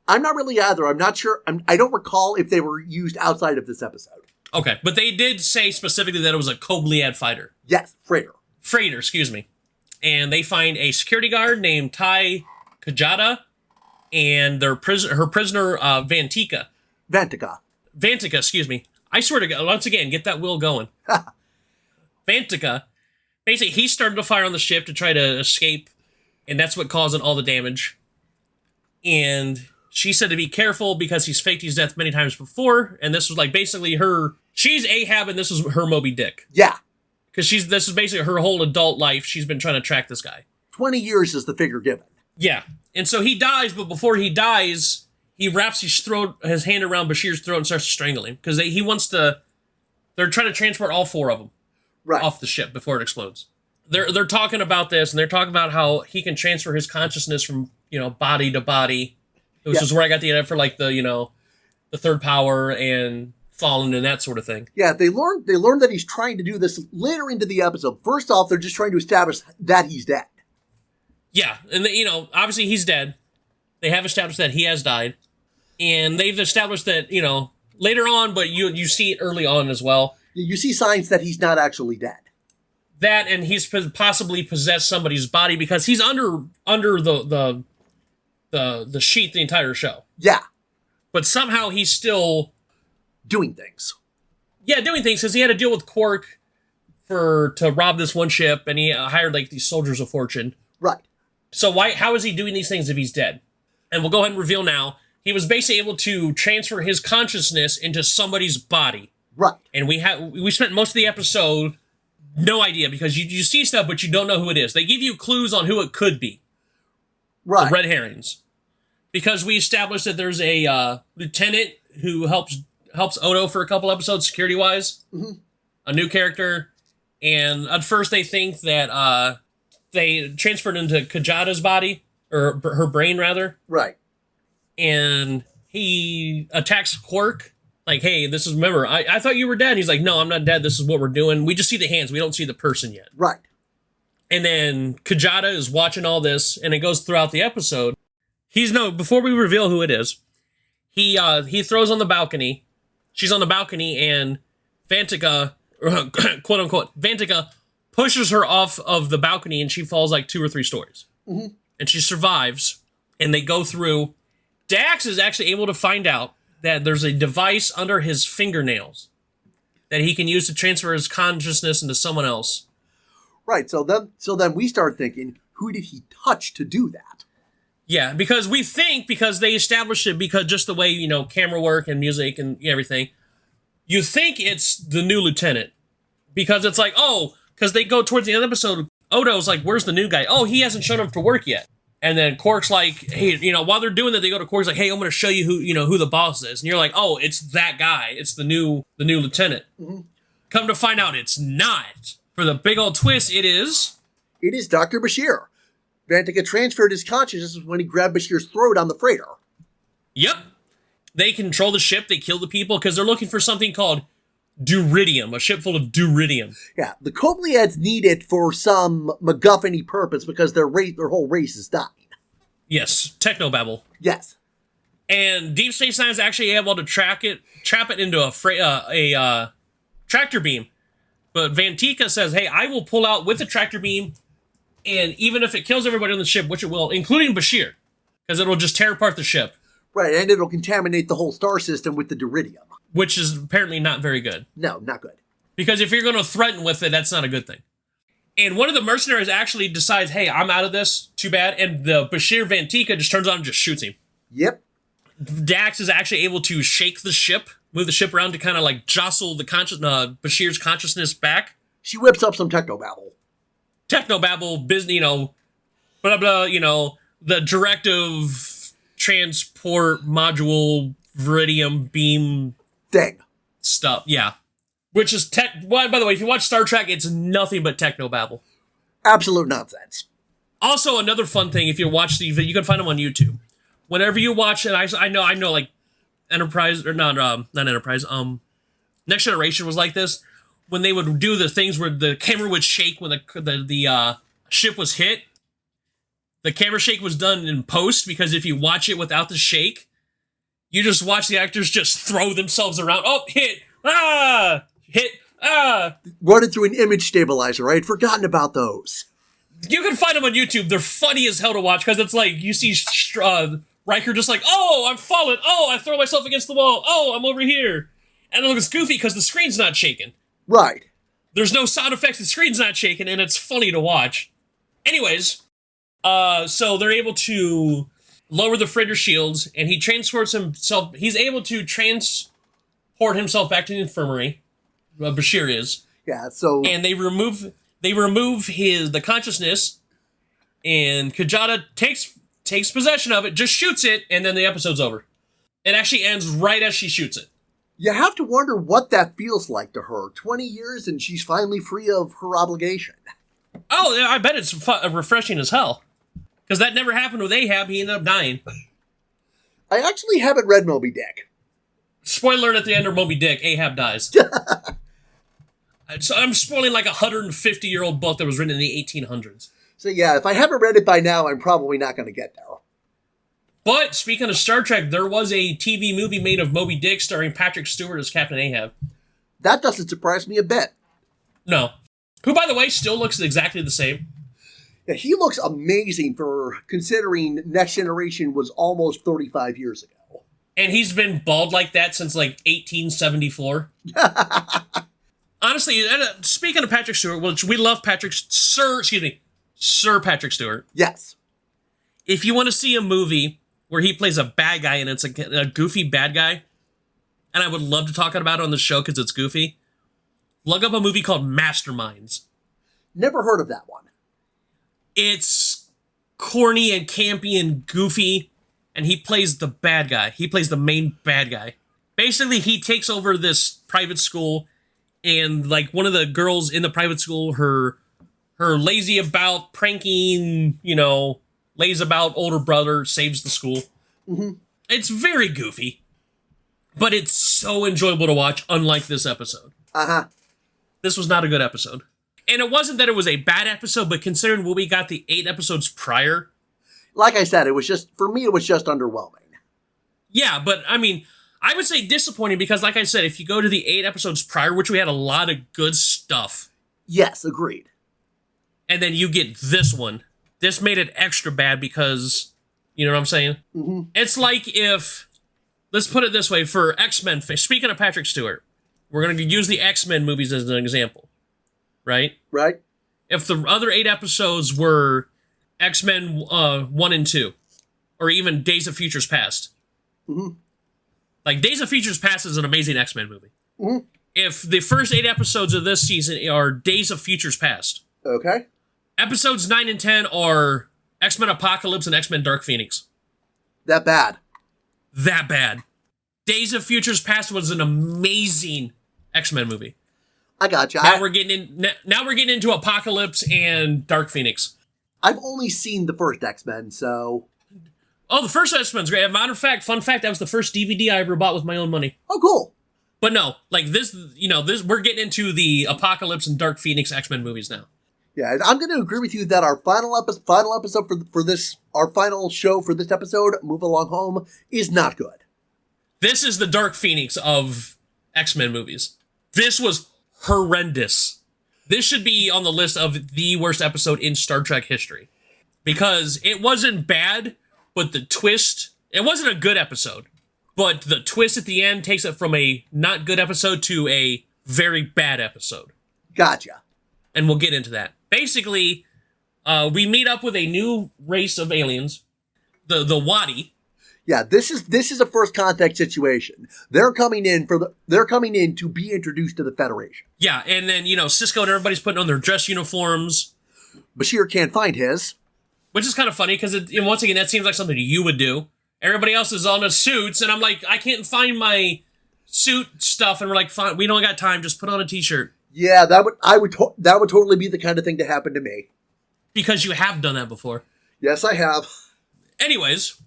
I'm not really either. I'm not sure. I don't recall if they were used outside of this episode. Okay, but they did say specifically that it was a Kobliad fighter. Yes, freighter. Freighter, excuse me. And they find a security guard named Tai Kajada and her prisoner, Vantika, excuse me. I swear to God, once again, get that wheel going. Vantika, basically, he started to fire on the ship to try to escape, and that's what caused all the damage. And she said to be careful because he's faked his death many times before, and this was like basically she's Ahab and this was her Moby Dick. Yeah. Because this is basically her whole adult life. She's been trying to track this guy. 20 years is the figure given. Yeah. And so he dies, but before he dies, he wraps his hand around Bashir's throat and starts to strangle him. Because they're trying to transport all 4 of them off the ship before it explodes. They're talking about this, and they're talking about how he can transfer his consciousness from, body to body. Which is where I got the idea for, like, the third power and Fallen and that sort of thing. Yeah, they learned that he's trying to do this later into the episode. First off, they're just trying to establish that he's dead. Yeah, and obviously he's dead. They have established that he has died. And they've established that, later on, but you see it early on as well. You see signs that he's not actually dead. That, and he's possibly possessed somebody's body because he's under the sheet the entire show. Yeah. But somehow he's still doing things. Yeah, doing things because he had to deal with Quark to rob this one ship, and he hired like these soldiers of fortune. Right. So how is he doing these things if he's dead? And we'll go ahead and reveal now. He was basically able to transfer his consciousness into somebody's body. Right. And we spent most of the episode no idea because you see stuff, but you don't know who it is. They give you clues on who it could be. Right. The red herrings. Because we established that there's a lieutenant who helps Odo for a couple episodes security-wise. Mm-hmm. A new character. And at first they think that they transferred into Kajada's body, or her brain, rather. Right. And he attacks Quark. Like, hey, remember, I thought you were dead. And he's like, no, I'm not dead. This is what we're doing. We just see the hands. We don't see the person yet. Right. And then Kajada is watching all this, and it goes throughout the episode. Before we reveal who it is, he throws on the balcony. She's on the balcony, and Vantika, quote unquote, Vantika pushes her off of the balcony, and she falls like 2 or 3 stories. Mm-hmm. And she survives, and they go through. Dax is actually able to find out that there's a device under his fingernails that he can use to transfer his consciousness into someone else. Right. So then we start thinking, who did he touch to do that? Yeah, because they established it because just the way, camera work and music and everything, you think it's the new lieutenant. Because it's like, because they go towards the end of the episode, Odo's like, where's the new guy? Oh, he hasn't shown up for work yet. And then Quark's like, hey, while they're doing that, they go to Quark's like, hey, I'm going to show you who the boss is. And you're like, oh, it's that guy. It's the new lieutenant. Mm-hmm. Come to find out, it's not. For the big old twist, it is Dr. Bashir. Vantika transferred his consciousness when he grabbed Bashir's throat on the freighter. Yep. They control the ship. They kill the people because they're looking for something called Duridium, a ship full of Duridium. Yeah, the Kobliads need it for some MacGuffin-y purpose because their whole race is dying. Yes, technobabble. Yes. And Deep Space Nine is actually able to trap it into a tractor beam. But Vantika says, hey, I will pull out with the tractor beam, and even if it kills everybody on the ship, which it will, including Bashir, because it'll just tear apart the ship. Right, and it'll contaminate the whole star system with the Duridium. Which is apparently not very good. No, not good. Because if you're going to threaten with it, that's not a good thing. And one of the mercenaries actually decides, hey, I'm out of this, too bad, and the Bashir Vantika just turns on and just shoots him. Yep. Dax is actually able to shake the ship, move the ship around to kind of like jostle Bashir's consciousness back. She whips up some technobabble. Technobabble, business, blah, blah, the directive transport module Viridium beam thing stuff. Yeah. Which is by the way, if you watch Star Trek, it's nothing but technobabble. Absolute nonsense. Also, another fun thing, if you watch you can find them on YouTube. Whenever you watch, and I know, like Enterprise or not Enterprise. Next Generation was like this when they would do the things where the camera would shake when the ship was hit. The camera shake was done in post because if you watch it without the shake, you just watch the actors just throw themselves around. Oh, hit! Ah! Hit! Ah! Running through an image stabilizer. I had forgotten about those. You can find them on YouTube. They're funny as hell to watch because it's like you see Riker just like, oh, I'm falling. Oh, I throw myself against the wall. Oh, I'm over here. And it looks goofy because the screen's not shaking. Right. There's no sound effects. The screen's not shaking, and it's funny to watch. Anyways, so they're able to lower the freighter shields, and he transports himself. He's able to transport himself back to the infirmary. Bashir is. Yeah, so... And they remove the consciousness, and Kajada takes possession of it, just shoots it, and then the episode's over. It actually ends right as she shoots it. You have to wonder what that feels like to her. 20 years and she's finally free of her obligation. Oh, I bet it's refreshing as hell. Because that never happened with Ahab. He ended up dying. I actually haven't read Moby Dick. Spoiler at the end of Moby Dick, Ahab dies. So I'm spoiling like a 150-year-old book that was written in the 1800s. So yeah, if I haven't read it by now, I'm probably not going to get there. But speaking of Star Trek, there was a TV movie made of Moby Dick starring Patrick Stewart as Captain Ahab. That doesn't surprise me a bit. No. Who, by the way, still looks exactly the same. Yeah, he looks amazing for considering Next Generation was almost 35 years ago. And he's been bald like that since like 1874. Honestly, speaking of Patrick Stewart, which we love Sir Patrick Stewart. Yes. If you want to see a movie where he plays a bad guy and it's a goofy bad guy, and I would love to talk about it on the show because it's goofy, look up a movie called Masterminds. Never heard of that one. It's corny and campy and goofy, and he plays the bad guy. He plays the main bad guy. Basically, he takes over this private school, and like one of the girls in the private school, her lazy about pranking, lays about older brother saves the school. Mm-hmm. It's very goofy, but it's so enjoyable to watch, unlike this episode. Uh-huh. This was not a good episode. And it wasn't that it was a bad episode, but considering what we got the 8 episodes prior... Like I said, for me, it was just underwhelming. Yeah, but I mean, I would say disappointing because, like I said, if you go to the 8 episodes prior, which we had a lot of good stuff... Yes, agreed. And then you get this one. This made it extra bad because, you know what I'm saying? Mm-hmm. It's like if, let's put it this way, for X-Men, speaking of Patrick Stewart, we're going to use the X-Men movies as an example, right? Right. If the other 8 episodes were X-Men 1 and 2, or even Days of Futures Past. Mm-hmm. Like, Days of Futures Past is an amazing X-Men movie. Mm-hmm. If the first 8 episodes of this season are Days of Futures Past. Okay. Episodes 9 and 10 are X-Men Apocalypse and X-Men Dark Phoenix. That bad. That bad. Days of Futures Past was an amazing X-Men movie. I gotcha. Now we're getting into Apocalypse and Dark Phoenix. I've only seen the first X-Men, so... Oh, the first X-Men's great. Matter of fact, fun fact, that was the first DVD I ever bought with my own money. Oh, cool. But no, like this, we're getting into the Apocalypse and Dark Phoenix X-Men movies now. Yeah, I'm going to agree with you that our final episode for this, our final show for this episode, Move Along Home, is not good. This is the Dark Phoenix of X-Men movies. This was horrendous. This should be on the list of the worst episode in Star Trek history. Because it wasn't bad, but the twist, it wasn't a good episode. But the twist at the end takes it from a not good episode to a very bad episode. Gotcha. And we'll get into that. Basically, we meet up with a new race of aliens, the Wadi. Yeah, this is a first contact situation. They're coming in to be introduced to the Federation. Yeah, and then Cisco and everybody's putting on their dress uniforms. Bashir can't find his, which is kind of funny because once again that seems like something you would do. Everybody else is on the suits, and I'm like, I can't find my suit stuff, and we're like, fine, we don't got time. Just put on a t-shirt. Yeah, that would totally be the kind of thing to happen to me. Because you have done that before. Yes, I have. Anyways,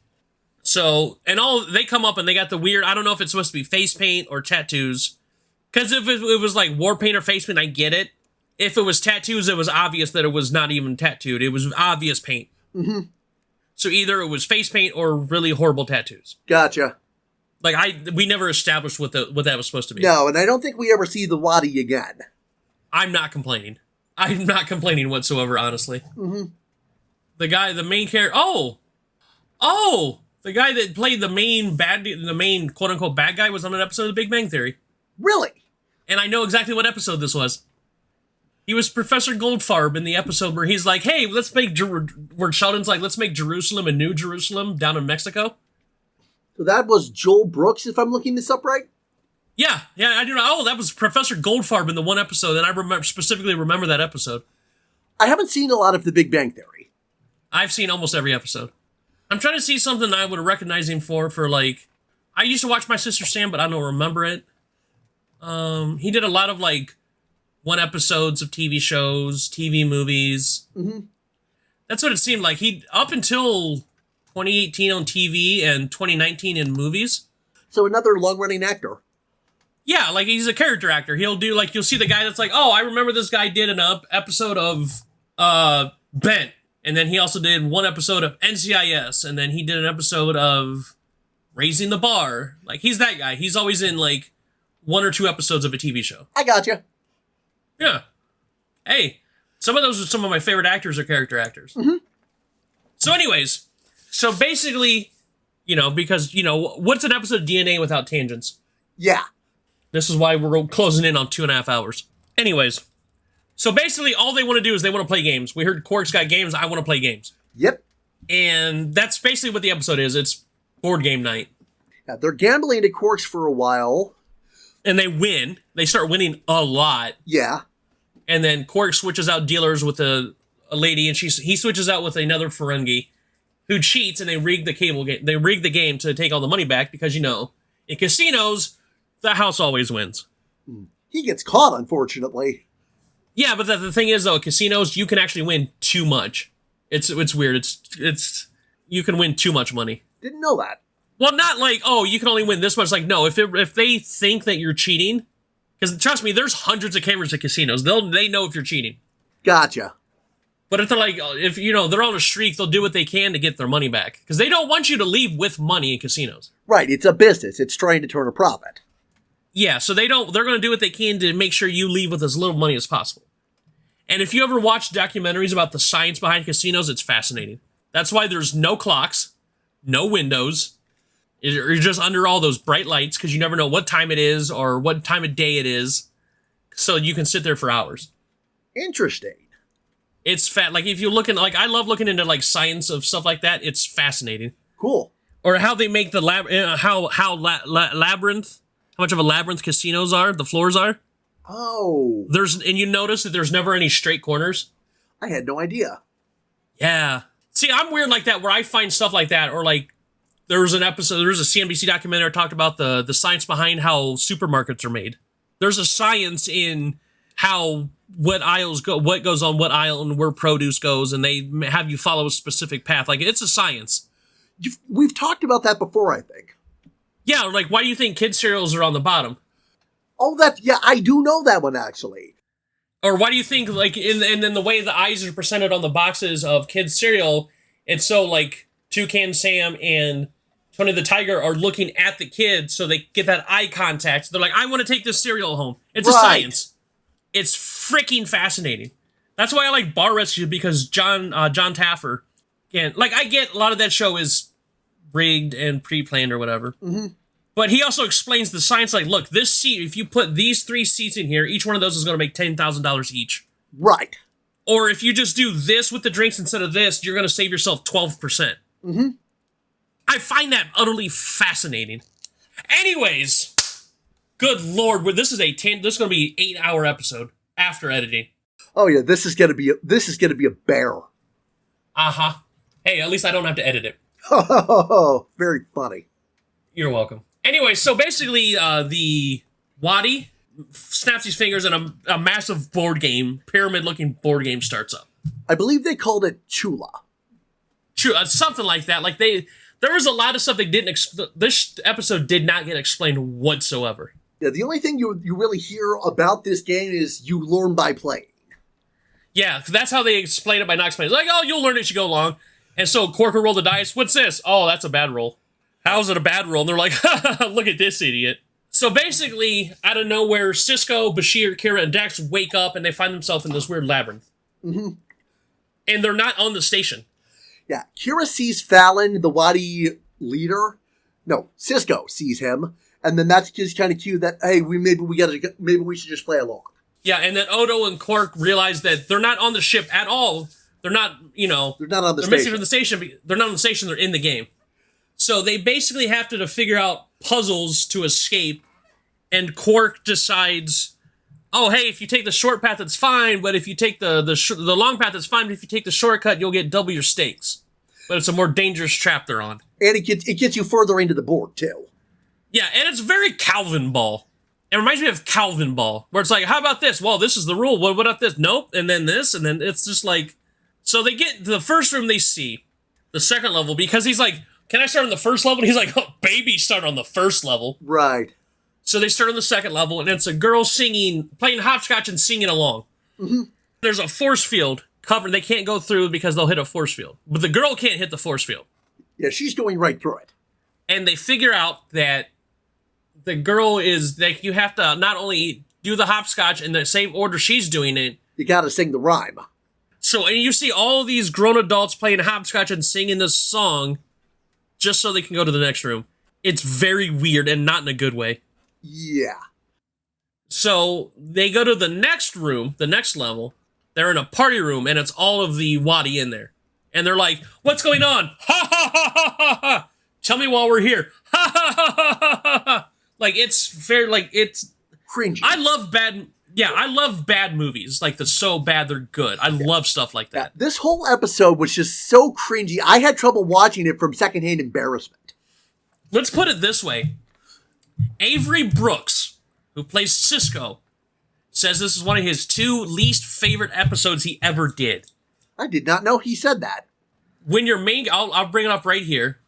so they come up and they got the weird. I don't know if it's supposed to be face paint or tattoos. Because if it was like war paint or face paint, I get it. If it was tattoos, it was obvious that it was not even tattooed. It was obvious paint. Mm-hmm. So either it was face paint or really horrible tattoos. Gotcha. Like we never established what that was supposed to be. No, and I don't think we ever see the Wadi again. I'm not complaining. I'm not complaining whatsoever, honestly. Mm-hmm. The main character. Oh, the guy that played the main quote unquote bad guy was on an episode of The Big Bang Theory. Really? And I know exactly what episode this was. He was Professor Goldfarb in the episode where he's like, hey, where Sheldon's like, let's make Jerusalem a new Jerusalem down in Mexico. So that was Joel Brooks, if I'm looking this up right? Yeah, I do know. Oh, that was Professor Goldfarb in the one episode, and I specifically remember that episode. I haven't seen a lot of The Big Bang Theory. I've seen almost every episode. I'm trying to see something I would recognize him for like, I used to watch My Sister Sam, but I don't remember it. He did a lot of like one episodes of TV shows, TV movies. Mm-hmm. That's what it seemed like. He up until 2018 on TV and 2019 in movies. So another long-running actor. Yeah, like he's a character actor. He'll do like, you'll see the guy that's like, oh, I remember this guy did an episode of Bent, and then he also did one episode of NCIS, and then he did an episode of Raising the Bar. Like he's that guy. He's always in like one or two episodes of a TV show. I gotcha. Yeah. Hey, some of those are some of my favorite actors or character actors. Mm-hmm. So anyways, so basically, because, what's an episode of DNA without tangents? Yeah. This is why we're closing in on 2.5 hours. Anyways, so basically all they want to do is they want to play games. We heard Quark's got games. I want to play games. Yep. And that's basically what the episode is. It's board game night. Yeah, they're gambling at Quark's for a while. And they win. They start winning a lot. Yeah. And then Quark switches out dealers with a lady, and he switches out with another Ferengi who cheats, and they rig the cable game. They rig the game to take all the money back because, in casinos, the house always wins. He gets caught, unfortunately. Yeah, but the thing is, though, casinos, you can actually win too much. It's weird. It's you can win too much money. Didn't know that. Well, not like, oh, you can only win this much. Like, no, if they think that you're cheating, because trust me, there's hundreds of cameras at casinos. They know if you're cheating. Gotcha. But if they're like, if they're on a streak, they'll do what they can to get their money back because they don't want you to leave with money in casinos. Right, it's a business. It's trying to turn a profit. Yeah, so they're going to do what they can to make sure you leave with as little money as possible. And if you ever watch documentaries about the science behind casinos, it's fascinating. That's why there's no clocks, no windows. You're just under all those bright lights because you never know what time it is or what time of day it is. So you can sit there for hours. Interesting. It's like if you look like I love looking into like science of stuff like that. It's fascinating. Cool. Or how they make the labyrinth, how much of a labyrinth casinos are, the floors are. Oh. And you notice that there's never any straight corners. I had no idea. Yeah. See, I'm weird like that where I find stuff like that, or like there was a CNBC documentary that talked about the science behind how supermarkets are made. There's a science in how what goes on what aisle and where produce goes, and they have you follow a specific path. Like it's a science. We've talked about that before, I think. Yeah, like why do you think kids' cereals are on the bottom? Oh, I do know that one, actually. Or why do you think, like, and then the way the eyes are presented on the boxes of kids' cereal, it's so, like, Toucan Sam and Tony the Tiger are looking at the kid so they get that eye contact. They're like, I want to take this cereal home. It's a science. It's freaking fascinating. That's why I like Bar Rescue, because John Taffer can, like, I get a lot of that show is rigged and pre-planned or whatever. Mm-hmm. But he also explains the science, like, look, this seat, if you put these 3 seats in here, each one of those is going to make $10,000 each. Right. Or if you just do this with the drinks instead of this, you're going to save yourself 12%. Mm-hmm. I find that utterly fascinating. Anyways, good lord, this is going to be an 8-hour episode after editing. Oh yeah, this is going to be a bear. Uh-huh. Hey, at least I don't have to edit it. Oh, very funny. You're welcome. Anyway, so basically, the Wadi snaps his fingers and a massive pyramid-looking board game starts up. I believe they called it Chula. Something like that. Like there was a lot of stuff they didn't. This episode did not get explained whatsoever. Yeah, the only thing you really hear about this game is you learn by playing. Yeah, that's how they explain it by not explaining. It's like, oh, you'll learn as you go along. And so Corker rolled the dice. What's this? Oh, that's a bad roll. How's it a bad roll? And they're like, look at this idiot. So basically, out of nowhere, Cisco, Bashir, Kira, and Dax wake up and they find themselves in this weird labyrinth. Mm-hmm. And they're not on the station. Yeah, Kira sees Fallon, the Wadi leader. No, Cisco sees him. And then that's just kind of cute that, hey, maybe we should just play along. Yeah, and then Odo and Quark realize that they're not on the ship at all. They're not, They're not on the they're station. missing from the station. They're not on the station. They're in the game. So they basically have to figure out puzzles to escape. And Quark decides, oh, hey, if you take the short path, it's fine. But if you take the long path, it's fine. But if you take the shortcut, you'll get double your stakes. But it's a more dangerous trap they're on. And it gets you further into the board, too. Yeah, and it's very Calvin Ball. It reminds me of Calvin Ball, where it's like, how about this? Well, this is the rule. What about this? Nope. And then this, and then it's just like... So they get to the first room they see, the second level, because he's like, can I start on the first level? And he's like, oh, baby, start on the first level. Right. So they start on the second level, and it's a girl singing, playing hopscotch and singing along. Mm-hmm. There's a force field covered. They can't go through because they'll hit a force field. But the girl can't hit the force field. Yeah, she's going right through it. And they figure out that the girl is, like, you have to not only do the hopscotch in the same order she's doing it. You gotta sing the rhyme. So, and you see all these grown adults playing hopscotch and singing this song just so they can go to the next room. It's very weird and not in a good way. Yeah. So they go to the next room, the next level. They're in a party room, and it's all of the Wadi in there. And they're like, what's going on? Ha ha ha ha ha ha! Tell me while we're here. Ha ha ha ha ha ha! Like, it's very, like, it's... Cringy. I love bad movies. Like, the so bad they're good. I love stuff like that. This whole episode was just so cringy. I had trouble watching it from secondhand embarrassment. Let's put it this way. Avery Brooks, who plays Cisco, says this is one of his 2 least favorite episodes he ever did. I did not know he said that. When your main... I'll bring it up right here.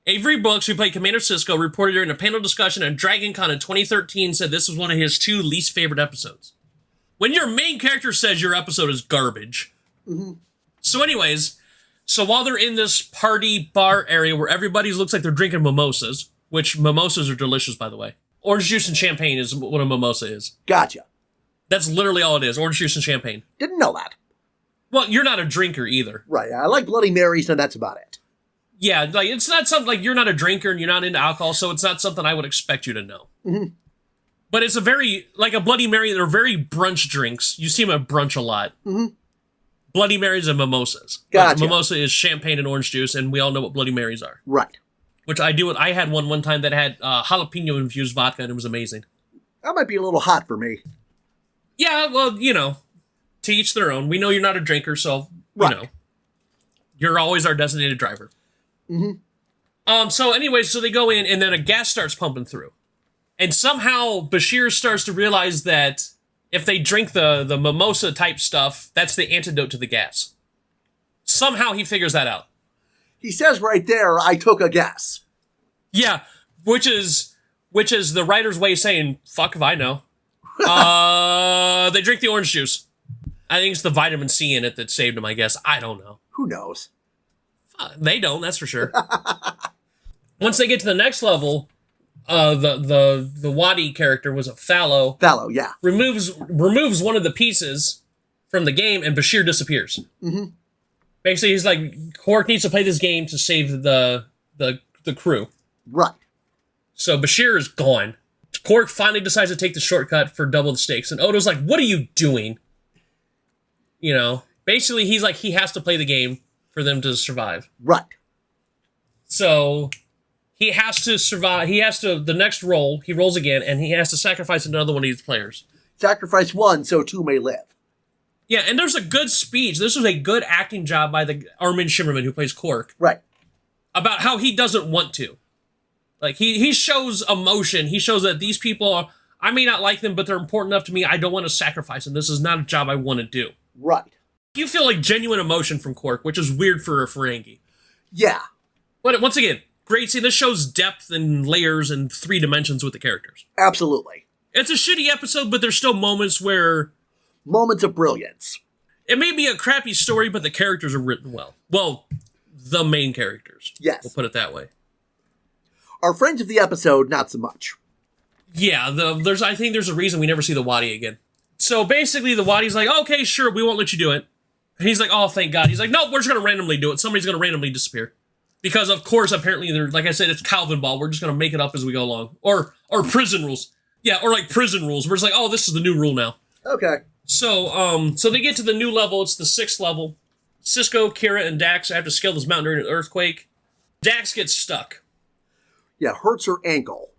Avery Brooks, who played Commander Cisco, reported during a panel discussion at Dragon Con in 2013, said this was one of his 2 least favorite episodes. When your main character says your episode is garbage. Mm-hmm. So anyways, so while they're in this party bar area where everybody looks like they're drinking mimosas, which mimosas are delicious, by the way. Orange juice and champagne is what a mimosa is. Gotcha. That's literally all it is, orange juice and champagne. Didn't know that. Well, you're not a drinker either. Right, I like Bloody Marys, and that's about it. Yeah, like, it's not something, like, you're not a drinker and you're not into alcohol, so it's not something I would expect you to know. Mm-hmm. But it's a very, like a Bloody Mary, they're very brunch drinks. You see them at brunch a lot. Mm-hmm. Bloody Marys and mimosas. Gotcha. Mimosa is champagne and orange juice, and we all know what Bloody Marys are. Right. Which I had one time that had jalapeno-infused vodka, and it was amazing. That might be a little hot for me. Yeah, well, to each their own. We know you're not a drinker, so, you're always our designated driver. Mm-hmm. So anyways, so they go in, and then a gas starts pumping through. And somehow Bashir starts to realize that if they drink the mimosa type stuff, that's the antidote to the gas. Somehow he figures that out. He says right there, I took a guess. Yeah, which is the writer's way of saying, fuck if I know. They drink the orange juice. I think it's the vitamin C in it that saved him, I guess. I don't know. Who knows? They don't, that's for sure. Once they get to the next level, the Wadi character was a Fallow. Fallow, yeah. Removes one of the pieces from the game, and Bashir disappears. Mm-hmm. Basically, he's like, Quark needs to play this game to save the crew. Right. So Bashir is gone. Quark finally decides to take the shortcut for double the stakes, and Odo's like, what are you doing? Basically, he's like, he has to play the game for them to survive. Right. So he has to survive. The next roll, he rolls again, and he has to sacrifice another one of these players. Sacrifice one so 2 may live. Yeah, and there's a good speech. This was a good acting job by the Armin Shimmerman, who plays Quark. Right. About how he doesn't want to. Like, he shows emotion. He shows that these people I may not like them, but they're important enough to me. I don't want to sacrifice them. This is not a job I want to do. Right. You feel like genuine emotion from Quark, which is weird for a Ferengi. Yeah. But once again, great. See, this shows depth and layers and 3 dimensions with the characters. Absolutely. It's a shitty episode, but there's still moments where... Moments of brilliance. It may be a crappy story, but the characters are written well. Well, the main characters. Yes. We'll put it that way. Our friends of the episode, not so much. Yeah, I think there's a reason we never see the Wadi again. So basically, the Wadi's like, okay, sure, we won't let you do it. And he's like, oh, thank God. He's like, nope, we're just going to randomly do it. Somebody's going to randomly disappear. Because, of course, apparently, like I said, it's Calvin Ball. We're just going to make it up as we go along. Or prison rules. Yeah, or like prison rules. We're just like, oh, this is the new rule now. Okay. So they get to the new level. It's the 6th level. Cisco, Kira, and Dax have to scale this mountain during an earthquake. Dax gets stuck. Yeah, hurts her ankle.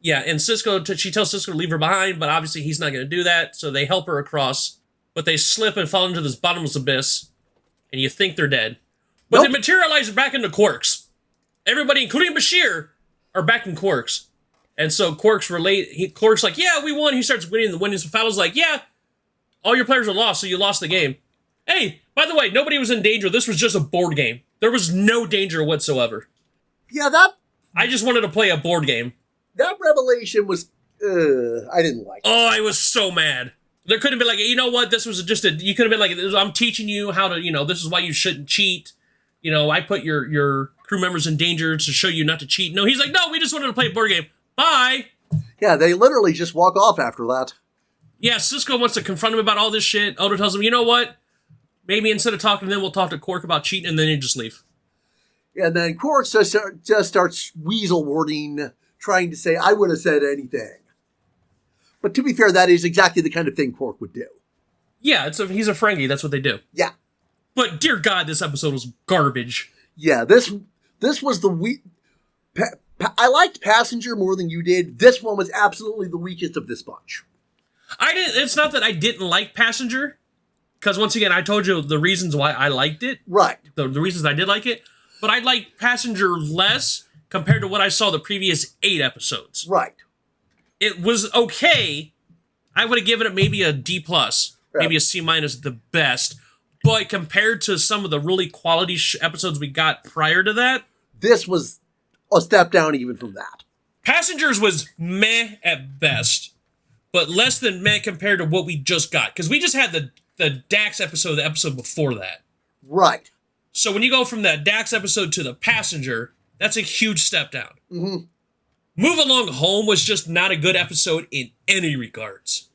Yeah, and she tells Cisco to leave her behind, but obviously he's not going to do that, so they help her across. But they slip and fall into this bottomless abyss, and you think they're dead. But They materialize back into Quarks. Everybody, including Bashir, are back in Quarks. And so Quark's like, yeah, we won. He starts winning. So Fallon's like, yeah, all your players are lost, so you lost the game. Hey, by the way, nobody was in danger. This was just a board game. There was no danger whatsoever. Yeah, I just wanted to play a board game. That revelation was, I didn't like it. Oh, I was so mad. There could have been like, you know what, this was you could have been like, I'm teaching you how to, this is why you shouldn't cheat. I put your crew members in danger to show you not to cheat. No, he's like, no, we just wanted to play a board game. Bye. Yeah, they literally just walk off after that. Yeah, Cisco wants to confront him about all this shit. Odo tells him, you know what? Maybe instead of talking to them, we'll talk to Quark about cheating, and then you just leave. And then Quark just starts weasel wording, trying to say, I would have said anything. But to be fair, that is exactly the kind of thing Quark would do. Yeah, he's a Ferengi. That's what they do. Yeah. But dear God, this episode was garbage. Yeah, this was the I liked Passenger more than you did. This one was absolutely the weakest of this bunch. It's not that I didn't like Passenger, because once again, I told you the reasons why I liked it. Right. The reasons I did like it. But I liked Passenger less compared to what I saw the previous 8 episodes. Right. It was okay. I would have given it maybe a D+, maybe a C- at the best. But compared to some of the really quality episodes we got prior to that, this was a step down even from that. Passengers was meh at best, but less than meh compared to what we just got. Because we just had the Dax episode, the episode before that. Right. So when you go from that Dax episode to the Passenger, that's a huge step down. Mm-hmm. Move Along Home was just not a good episode in any regards.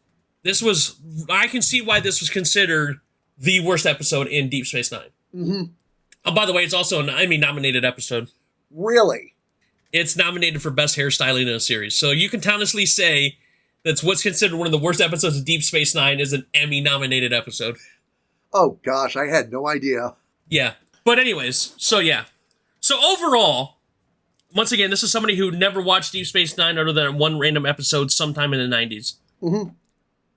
I can see why this was considered the worst episode in Deep Space Nine. Mm-hmm. Oh, by the way, it's also an Emmy-nominated episode. Really? It's nominated for Best Hairstyling in a Series. So you can honestly say that's what's considered one of the worst episodes of Deep Space Nine is an Emmy-nominated episode. Oh, gosh, I had no idea. Yeah. But anyways, so yeah. So overall, once again, this is somebody who never watched Deep Space Nine other than one random episode sometime in the 90s. Mm-hmm.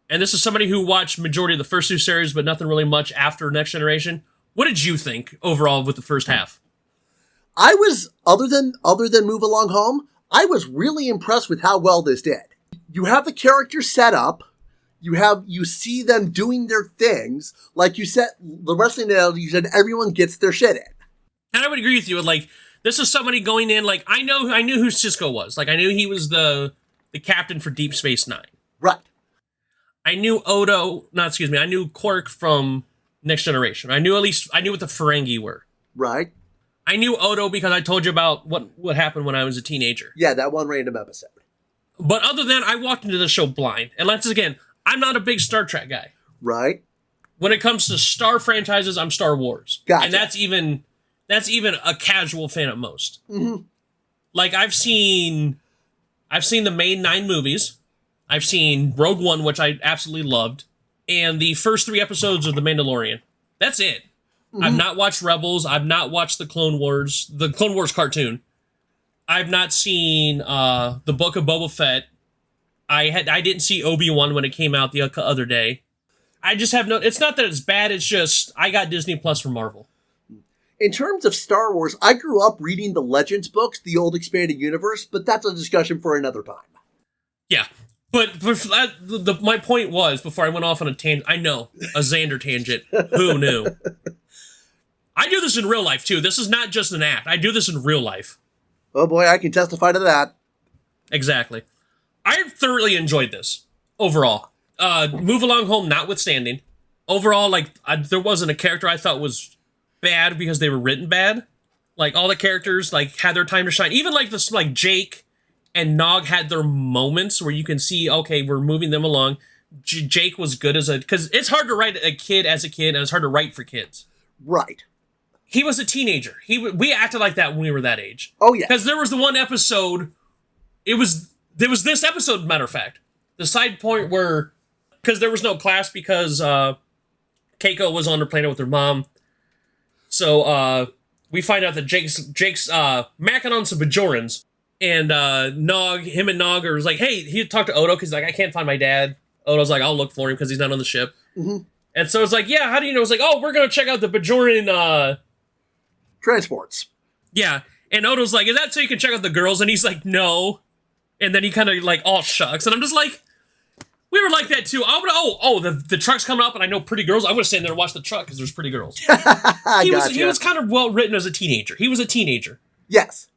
And this is somebody who watched majority of the first 2 series, but nothing really much after Next Generation. What did you think overall with the first half? I was, other than Move Along Home, I was really impressed with how well this did. You have the characters set up. You see them doing their things. Like you said, the wrestling analogy, you said everyone gets their shit in. And I would agree with you. Like, this is somebody going in, like, I knew who Cisco was. Like, I knew he was the captain for Deep Space Nine. Right. I knew I knew Quark from Next Generation. I knew what the Ferengi were. Right. I knew Odo because I told you about what happened when I was a teenager. Yeah, that one random episode. But other than, I walked into the show blind. And once again, I'm not a big Star Trek guy. Right. When it comes to Star franchises, I'm Star Wars. Gotcha. And that's even a casual fan at most. Mm-hmm. Like, I've seen the main 9 movies. I've seen Rogue One, which I absolutely loved, and the first 3 episodes of The Mandalorian. That's it. Mm-hmm. I've not watched Rebels. I've not watched the Clone Wars cartoon. I've not seen the Book of Boba Fett. I didn't see Obi-Wan when it came out the other day. I just have it's not that it's bad, it's just I got Disney Plus from Marvel. In terms of Star Wars, I grew up reading the Legends books, the old expanded universe, but that's a discussion for another time. Yeah. But my point was, before I went off on a tangent, I know, a Xander tangent. Who knew? I do this in real life, too. This is not just an act. I do this in real life. Oh boy, I can testify to that. Exactly. I thoroughly enjoyed this, overall. Move Along Home notwithstanding. Overall, there wasn't a character I thought was bad because they were written bad. Like, all the characters, had their time to shine. Even, Jake and Nog had their moments where you can see, okay, we're moving them along. Jake was good because it's hard to write a kid as a kid, and it's hard to write for kids. Right. He was a teenager. We acted like that when we were that age. Oh, yeah. Because there was the one episode, there was this episode, matter of fact, the side point where because there was no class because Keiko was on her planet with her mom. So we find out that Jake's macking on some Bajorans. And him and Nog are like, hey, he talked to Odo because like, I can't find my dad. Odo's like, I'll look for him because he's not on the ship. Mm-hmm. And so it's like, yeah, how do you know? It's like, oh, we're going to check out the Bajoran transports. Yeah. And Odo's like, is that so you can check out the girls? And he's like, no. And then he kind of like, oh, shucks. And I'm just like, we were like that too. The truck's coming up and I know pretty girls. I would have stand there and watch the truck because there's pretty girls. He was kind of well written as a teenager. He was a teenager. Yes.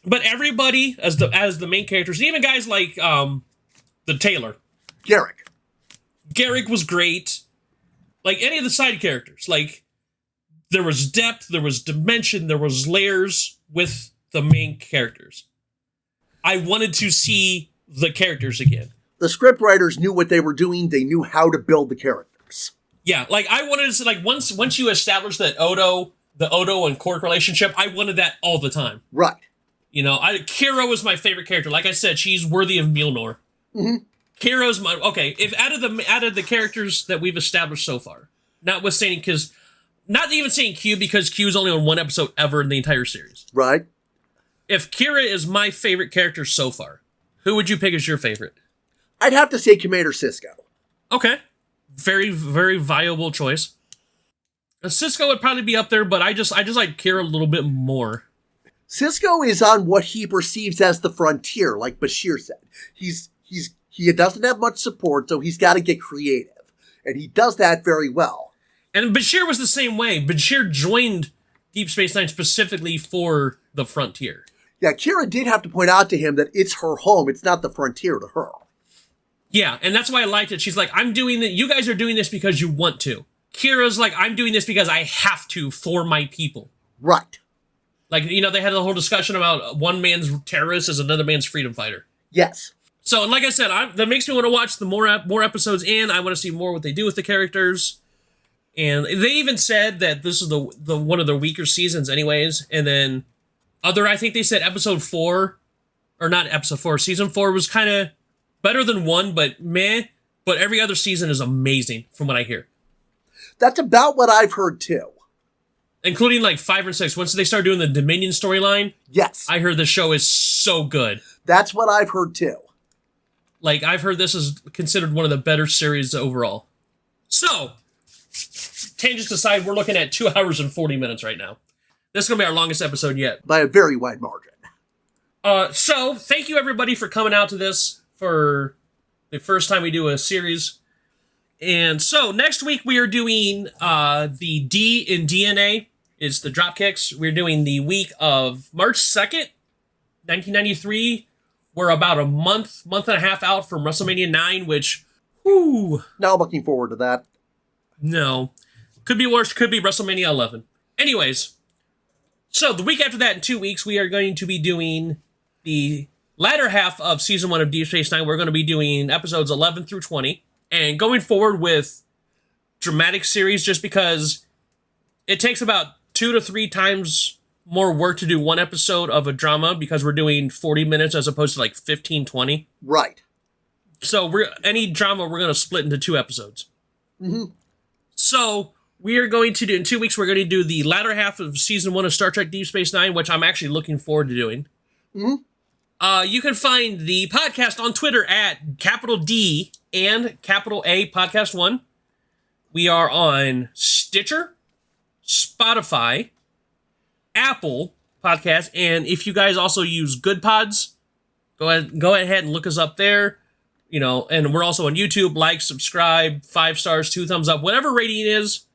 But everybody as the main characters, even guys like the Taylor. Garrick was great. Like any of the side characters. Like there was depth, there was dimension, there was layers with the main characters. I wanted to see the characters again. The scriptwriters knew what they were doing. They knew how to build the characters. Yeah, like I wanted to, like once you establish that the Odo and Quark relationship, I wanted that all the time. Right. You know, Kira was my favorite character. Like I said, she's worthy of Mjolnir. Mm-hmm. Kira's my if out of the characters that we've established so far, not even saying Q because Q's only on one episode ever in the entire series. Right. If Kira is my favorite character so far, who would you pick as your favorite? I'd have to say Commander Sisko. Okay. Very, very viable choice. Sisko would probably be up there, but I just like Kira a little bit more. Sisko is on what he perceives as the frontier, like Bashir said. He doesn't have much support, so he's got to get creative. And he does that very well. And Bashir was the same way. Bashir joined Deep Space Nine specifically for the frontier. Yeah, Kira did have to point out to him that it's her home. It's not the frontier to her. Yeah, and that's why I liked it. She's like, I'm doing that. You guys are doing this because you want to. Kira's like, I'm doing this because I have to for my people. Right. Like, you know, they had a whole discussion about one man's terrorist is another man's freedom fighter. Yes. So, and like I said, that makes me want to watch the more episodes, and I want to see more what they do with the characters. And they even said that this is the one of the weaker seasons, anyways. And then I think they said season 4 was kind of better than 1, but meh. But every other season is amazing, from what I hear. That's about what I've heard too. Including like 5 or 6. Once they start doing the Dominion storyline, yes, I heard the show is so good. That's what I've heard too. Like, I've heard this is considered one of the better series overall. So, tangents aside, we're looking at 2 hours and 40 minutes right now. This is going to be our longest episode yet. By a very wide margin. So, thank you everybody for coming out to this for the first time we do a series. And so, next week we are doing the D in DNA. It's the Dropkicks. We're doing the week of March 2nd, 1993. We're about a month and a half out from WrestleMania 9, which, whoo. Now I'm looking forward to that. No. Could be worse. Could be WrestleMania 11. Anyways, so the week after that, in 2 weeks, we are going to be doing the latter half of Season 1 of Deep Space Nine. We're going to be doing episodes 11 through 20. And going forward with dramatic series, just because it takes about 2 to 3 times more work to do one episode of a drama because we're doing 40 minutes as opposed to like 15, 20. Right. So any drama, we're going to split into 2 episodes. Mm-hmm. So we are going to do, in 2 weeks, we're going to do the latter half of Season 1 of Star Trek Deep Space Nine, which I'm actually looking forward to doing. Mm-hmm. You can find the podcast on Twitter at capital D and capital A Podcast 1. We are on Stitcher, Spotify, Apple Podcast, and if you guys also use Good Pods, go ahead and look us up there. You know, and we're also on YouTube. Like, subscribe, 5 stars, 2 thumbs up, whatever rating it is.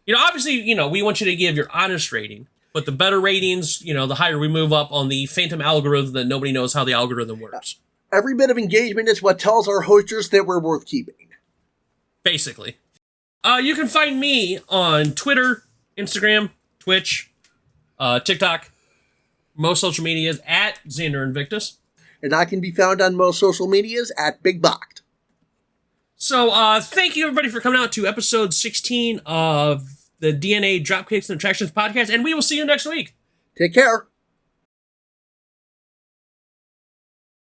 You know, obviously, you know, we want you to give your honest rating, but the better ratings, you know, the higher we move up on the phantom algorithm that nobody knows how the algorithm works. Every bit of engagement is what tells our hosters that we're worth keeping. Basically. You can find me on Twitter, Instagram, Twitch, TikTok, most social medias at Xander Invictus. And I can be found on most social medias at Big Bocht. So, thank you everybody for coming out to episode 16 of the DNA Dropkicks and Attractions podcast, and we will see you next week. Take care.